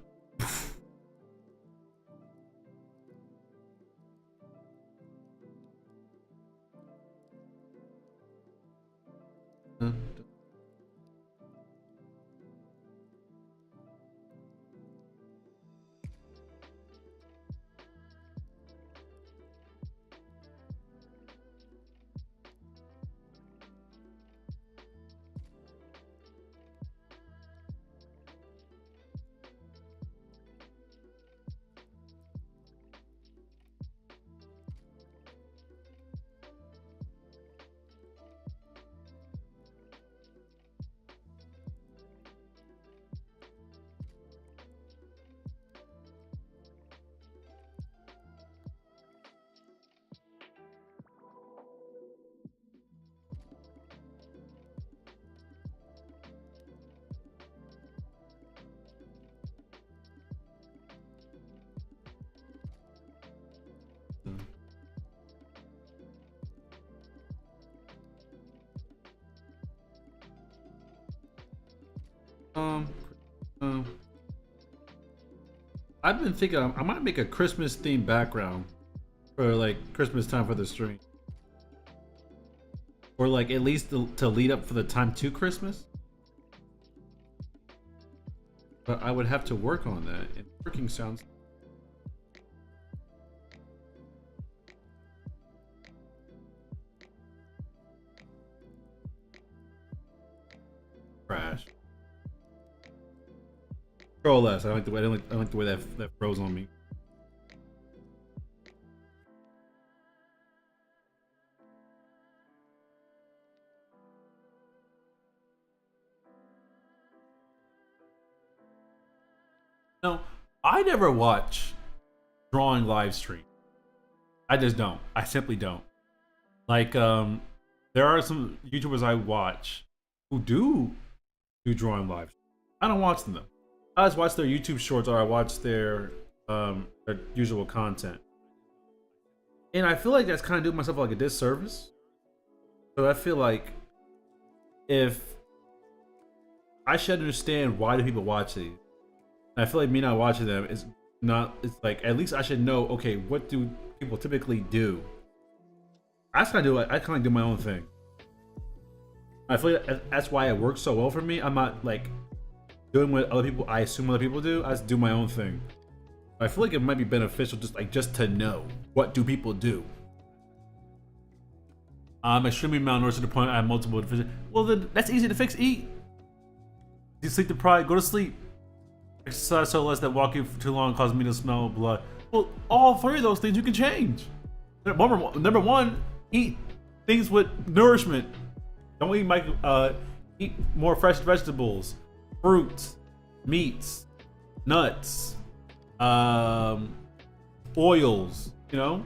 Um, um, I've been thinking I might make a Christmas themed background for like Christmas time for the stream, or like at least to lead up for the time to Christmas. But I would have to work on that. And working sounds trash. Control less. I don't like the way I don't like the way that froze on me. No, I never watch drawing live stream. I just don't. I simply don't. Like there are some YouTubers I watch who do drawing live. I don't watch them though. I just watch their YouTube shorts or I watch their usual content. And I feel like that's kind of doing myself like a disservice. So I feel like if I should understand why do people watch these. And I feel like me not watching them is not. It's like at least I should know. Okay, what do people typically do? I just kind of do. I kind of do my own thing. I feel like that's why it works so well for me. I'm not like doing what other people. I assume other people do. I just do my own thing. I feel like it might be beneficial just to know what do people do. I'm extremely malnourished to the point I have multiple deficiencies. Well, then that's easy to fix. Eat. You sleep deprived, go to sleep. Exercise so less that walking for too long causes me to smell blood. Well, all three of those things you can change. Number one, eat things with nourishment. Don't eat more fresh vegetables, fruits, meats, nuts, oils. You know,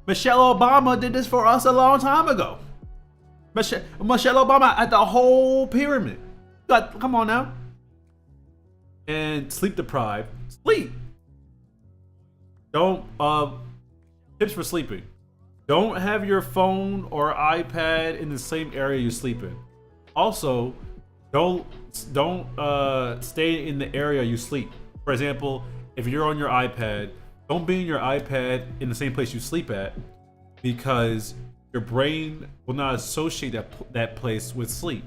Michelle Obama did this for us a long time ago. Michelle Obama had the whole pyramid. Come on now. And sleep deprived. Sleep. Don't tips for sleeping. Don't have your phone or iPad in the same area you sleep in. Also, don't stay in the area you sleep. For example, if you're on your iPad, don't be in your iPad in the same place you sleep at, because your brain will not associate that place with sleep.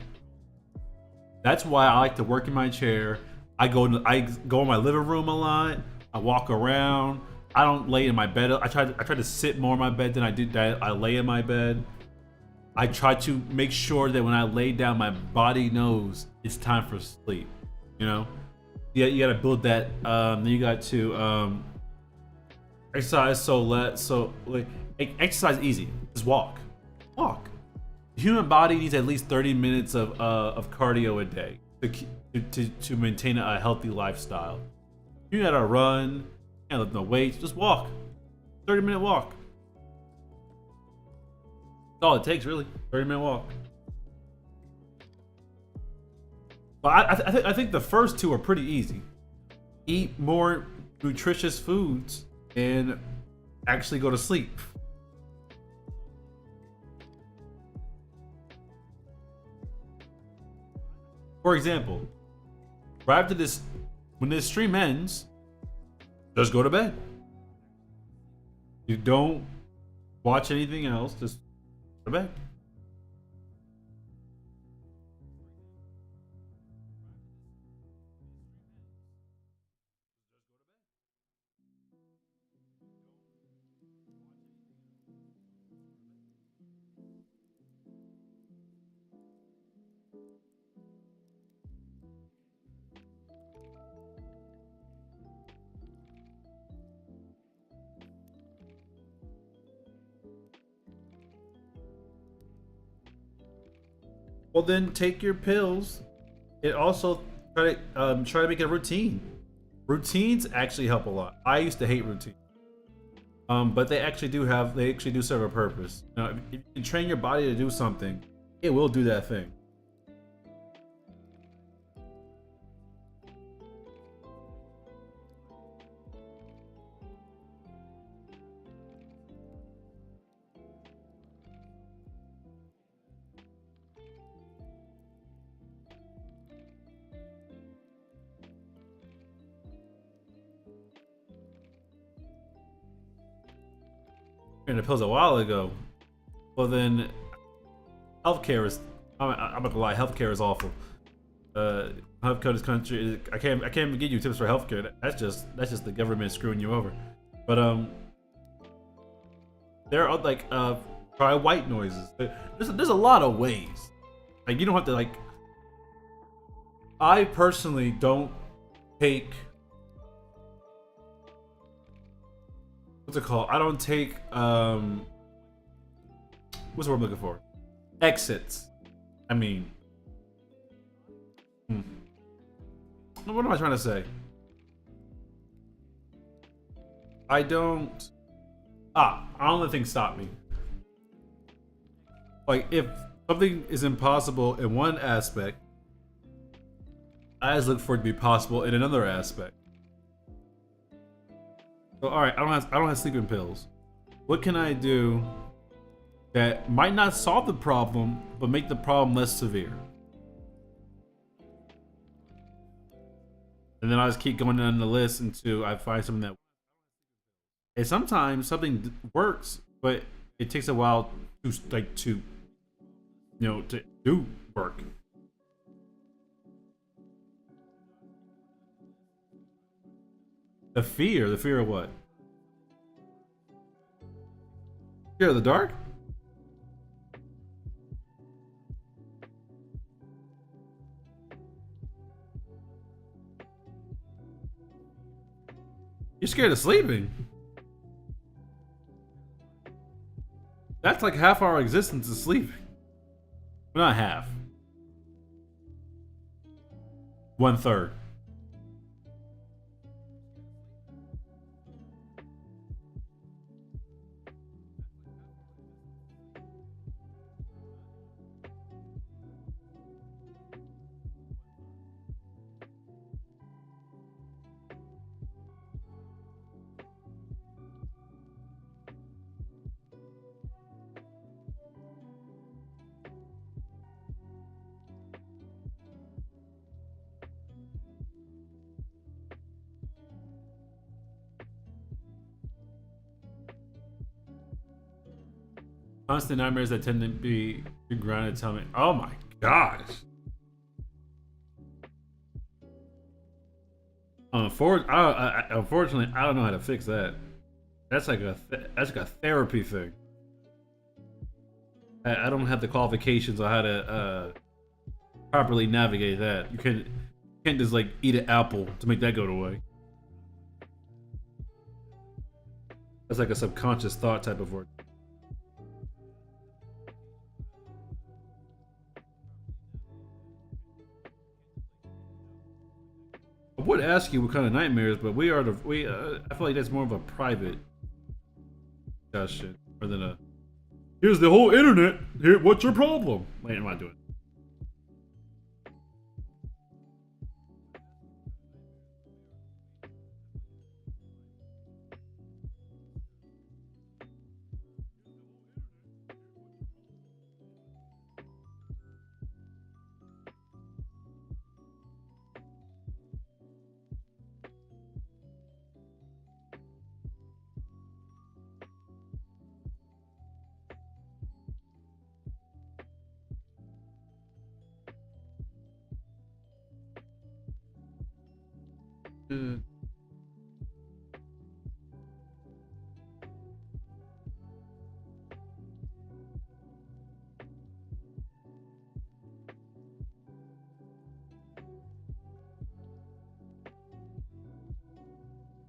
That's why I like to work in my chair. I go in my living room a lot. I walk around. I don't lay in my bed. I try to sit more in my bed than I lay in my bed. I try to make sure that when I lay down, my body knows it's time for sleep. You know, yeah, you gotta build that. Then you got to exercise. Exercise easy. Just walk. The human body needs at least 30 minutes of cardio a day to maintain a healthy lifestyle. You gotta run, can't lift no weights, just walk. 30-minute walk. That's all it takes, really. 30-minute walk. But I think the first two are pretty easy. Eat more nutritious foods and actually go to sleep. For example, right after this, when this stream ends, just go to bed. You don't watch anything else, just go to bed. Well, then take your pills. And also try to make it a routine. Routines actually help a lot. I used to hate routines, but they actually do serve a purpose. You know, if you can train your body to do something, it will do that thing. And the pills a while ago. Well, then healthcare is. I'm not gonna lie. Healthcare is awful. Healthcare in this country. I can't even give you tips for healthcare. That's just the government screwing you over. But there are try white noises. There's a lot of ways. Like, you don't have to like. I personally don't take. What's it called? I don't take what's the word I'm looking for? Exits. I mean, what am I trying to say? I don't let things stop me. Like, if something is impossible in one aspect, I just look for it to be possible in another aspect. So, all right, I don't have sleeping pills. What can I do that might not solve the problem, but make the problem less severe? And then I just keep going down the list until I find something that. And sometimes something works, but it takes a while to do work. The fear of what? Fear of the dark? You're scared of sleeping. That's like half our existence is sleeping. Well, not half. One third. Constant nightmares that tend to be grounded. Tell me. Oh my gosh. Unfortunately, I don't know how to fix that. That's like a therapy thing. I don't have the qualifications on how to properly navigate that. You can't just like eat an apple to make that go away. That's like a subconscious thought type of word. I would ask you what kind of nightmares, but we. I feel like that's more of a private discussion rather than a. Here's the whole internet. Here, what's your problem? Wait, I'm not doing it. Uh,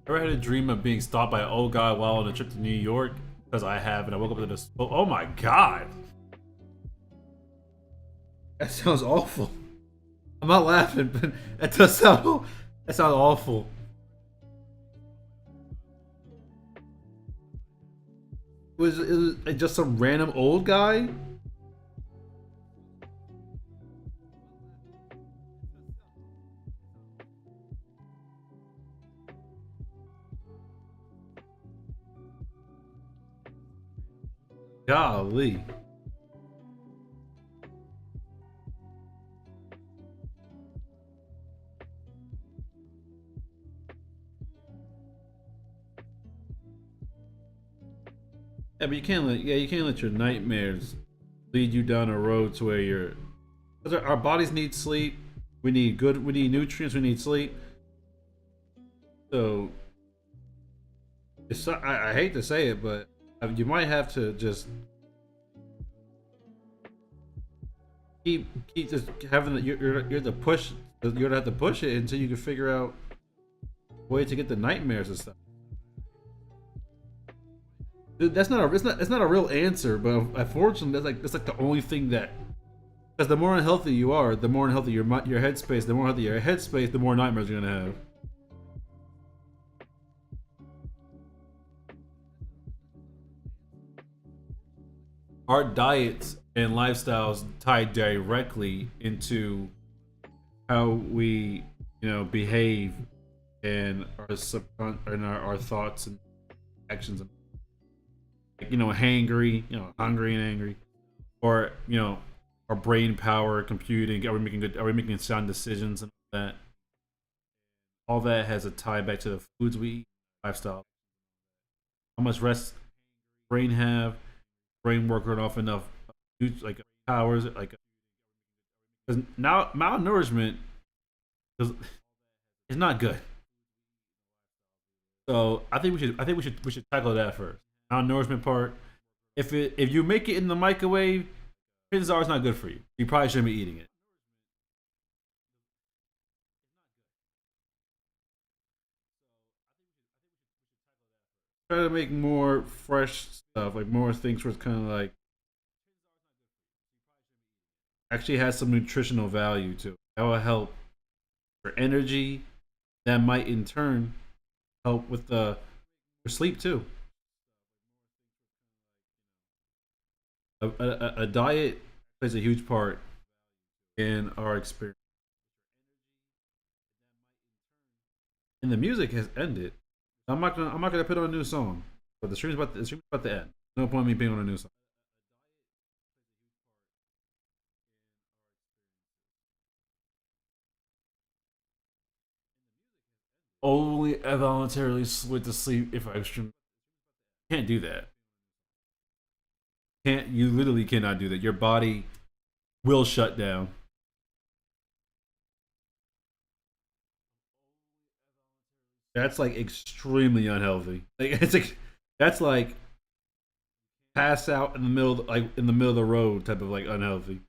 Ever had a dream of being stopped by an old guy while on a trip to New York? Because I have, and I woke up to this. Oh my god, that sounds awful. I'm not laughing, but that does sound. That sounds awful. Was it just some random old guy? Golly. Yeah, but you can't let your nightmares lead you down a road to where you're. Because our bodies need sleep. We need nutrients. We need sleep. So I hate to say it, but you might have to just keep just having you're the push. You're gonna have to push it until you can figure out a way to get the nightmares and stuff. That's not a it's not a real answer, but unfortunately, that's like the only thing that because the more unhealthy you are, the more unhealthy your headspace. The more healthy your headspace, the more nightmares you're gonna have. Our diets and lifestyles tie directly into how we behave and our thoughts and actions and hangry, hungry and angry, or our brain power, computing. Are we making sound decisions and all that has a tie back to the foods we eat, lifestyle. How much rest brain have, brain working off enough like powers, like because now malnourishment is not good. So I think we should tackle that first. Malnourishment part. If you make it in the microwave, chances are it's not good for you. You probably shouldn't be eating it. Try to make more fresh stuff, like more things where it's kind of like actually has some nutritional value to it. That will help for energy. That might in turn help with the for sleep too. A diet plays a huge part in our experience. And the music has ended. I'm not gonna put on a new song. But the stream's about to end. No point in me being on a new song. Only voluntarily went to sleep if I stream. Can't do that. Can't you literally cannot do that. Your body will shut down. That's like extremely unhealthy. Like it's like that's like pass out in the middle like in the middle of the road type of like unhealthy.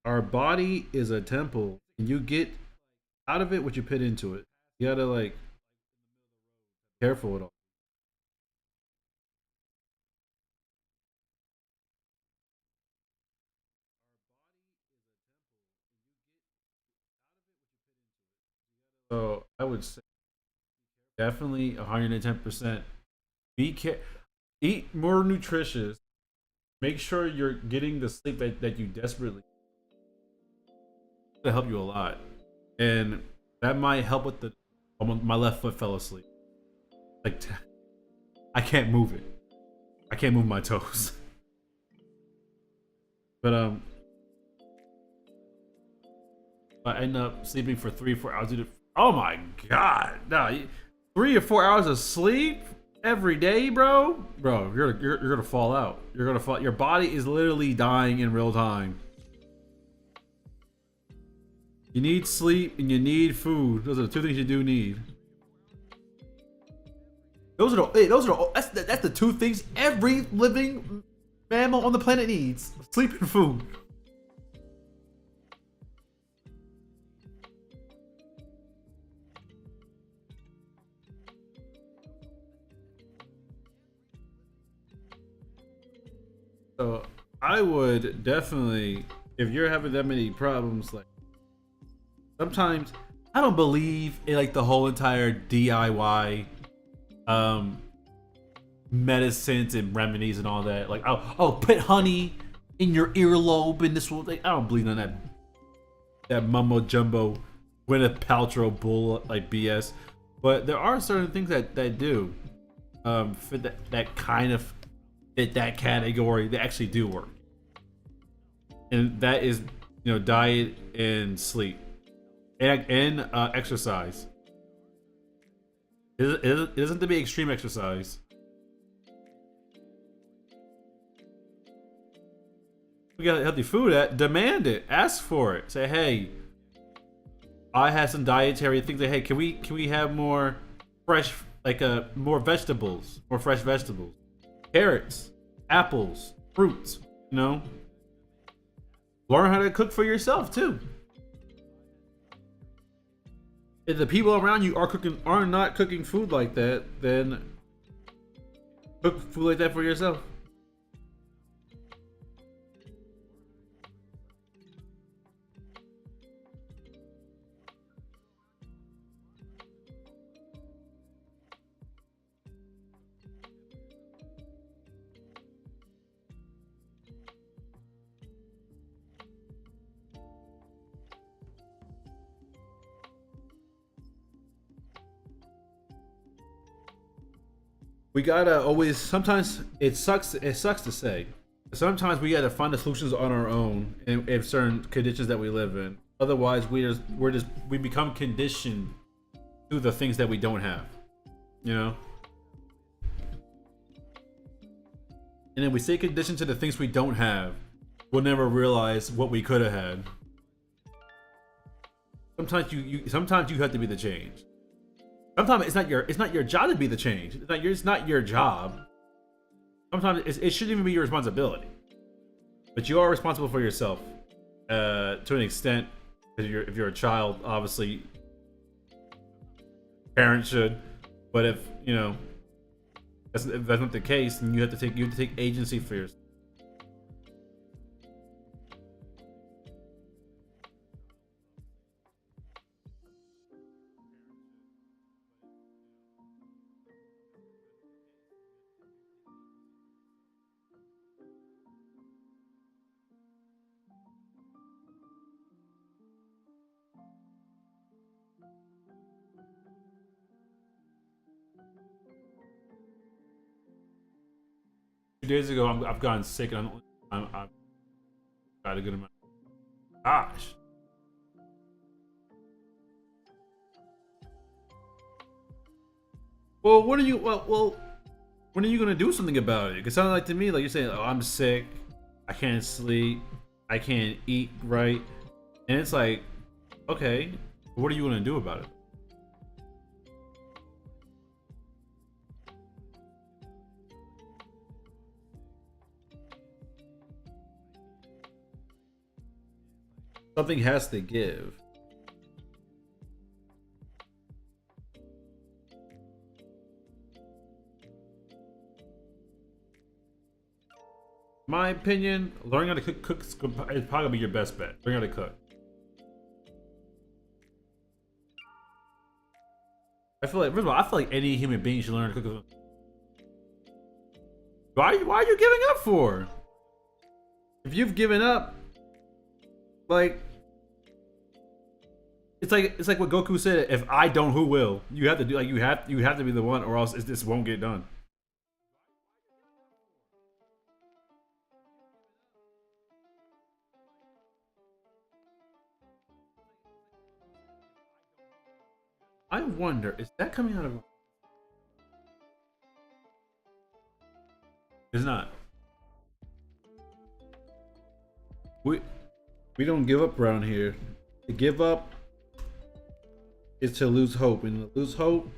Our body is a temple and you get out of it what you put into it. You gotta like careful with all. So I would say definitely 110%. Be care eat more nutritious. Make sure you're getting the sleep that you desperately to help you a lot. And that might help with the my left foot fell asleep. Like I can't move it. I can't move my toes. But I end up sleeping for 3 or 4 hours. Oh my god! No, 3 or 4 hours of sleep every day, bro. Bro, you're gonna fall out. You're gonna fall. Your body is literally dying in real time. You need sleep and you need food. Those are the two things you do need. That's the two things every living mammal on the planet needs: sleep and food. So I would definitely, if you're having that many problems, like sometimes I don't believe in like the whole entire DIY um medicines and remedies and all that. Like oh put honey in your earlobe and this will like I don't believe in that mumbo jumbo Gwyneth Paltrow bull like BS. But there are certain things that do fit that kind of fit that category that actually do work. And that is diet and sleep and exercise. It doesn't have to be extreme exercise. We got healthy food at demand it, ask for it, say hey, I have some dietary things that hey can we have more fresh like more vegetables, more fresh vegetables, carrots, apples, fruits, learn how to cook for yourself too. If the people around you are not cooking food like that, then cook food like that for yourself. We gotta always. Sometimes it sucks. It sucks to say. Sometimes we gotta find the solutions on our own in certain conditions that we live in. Otherwise, we become conditioned to the things that we don't have. You know, and then we stay conditioned to the things we don't have. We'll never realize what we could have had. sometimes you have to be the change. Sometimes it's not your job to be the change. It's not your job. Sometimes it shouldn't even be your responsibility. But you are responsible for yourself to an extent. Because if you're a child, obviously, parents should. But if if that's not the case, then you have to take agency for yourself. Days ago, I've gotten sick, and I've got a good amount. Gosh. Well, what are you? Well, when are you gonna do something about it? It sounds like to me like you're saying, "Oh, I'm sick. I can't sleep. I can't eat right," and it's like, okay, what are you gonna do about it? Something has to give. My opinion, learning how to cook is probably your best bet. Learn how to cook. I feel like, first of all, I feel like any human being should learn to cook. Why are you giving up for? If you've given up, like it's like what Goku said. If I don't, who will? You have to do you have to be the one, or else this won't get done. I wonder, is that coming out of? It's not. We we don't give up around here. To give up is to lose hope, and to lose hope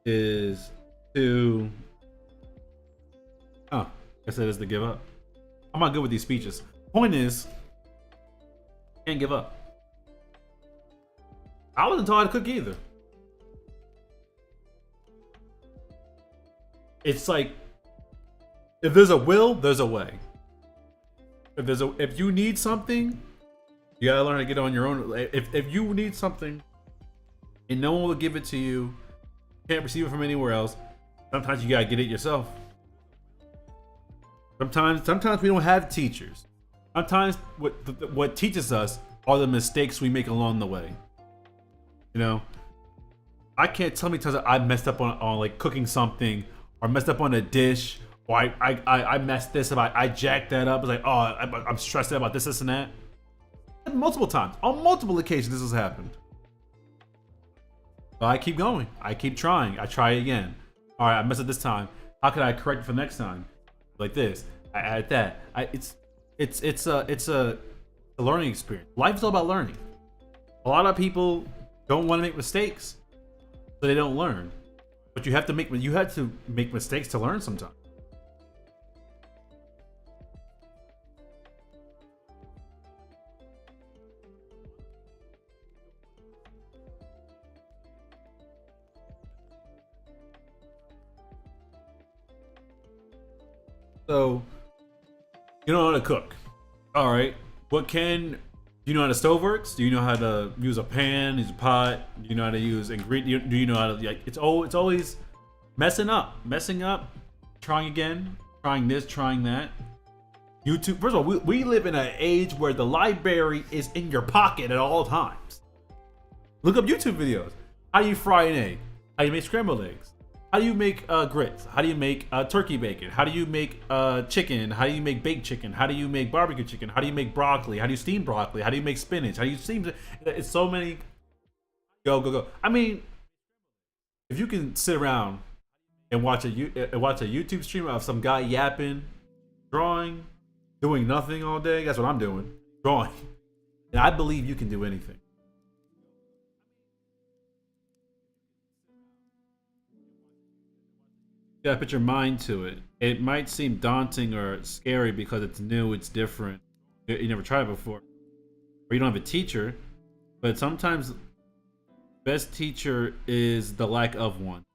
is to I said it's to give up. I'm not good with these speeches. Point is, can't give up. I wasn't taught how to cook either. It's like if there's a will, there's a way. If you need something, you gotta learn to get on your own. If you need something and no one will give it to you, can't receive it from anywhere else, sometimes you gotta get it yourself. Sometimes we don't have teachers. Sometimes what teaches us are the mistakes we make along the way. You know, I can't tell me times that I messed up on like cooking something, or messed up on a dish, or I messed this up. I jacked that up. It's like, oh, I'm stressed out about this, and that. Multiple times, on multiple occasions, this has happened. But I keep going. I keep trying. I try again. All right, I messed up this time. How can I correct it for next time? Like this. I add that. It's a learning experience. Life is all about learning. A lot of people don't want to make mistakes, so they don't learn. But you have to make mistakes to learn sometimes. So you don't know how to cook. All right. Do you know how the stove works? Do you know how to use a pan, use a pot? Do you know how to use ingredients? Do you know how to like? It's always messing up, trying again, trying this, trying that. YouTube. First of all, we live in an age where the library is in your pocket at all times. Look up YouTube videos. How do you fry an egg? How do you make scrambled eggs? How do you make grits? How do you make turkey bacon? How do you make chicken? How do you make baked chicken? How do you make barbecue chicken? How do you make broccoli? How do you steam broccoli? How do you make spinach? How do you steam? It's so many. Go. I mean, if you can sit around and watch a YouTube stream of some guy yapping, drawing, doing nothing all day, that's what I'm doing. Drawing. And I believe you can do anything. You gotta put your mind to it. It might seem daunting or scary because it's new, it's different. You never tried it before, or you don't have a teacher. But sometimes best teacher is the lack of one.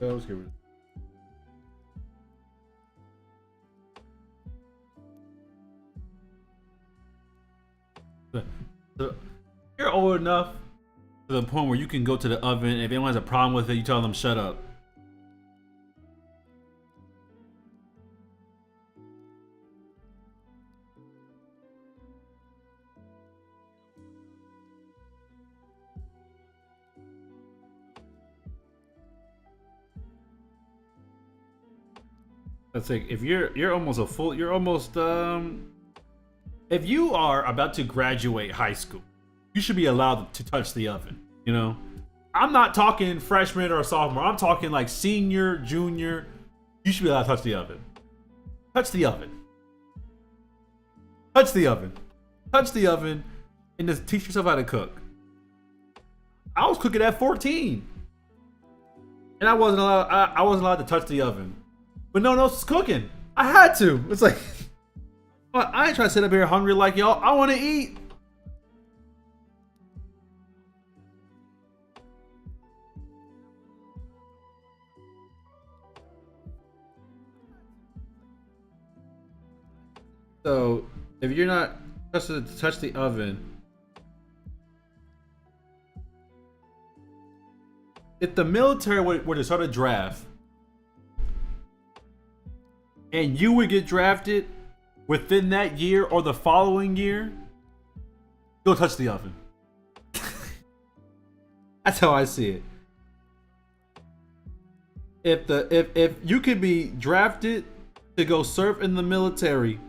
I was here. So you're old enough to the point where you can go to the oven. And if anyone has a problem with it, you tell them shut up. That's like if you're almost a full you're almost if you are about to graduate high school, you should be allowed to touch the oven. You know, I'm not talking freshman or sophomore. I'm talking like senior, junior. You should be allowed to touch the oven. Touch the oven. Touch the oven. Touch the oven, and just teach yourself how to cook. I was cooking at 14, and I wasn't allowed. I wasn't allowed to touch the oven, but no one else was cooking. I had to. It's like I ain't trying to sit up here hungry like y'all. I want to eat. So if you're not trusted to touch the oven, if the military were to start a draft and you would get drafted within that year or the following year, go touch the oven. That's how I see it. If you could be drafted to go serve in the military,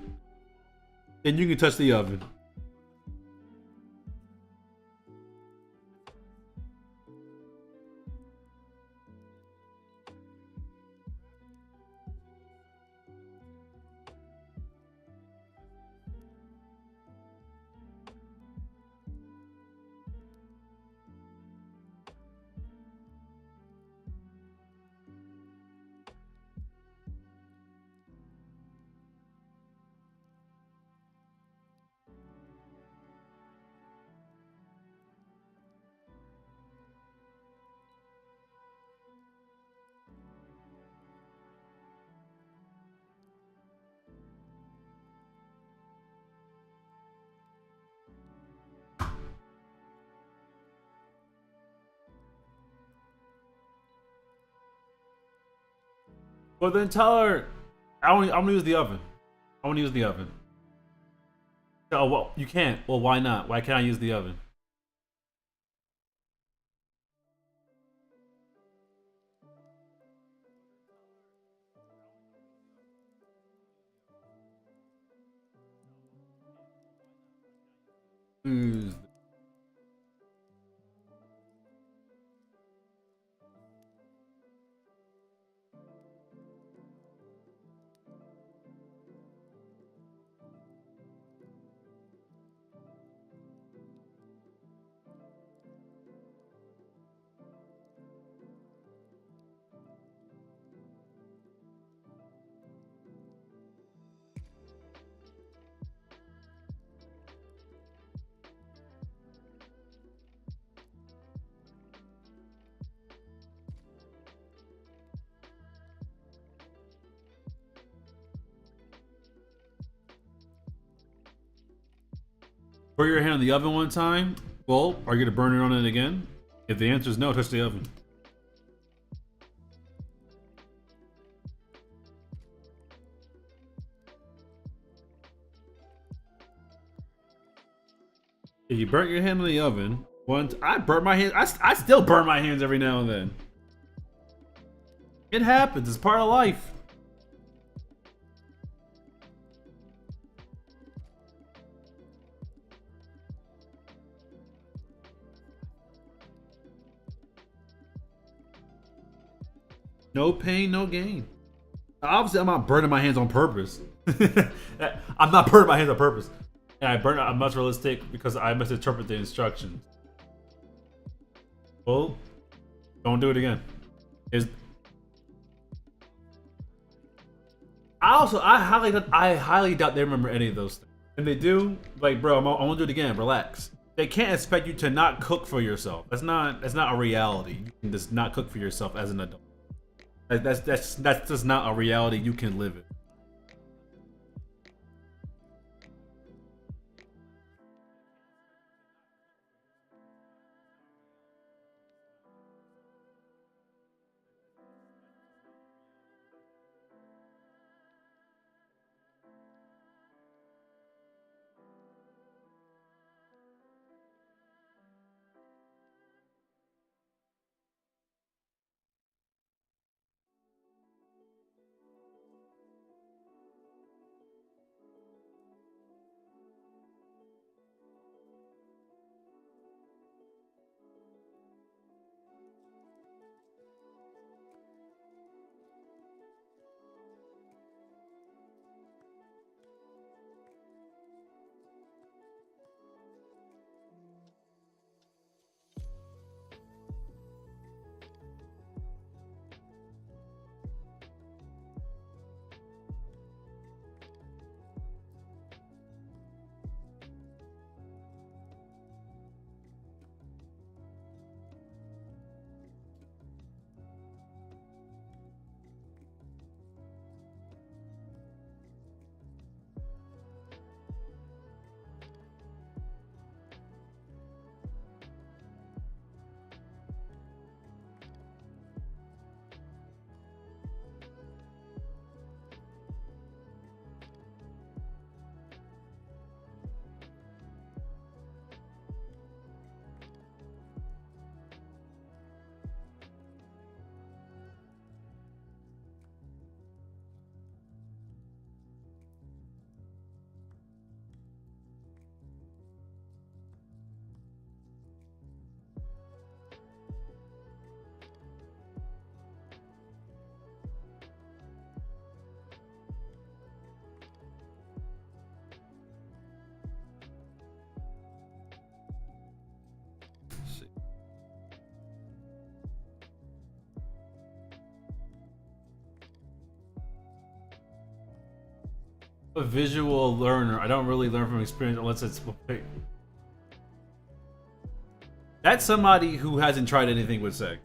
then you can touch the oven. Well, then tell her I'm gonna use the oven. I want to use the oven. Oh well, you can't. Well, why not? Why can't I use the oven? Use Put your hand on the oven one time. Well, are you gonna burn it on it again? If the answer is no, touch the oven. If you burnt your hand in the oven. Once I burnt my hands. I still burn my hands every now and then. It happens. It's part of life. No pain, no gain. Obviously, I'm not burning my hands on purpose. I'm not burning my hands on purpose. And I burn. I'm much realistic because I misinterpret the instructions. Well, don't do it again. Is I highly doubt they remember any of those things. And they do, like, bro, I won't do it again. Relax. They can't expect you to not cook for yourself. That's not a reality. You can just not cook for yourself as an adult. That's just not a reality you can live in. A visual learner. I don't really learn from experience unless it's. That's somebody who hasn't tried anything with sex.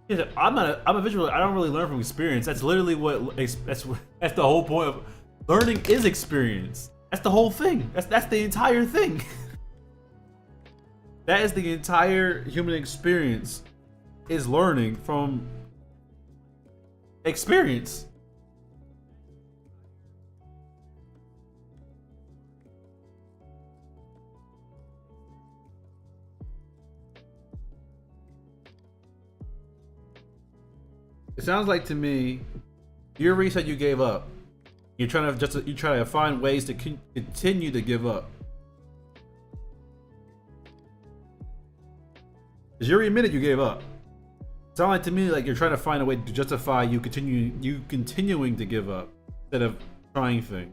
Yeah, I'm a visual. I don't really learn from experience. That's literally that's the whole point of learning is experience. That's the whole thing. That's the entire thing. That is the entire human experience, is learning from experience. It sounds like to me, your reset you gave up. You try to find ways to continue to give up. Cause you already admitted you gave up. It sounds like to me like you're trying to find a way to justify you continuing to give up instead of trying things.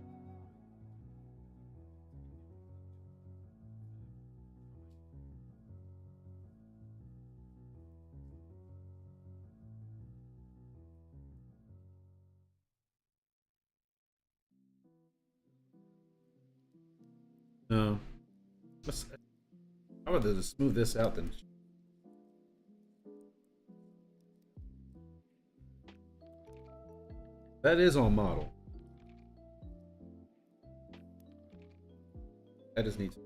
No, I would just smooth this out then. That is on model. That just needs.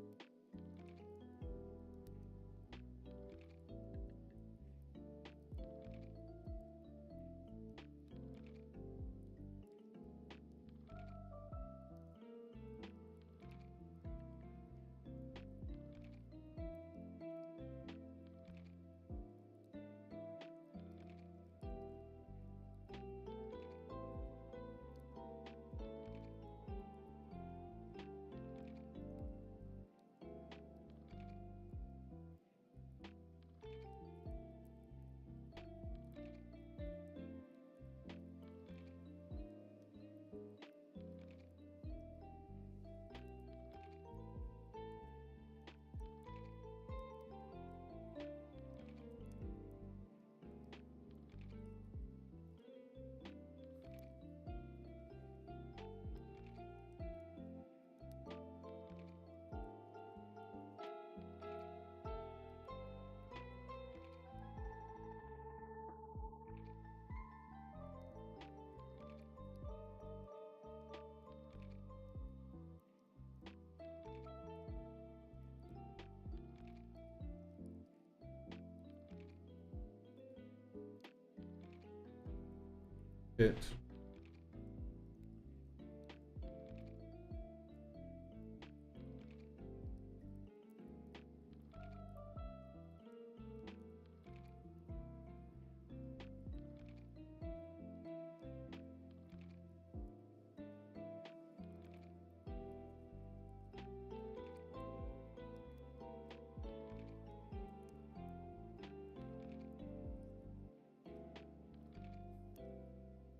It.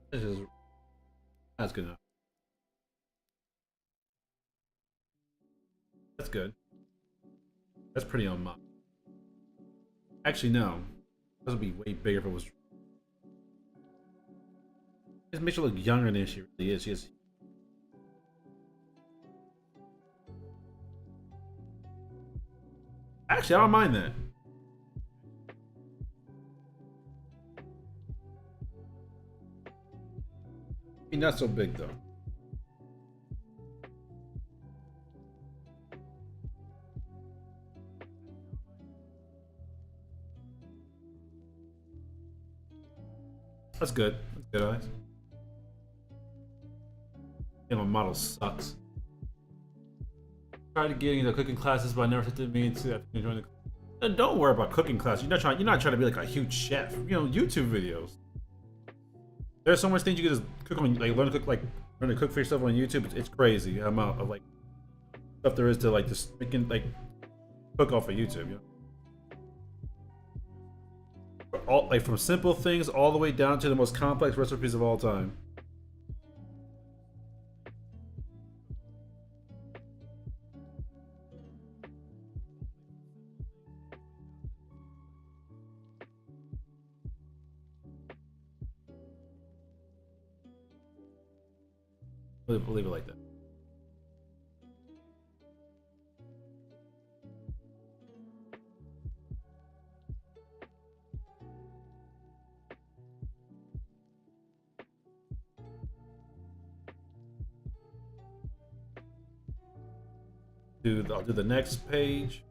This is that's good enough. That's good. That's pretty on mine. Actually, no. This would be way bigger if it was. It makes her look younger than she really is. She is. Actually, I don't mind that. I mean, not so big though. That's good. That's good, Alex. Yeah, my model sucks. Tried to get into cooking classes, but I never took me into join the. Don't worry about cooking class. You're not trying. You're not trying to be like a huge chef. You know, YouTube videos. There's so much things you can just cook on, like learn to cook, like learn to cook for yourself on YouTube. It's crazy the amount of like stuff there is to like just making like cook off of YouTube. You know, all like from simple things all the way down to the most complex recipes of all time. We'll leave it like that. I'll do the next page.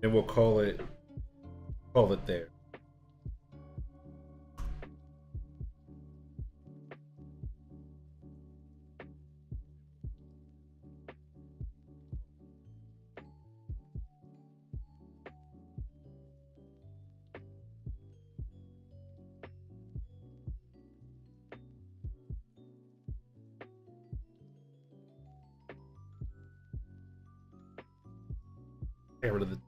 And we'll call it there. Get rid of the.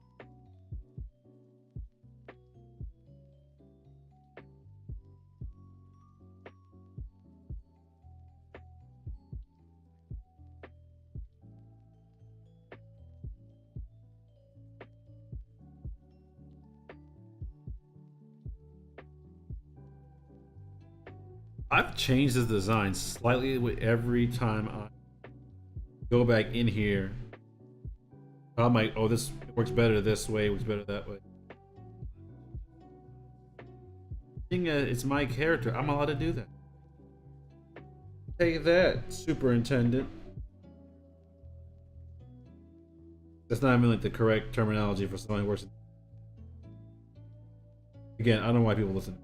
I've changed this design slightly with every time I go back in here. I'm like, oh, this works better this way, works better that way. Being it's my character, I'm allowed to do that. Take that, superintendent. That's not even like the correct terminology for someone who works. Again, I don't know why people listen.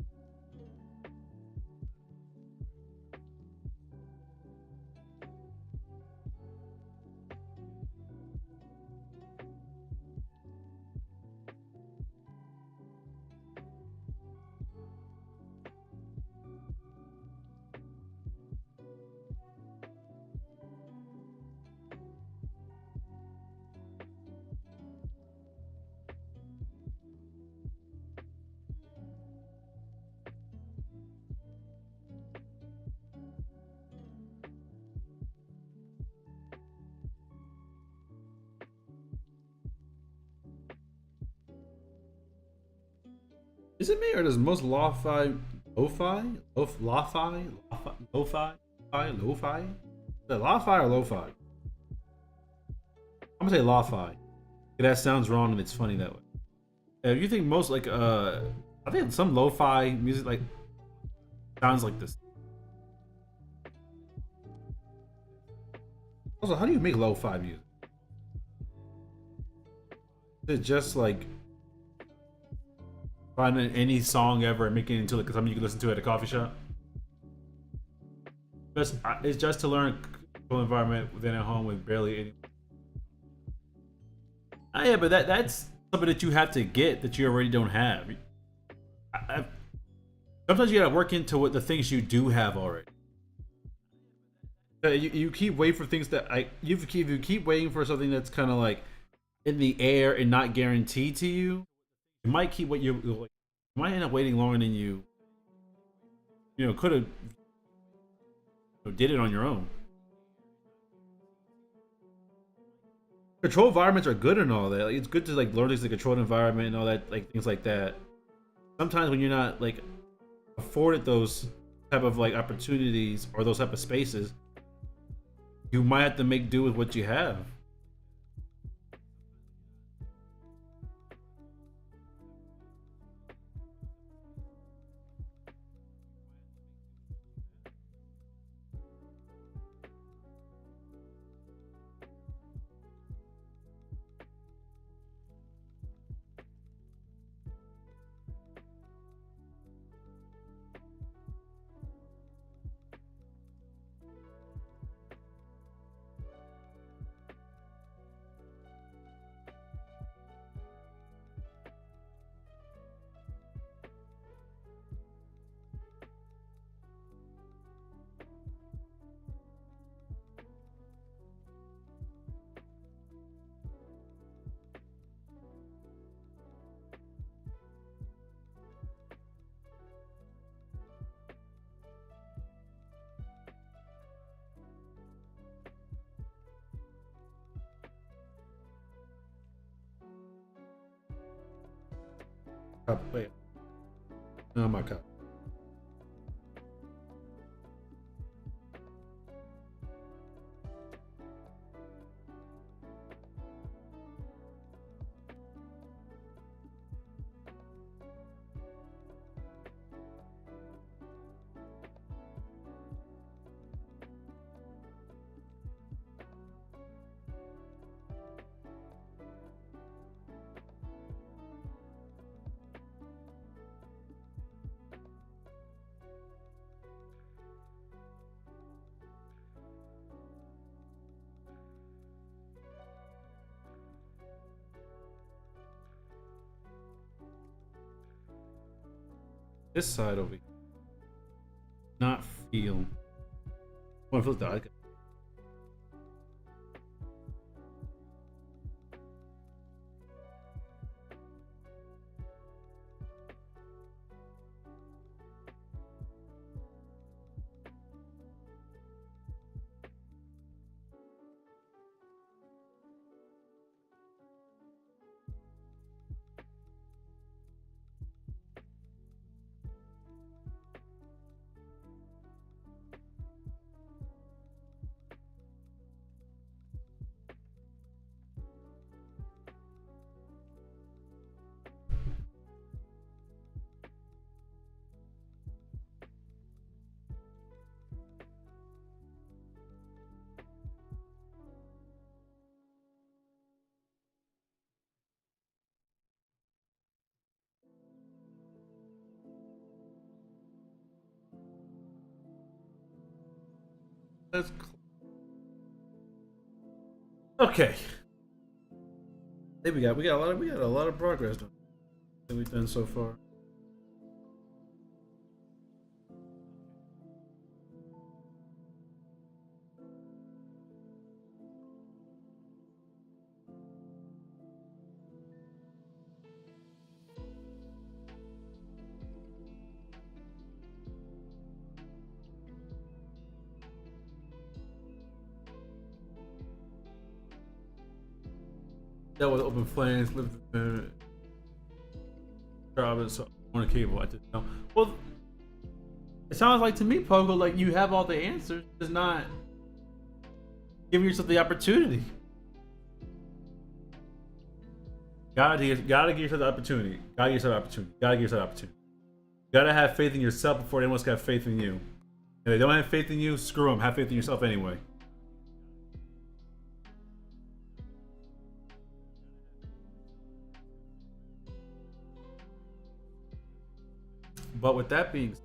Is it me or does most lo-fi, lo-fi, lo-fi, lo-fi, lo-fi? Is it lo-fi or lo-fi? I'm gonna say lo-fi. That sounds wrong and it's funny that way. You think most like I think some lo-fi music like sounds like this. Also, how do you make lo-fi music? Is it just like finding any song ever and making it into like something you can listen to at a coffee shop. Just it's just to learn control environment within a home with barely any. Ah, yeah, but that's something that you have to get that you already don't have. I, sometimes you gotta work into what the things you do have already. You keep waiting for things that you keep waiting for something that's kind of like in the air and not guaranteed to you. You might keep what you might end up waiting longer than you could have did it on your own. Controlled environments are good and all that. Like, it's good to like learn things like controlled environment and all that, like things like that. Sometimes when you're not like afforded those type of like opportunities or those type of spaces, you might have to make do with what you have. Wait, no, my cup. This side over here. Not feel. Oh, I feel that. That's okay. I think we got a lot of progress done that we've done so far. That was open flames, lived in job so on a cable. I didn't know. Well, it sounds like to me, Pogo, like you have all the answers, just not giving yourself the opportunity. Gotta give yourself the opportunity. Gotta give yourself the opportunity. Gotta give yourself the opportunity. You gotta have faith in yourself before anyone else can have faith in you. If they don't have faith in you, screw them. Have faith in yourself anyway. But with that being said,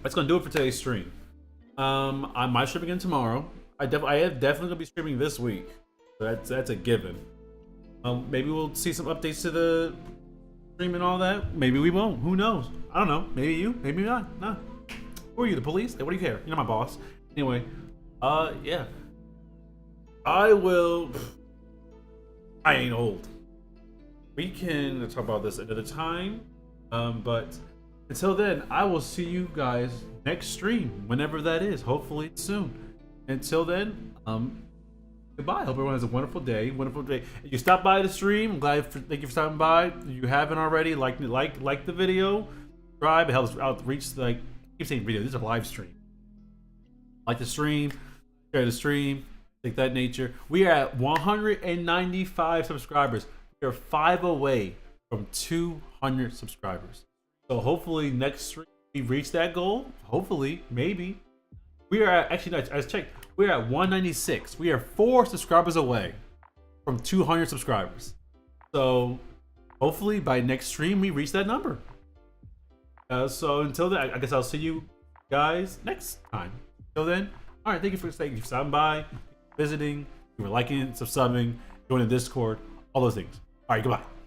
that's gonna do it for today's stream. I might stream again tomorrow. I am definitely gonna be streaming this week. So that's a given. Maybe we'll see some updates to the stream and all that. Maybe we won't. Who knows? I don't know. Maybe you. Maybe not. No. Who are you? The police? Hey, what do you care? You're not my boss. Anyway, yeah. I will. I ain't old. We can talk about this another time. But until then, I will see you guys next stream, whenever that is. Hopefully it's soon. Until then, goodbye. Hope everyone has a wonderful day. Wonderful day. If you stopped by the stream, I'm glad. Thank you for stopping by. If you haven't already, like the video, subscribe. It helps out reach I keep saying video. This is a live stream. Like the stream, share the stream, like that nature. We are at 195 subscribers. We are 5 away from 200 subscribers. So hopefully next stream we reach that goal. Hopefully, maybe. We are at, actually, no, I just checked. We're at 196. We are 4 subscribers away from 200 subscribers. So hopefully by next stream we reach that number. So until then, I guess I'll see you guys next time. Until then, all right. Thank you for stopping by, visiting, you were liking, subbing, joining the Discord, all those things. All right, goodbye.